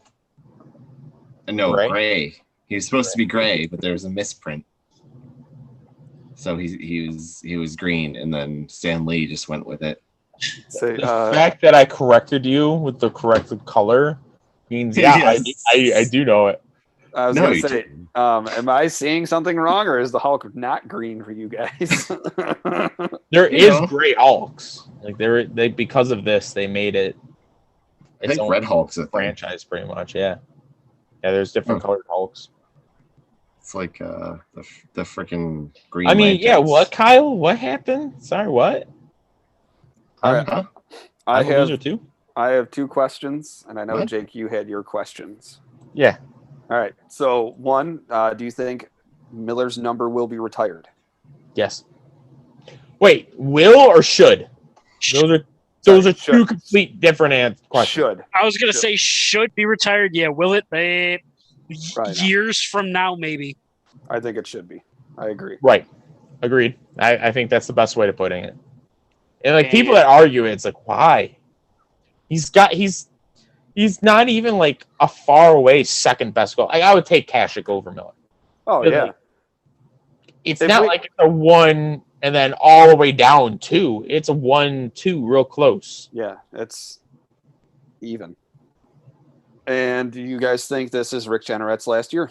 No, gray. He was supposed to be gray, but there was a misprint. So he was green, and then Stan Lee just went with it. Say, The fact that I corrected you with the corrected color means Yes. I do know it. I was No, going you to say, am I seeing something wrong, or is the Hulk not green for you guys? There You is know. gray Hulks. Like they because of this, they made it. I think Red Hulk's a thing. franchise pretty much. Yeah. Yeah, there's different colored Hulks. It's like the freaking green. I mean, yeah. Lanterns. What, Kyle? What happened? Sorry, what? All right. Huh? I Those are have two. I have two questions, and I know What? Jake, you had your questions. Yeah. All right. So one, do you think Miller's number will be retired? Yes. Wait, will or should? Those are two should. complete different questions. Should. I was gonna Should. say should be retired. Yeah, will it? Right. Years from now, maybe. I think it should be. I agree. Right. Agreed. I think that's the best way to putting it. And like people that argue it, it's like, why? He's not even like a far away second best goal. Like, I would take Kasich over Miller. Oh Really? yeah. It's If not we- like it's a 1 and then all the way down 2. It's a 1-2 real close. Yeah. It's even. And do you guys think this is Rick Jeanneret's last year?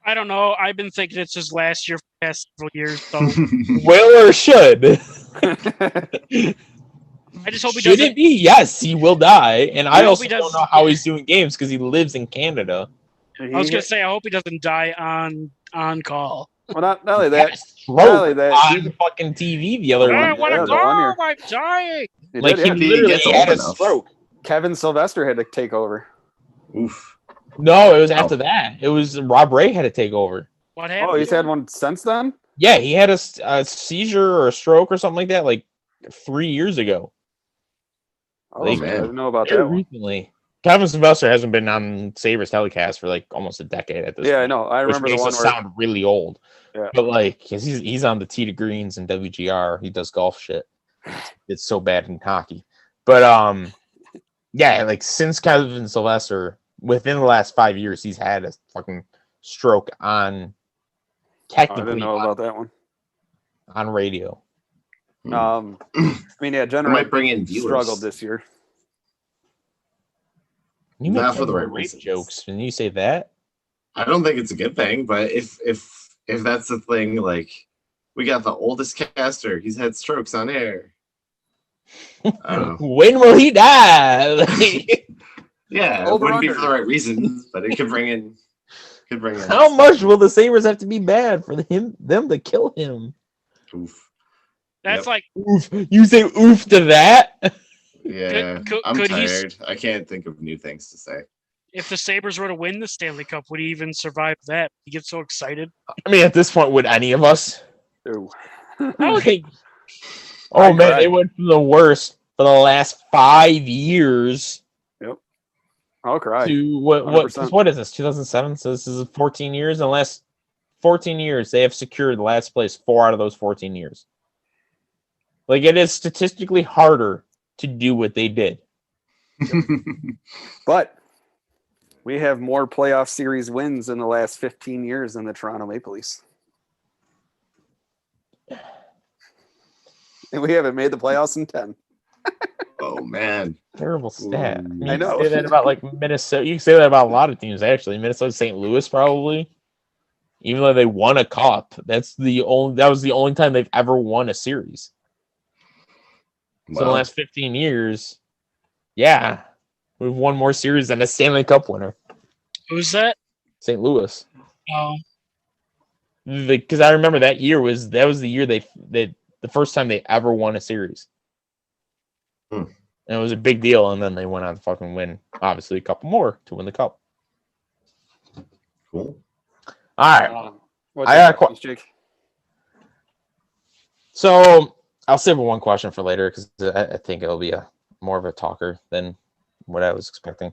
I don't know. I've been thinking it's his last year for the past several years. So Will or should? I just hope he Should doesn't. it be? Yes, he will die. And I hope also he don't doesn't- know how he's doing games because he lives in Canada. I was gonna say I hope he doesn't die on call. Well, not only that, Yes, not only stroke that, on fucking TV the other I one. want yeah, to the one year. go. I'm dying. he Like did, he yeah. he literally gets had old a enough. stroke. Kevin Sylvester had to take over. Oof. No, it was after that. It was Rob Ray had to take over. What happened? Oh, he's had one since then? Yeah, he had a seizure or a stroke or something like that, like 3 years ago. Oh, Like, I didn't know about Very that one. recently. Kevin Sylvester hasn't been on Sabres telecast for like almost a decade at this Yeah, I point. know. I Which remember the makes one us where sound really old. Yeah. But like, 'cause he's on the Tee to Greens and WGR. He does golf shit. It's so bad in hockey. But yeah, like since Kevin Sylvester, within the last 5 years, he's had a fucking stroke on I technically didn't know about that one. on radio. I mean, yeah, I Jenner might bring in viewers. struggled this year. You Not make for the right rape reasons. jokes when you say that. I don't think it's a good thing, but if that's the thing, like we got the oldest caster, he's had strokes on air. I don't know. When will he die? Yeah, it Over wouldn't be under. for the right reasons, but it could bring in. How much will the Sabres have to be bad for them to kill him? Oof. That's Yep. like Oof. You say oof to that? Yeah, I'm could he- tired. I can't think of new things to say. if the Sabres were to win the Stanley Cup, would he even survive that? He gets so excited. I mean, at this point, would any of us? Ooh. Like, oh I'd man, cry. it went from the worst for the last 5 years I'll cry. to what 100%. what is this? 2007. So this is 14 years. In the last 14 years, they have secured the last place 4 out of those 14 years. Like, it is statistically harder to do what they did. But we have more playoff series wins in the last 15 years than the Toronto Maple Leafs. And we haven't made the playoffs in 10. Oh man, Terrible stat. Ooh. You I know. can say that about like Minnesota. You can say that about a lot of teams actually. Minnesota, St. Louis, probably. Even though they won a cup, that was the only time they've ever won a series. So in the last 15 years, yeah, we've won more series than a Stanley Cup winner. Who's that? St. Louis. Oh, Because I remember that was the year they the first time they ever won a series. Hmm. And it was a big deal, and then they went on to fucking win, obviously, a couple more to win the cup. Cool. All right. What's I your got a questions, Jake? So I'll save one question for later because I think it'll be more of a talker than what I was expecting.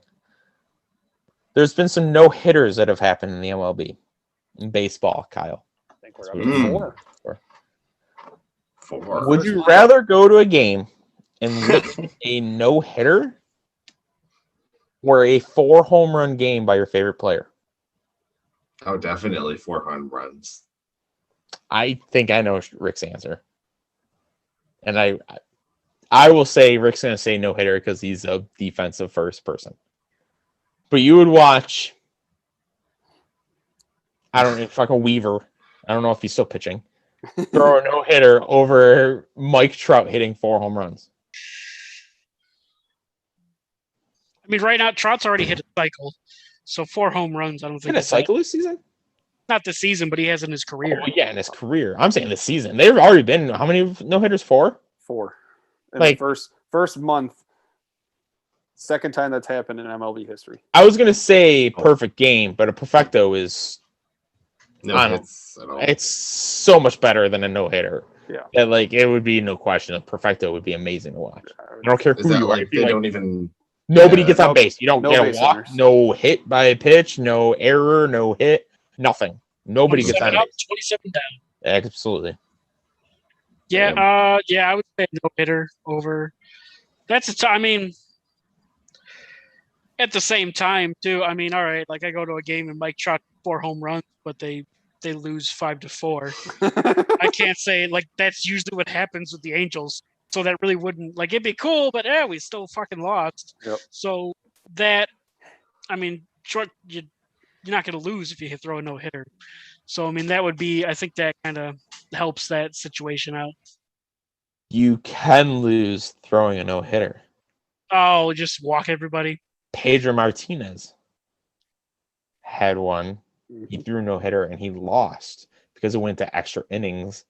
There's been some no-hitters that have happened in the MLB. In baseball, Kyle. I think we're up to 4. 4. Would you rather go to a game and witness a no-hitter or a 4 home run game by your favorite player? Oh, definitely 4 home runs. I think I know Rick's answer. And I will say Rick's going to say no-hitter because he's a defensive first person. But you would watch, I don't know, fucking Weaver. I don't know if he's still pitching. Throw a no-hitter over Mike Trout hitting 4 home runs. I mean, right now Trout's already hit a cycle, so 4 home runs. I don't think Hit a it's cycle this season? not this season, but he has in his career. Oh, yeah, in his career. I'm saying this season. They've already been, how many no-hitters? 4? 4. In Like- the first month. Second time that's happened in MLB history. I was going to say perfect game, but a perfecto is, No I don't- hits at all. it's so much better than a no-hitter. Yeah. That, like, it would be no question. A perfecto would be amazing to watch. I don't care Is who that you are. like If you they like, don't even? nobody yeah, gets on no- base. You don't no get a base walk, runners. no hit by a pitch, no error, no hit, nothing. Nobody gets 27 on up, base. 27 down. Absolutely. Yeah, Damn. yeah, I would say no hitter over. That's I mean, at the same time too. I mean, all right, like I go to a game and Mike Trout 4 home runs, but they lose 5-4. I can't say like that's usually what happens with the Angels. So that really wouldn't like it'd be cool, but we still fucking lost. Yep. So that, I mean, you're not going to lose if you throw a no hitter. So I mean, that would be. I think that kind of helps that situation out. You can lose throwing a no-hitter. Oh, just walk everybody. Pedro Martinez had one. He threw a no-hitter and he lost because it went to extra innings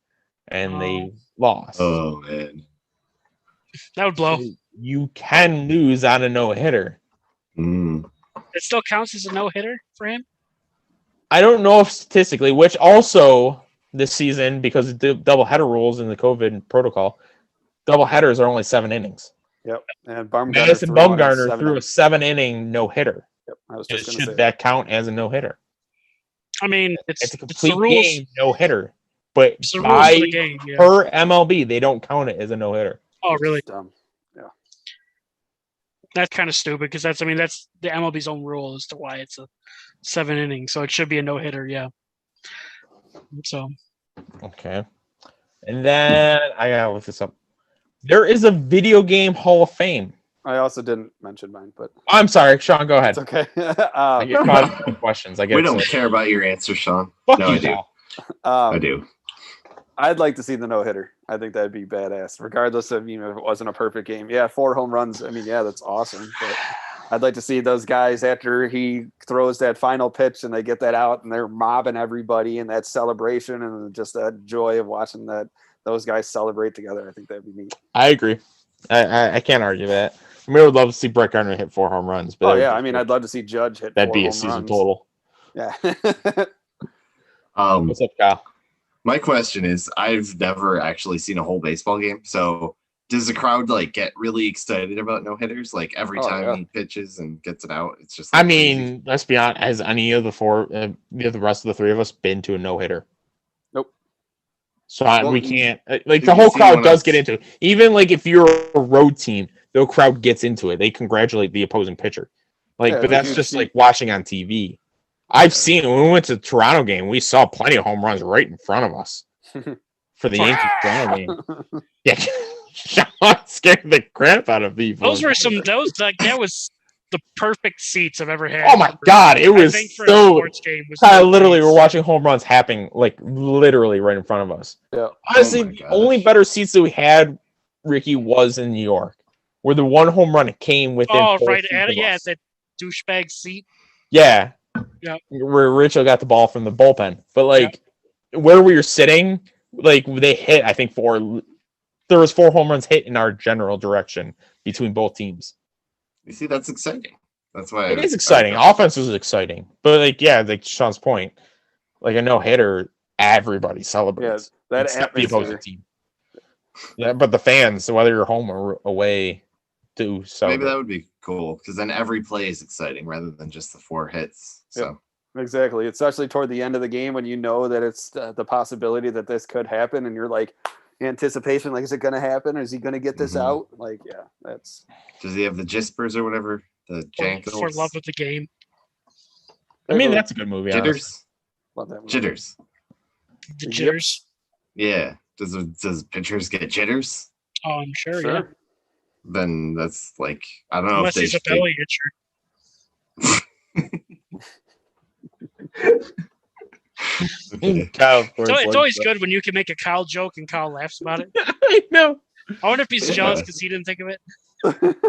and they lost. Oh man. That would blow. You can lose on a no-hitter. Mm. It still counts as a no hitter for him. I don't know if statistically, which also this season, because of the doubleheader rules in the COVID protocol, doubleheaders are only 7 innings. Yep. And Bumgarner Madison threw one in Bumgarner 7 threw a innings. 7-inning no-hitter. Yep. I was just going to Should say that count as a no-hitter? I mean, It's a it's the complete rules. game no-hitter. But It's the rules of the by game. Yeah. per MLB, they don't count it as a no-hitter. Oh, Which is really? dumb. That's kind of stupid because that's the MLB's own rule as to why it's a 7 inning, so it should be a no hitter. Yeah. So Okay. And then I gotta look this up. There is a video game Hall of Fame. I also didn't mention mine, but I'm sorry, Sean, go ahead. it's okay. I get caught up in questions. I get We don't excited. care about your answer, Sean. Fuck No, you, I do. Sal. I do. I'd like to see the no hitter. I think that'd be badass, regardless of if it wasn't a perfect game. Yeah, 4 home runs. I mean, yeah, that's awesome. But I'd like to see those guys after he throws that final pitch and they get that out and they're mobbing everybody and that celebration and just that joy of watching those guys celebrate together. I think that'd be neat. I agree. I can't argue that. I mean, I would love to see Brett Gardner hit 4 home runs. But Oh that would yeah, be I mean, cool. I'd love to see Judge hit. That'd 4 be a home season runs. total. Yeah. What's up, Kyle? My question is, I've never actually seen a whole baseball game. So does the crowd like get really excited about no hitters? Like every Oh, time yeah. he pitches and gets it out, it's just. I Like, mean, crazy. let's be honest. Has any of the rest of the 3 of us been to a no hitter? Nope. So Well, we can't. Like did the you whole see crowd one does of- get into it. Even like if you're a road team, the crowd gets into it. They congratulate the opposing pitcher. Like, Yeah, but like that's you just see- like watching on TV. I've seen when we went to the Toronto game, we saw plenty of home runs right in front of us for the Yankees Toronto game. Yeah, Sean scared the crap out of people. those were that was the perfect seats I've ever had. Oh my god, it I was think for a so. sports game was I so literally nice. were watching home runs happening like literally right in front of us. Yeah. Honestly, Oh my the gosh. only better seats that we had, Ricky, was in New York, where the one home run came within. Oh 4 right, feet of yeah, us. that douchebag seat. Yeah. Yeah. Where Richo got the ball from the bullpen. But like where we were sitting, like they hit, I think there was 4 home runs hit in our general direction between both teams. You see, that's exciting. That's why It is exciting. Offense was exciting. But like, yeah, like Sean's point, like a no-hitter, everybody Yeah, celebrates. that except the opposing atmosphere. team. Yeah, but the fans, so whether you're home or away, do celebrate. Maybe that would be cool because then every play is exciting rather than just the 4 hits. So Exactly, especially toward the end of the game when you know that it's the possibility that this could happen, and you're like anticipation, like, is it going to happen? Is he going to get this Mhm. out? Like, yeah, that's. does he have the Jispers or whatever? The Jankles? For love of the game. I mean, that's a good movie. honestly. Jitters? Love that movie. Jitters. The Yep. jitters. Yeah. Does pitchers get jitters? Oh, I'm sure. Sure. Yeah. Then that's like I don't know Unless if they he's a should take- belly itcher. Kyle, of course, It's likes always that. good when you can make a Kyle joke and Kyle laughs about it. I know. I wonder if he's Yeah. jealous because he didn't think of it.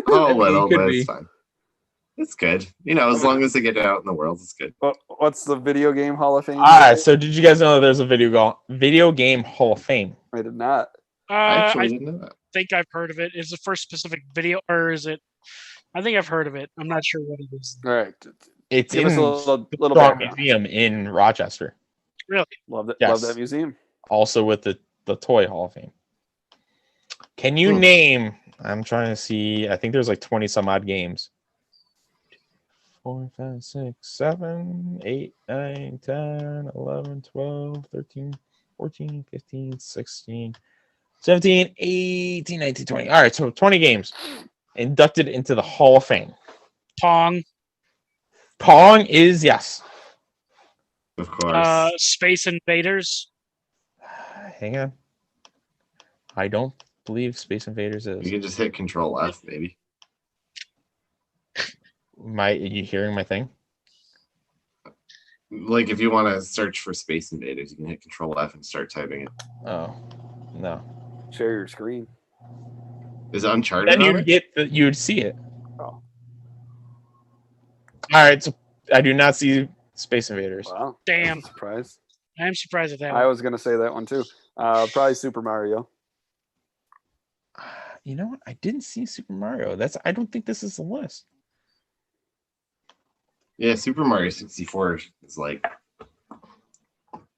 Oh, It little, could but be. it's fine. It's good. You know, as long as they get it out in the world, it's good. What's the video game Hall of Fame? All right. So, did you guys know that there's a video game Hall of Fame? I did not. I actually I didn't know that. think I've heard of it. Is it for a specific video or is it? I think I've heard of it. I'm not sure what it is. All right, It's give in us a little Strong background. Museum in Rochester, Love that. Yes. Love that museum. also with the Toy Hall of Fame. Can you name? I'm trying to see. I think there's like 20 some odd games. 4, 5, 6, 7, 8, 9, 10, 11, 12, 13, 14, 15, 16, 17, 18, 19, 20. All right, so 20 games inducted into the Hall of Fame. Pong, Pong is yes. Of course. Space Invaders. Hang on. I don't believe Space Invaders you is. can just hit Control F, maybe. Are you hearing my thing? Like if you want to search for Space Invaders, you can hit Control F and start typing it. Oh, no. Share your screen. Is Uncharted Then on you'd it? get you'd see it. Oh, All right, so I do not see Space Invaders. wow. Damn. Surprise. I am surprised at that. I one. was gonna say that one too. Probably Super Mario. You know what? I didn't see Super Mario. I don't think this is the list. Yeah, Super Mario 64 is like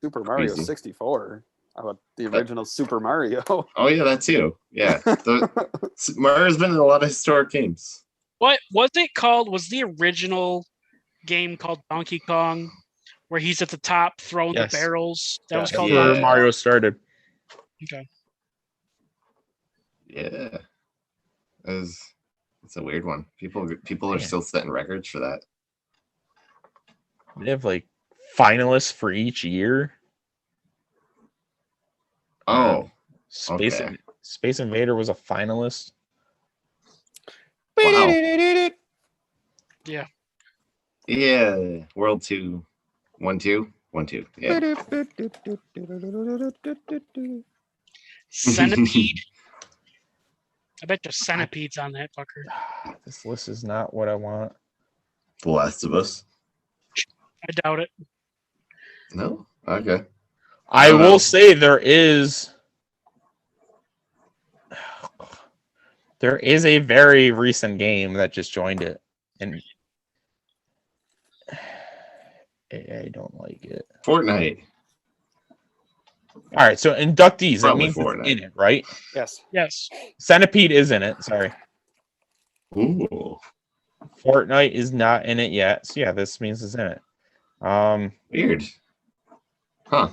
Super Mario Crazy. 64. How about the original Super Mario? Oh yeah, that too. Yeah, Mario's been in a lot of historic games. What was it called? Was the original game called Donkey Kong, where he's at the top throwing Yes. the barrels? That was Yes. called Yeah. Where Donkey Kong? Mario started. Okay. Yeah, it's a weird one. People are Man. still setting records for that. They have like finalists for each year. Oh, Space Okay. Space Invader was a finalist. wow. Yeah. Yeah, World 2, 1, 2, 1, 2. Yeah. Centipede. I bet there's centipedes on that fucker. This list is not what I want. The Last of Us. I doubt it. No. Okay. I don't will know. say there is a very recent game that just joined it, and I don't like it. Fortnite. All right, so inductees, that Probably means it's Fortnite. in it, right? Yes. Yes. Centipede is in it. Sorry, Ooh. Fortnite is not in it yet. So yeah, this means it's in it. Weird. Huh.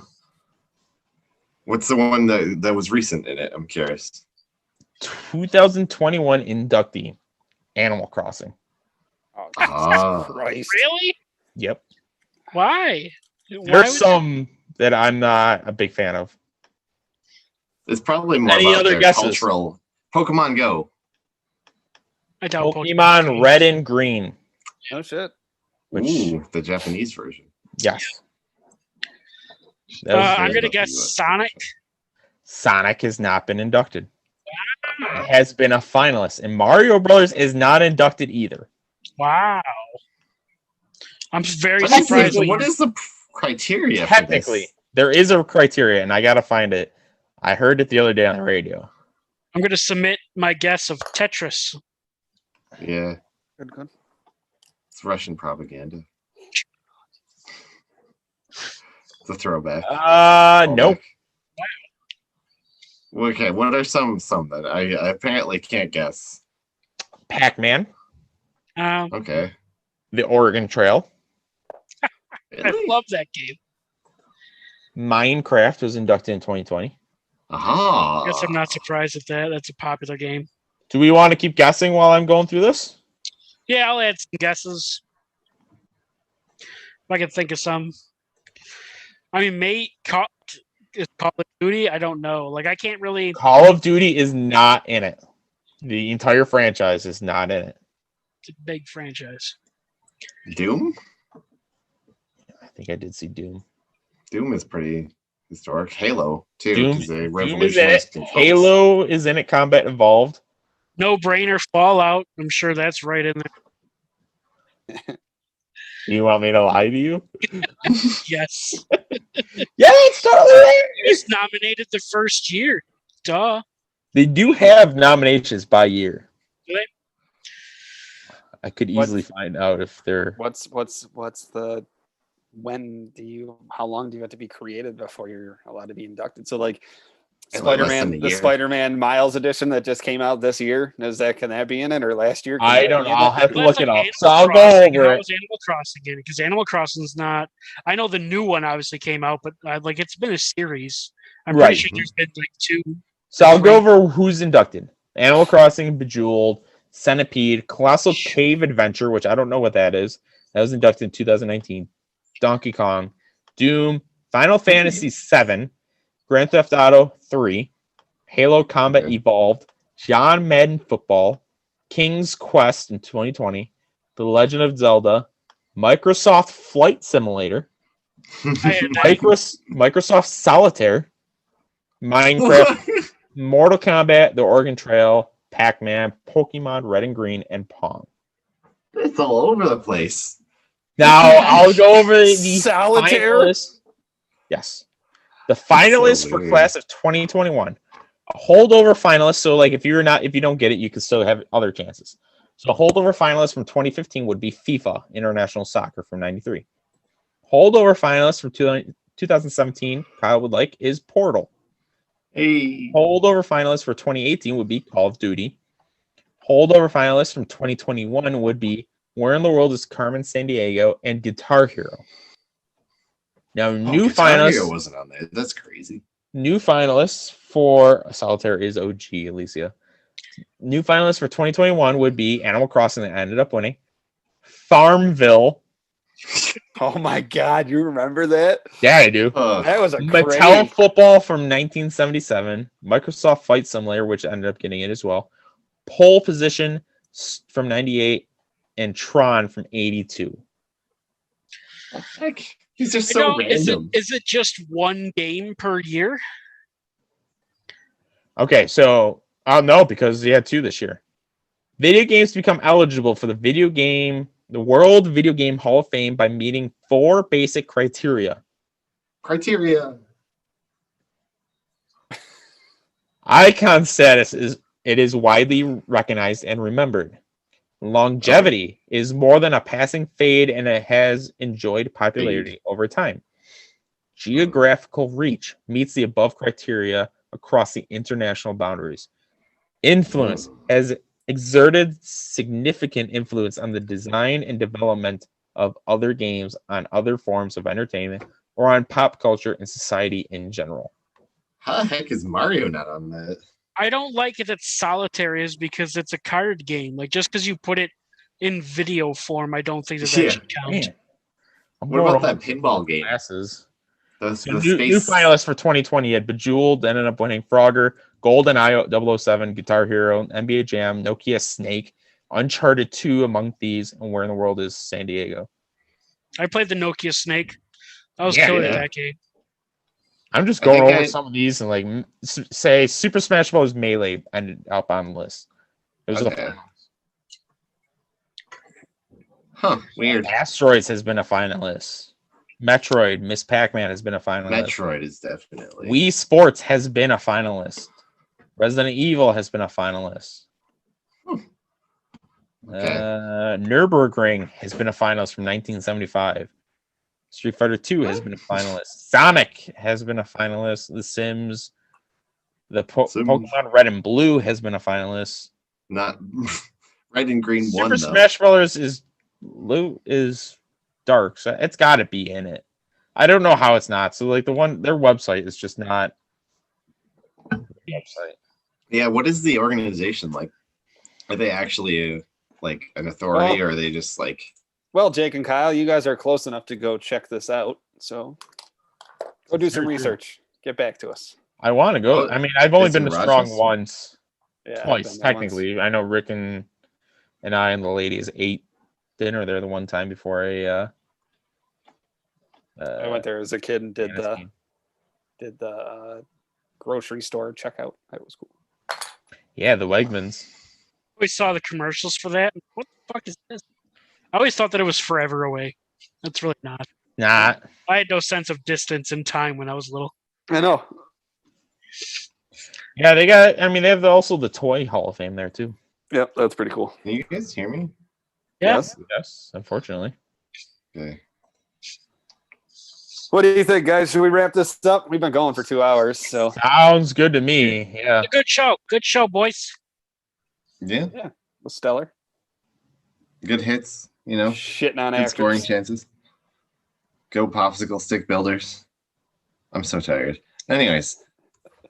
What's the one that was recent in it? I'm curious. 2021 inductee, Animal Crossing. Oh, Ah. Jesus Christ. Really? Yep. Why? Why There's would- some that I'm not a big fan of. It's probably more Any about other their guesses? cultural. Pokemon Go. I doubt Pokemon Red and Green. No shit. Which- Ooh, the Japanese version. Yes. That was I'm the- gonna the guess US Sonic. Sonic has not been inducted. It has been a finalist, and Mario Brothers is not inducted either. Wow. I'm very What is surprised. the, what is the criteria Technically, there is a criteria, and I gotta find it. I heard it the other day on the radio. I'm gonna submit my guess of Tetris. for this? Yeah, Good, good. it's Russian propaganda. It's a throwback. Nope. Okay, what are some that I apparently can't guess? Pac-Man, Okay. The Oregon Trail, I Really? love that game. Minecraft was inducted in 2020. Aha. I guess I'm not surprised at that. That's a popular game. Do we want to keep guessing while I'm going through this? Yeah, I'll add some guesses. If I can think of some. I mean, is Call of Duty? I don't know. Like, I can't really. Call of Duty is not in it. The entire franchise is not in it. It's a big franchise. Doom? I think I did see Doom. Doom is pretty historic. Halo, too. Doom, 'Cause they Doom is in it. revolutionized controls. Halo is in it. Combat Evolved. No brainer. Fallout. I'm sure that's right in there. You want me to lie to you? Yes. Yeah, it's totally there. It was nominated the first year. Duh. They do have nominations by year. Do they? I could What- easily find out if they're. What's the how long do you have to be created before you're allowed to be inducted? So like Like less than Spider-Man, a the year. Spider-Man Miles edition that just came out this year. Can that be in it or last year? Can I that don't be know. in I'll it? have to Well, look that's it like up. Animal So I'll go Crossing. over How it. was Animal Crossing in it? Because Animal Crossing's not. I know the new one obviously came out, but like it's been a series. I'm Right. pretty sure there's been like two. So I'll go over who's inducted. Animal Crossing, Bejeweled, Centipede, Colossal Cave Adventure, which I don't know what that is. That was inducted in 2019. Donkey Kong, Doom, Final Fantasy VII, Grand Theft Auto 3, Halo Combat Okay. Evolved, John Madden Football, King's Quest in 2020, The Legend of Zelda, Microsoft Flight Simulator, Microsoft Solitaire, Minecraft, Mortal Kombat, The Oregon Trail, Pac-Man, Pokemon Red and Green, and Pong. It's all over the place. Now I'll go over the Solitaire? finalists. Yes, the finalists for weird. class of 2021. A holdover finalist. So like if you don't get it, you can still have other chances. So a holdover finalist from 2015 would be FIFA International Soccer from '93. Holdover finalist from 2017 Kyle would like is Portal. Hey. Holdover finalists for 2018 would be Call of Duty. Holdover finalists from 2021 would be Where in the World is Carmen Sandiego and Guitar Hero. Now, new Guitar Hero finalists. wasn't on there. That's crazy. New finalists for Solitaire is OG, Alicia. New finalists for 2021 would be Animal Crossing that ended up winning. Farmville. Oh my God, you remember that? Yeah, I do. That was a Mattel crazy. Football from 1977. Microsoft Flight Simulator, which ended up getting it as well. Pole Position from 98. And Tron from 82. Heck, these are You so know, random. is it just one game per year? Okay, so no, because he had 2 this year. Video games become eligible for the World Video Game Hall of Fame by meeting 4 basic criteria. Criteria. Icon status is widely recognized and remembered. Longevity is more than a passing fade, and it has enjoyed popularity over time. Geographical reach meets the above criteria across the international boundaries. Influence has exerted significant influence on the design and development of other games, on other forms of entertainment, or on pop culture and society in general. How the heck is Mario not on that? I don't like it that Solitaire is because it's a card game. Like just because you put it in video form, I don't think that Yeah. should count. Man, I'm What going about over that pinball game? Classes. The So new space. finalists for 2020 had Bejeweled, ended up winning Frogger, GoldenEye 007, Guitar Hero, NBA Jam, Nokia Snake, Uncharted 2 among these, and Where in the World is San Diego. I played the Nokia Snake. I was Yeah, killer yeah. at that game. I'm just I going think over some of these and like say Super Smash Bros. Melee ended up on the list. It was Okay. Huh, weird. Asteroids has been a finalist. Metroid, Miss Pac-Man has been a finalist. Metroid is definitely. Wii Sports has been a finalist. Resident Evil has been a finalist. Okay. Nürburgring has been a finalist from 1975. Street Fighter 2 has been a finalist. Sonic has been a finalist. The Sims. Sims. Pokemon Red and Blue has been a finalist. Not Red and Green Super one though. Smash Brothers is dark, so it's got to be in it. I don't know how it's not. So like their website is just not a website. Yeah, what is the organization like? Are they actually like an authority, or are they just like? Well, Jake and Kyle, you guys are close enough to go check this out. So go do some Very true. research. Get back to us. I want to go. Oh, I mean, I've only it's been in to Strong Rochester? once, Yeah, I've twice been there once. technically. I know Rick and I and the ladies ate dinner there the one time before I went there as a kid and did Fantasy the game. grocery store checkout. That was cool. Yeah, the Wegmans. We saw the commercials for that. What the fuck is this? I always thought that it was forever away. That's really not. Nah, I had no sense of distance and time when I was little. I know. yeah, they got. I mean, they have also the Toy Hall of Fame there too. Yep, that's pretty cool. Can you guys hear me? Yeah. Yes. Yes, unfortunately. Okay. What do you think, guys? Should we wrap this up? We've been going for 2 hours, so Sounds good to me. Yeah. Good show. Good show, boys. Yeah. was stellar. Good hits. You know, Shitting on good scoring actors. chances. Go popsicle stick builders. I'm so tired. Anyways,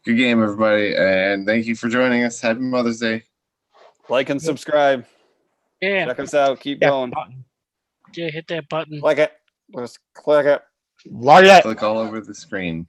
good game, everybody, and thank you for joining us. Happy Mother's Day. Like and subscribe. Yeah. Check us out. Keep Yeah. going. Yeah, hit that button. Like it. Just click it. Love it. Click all over the screen.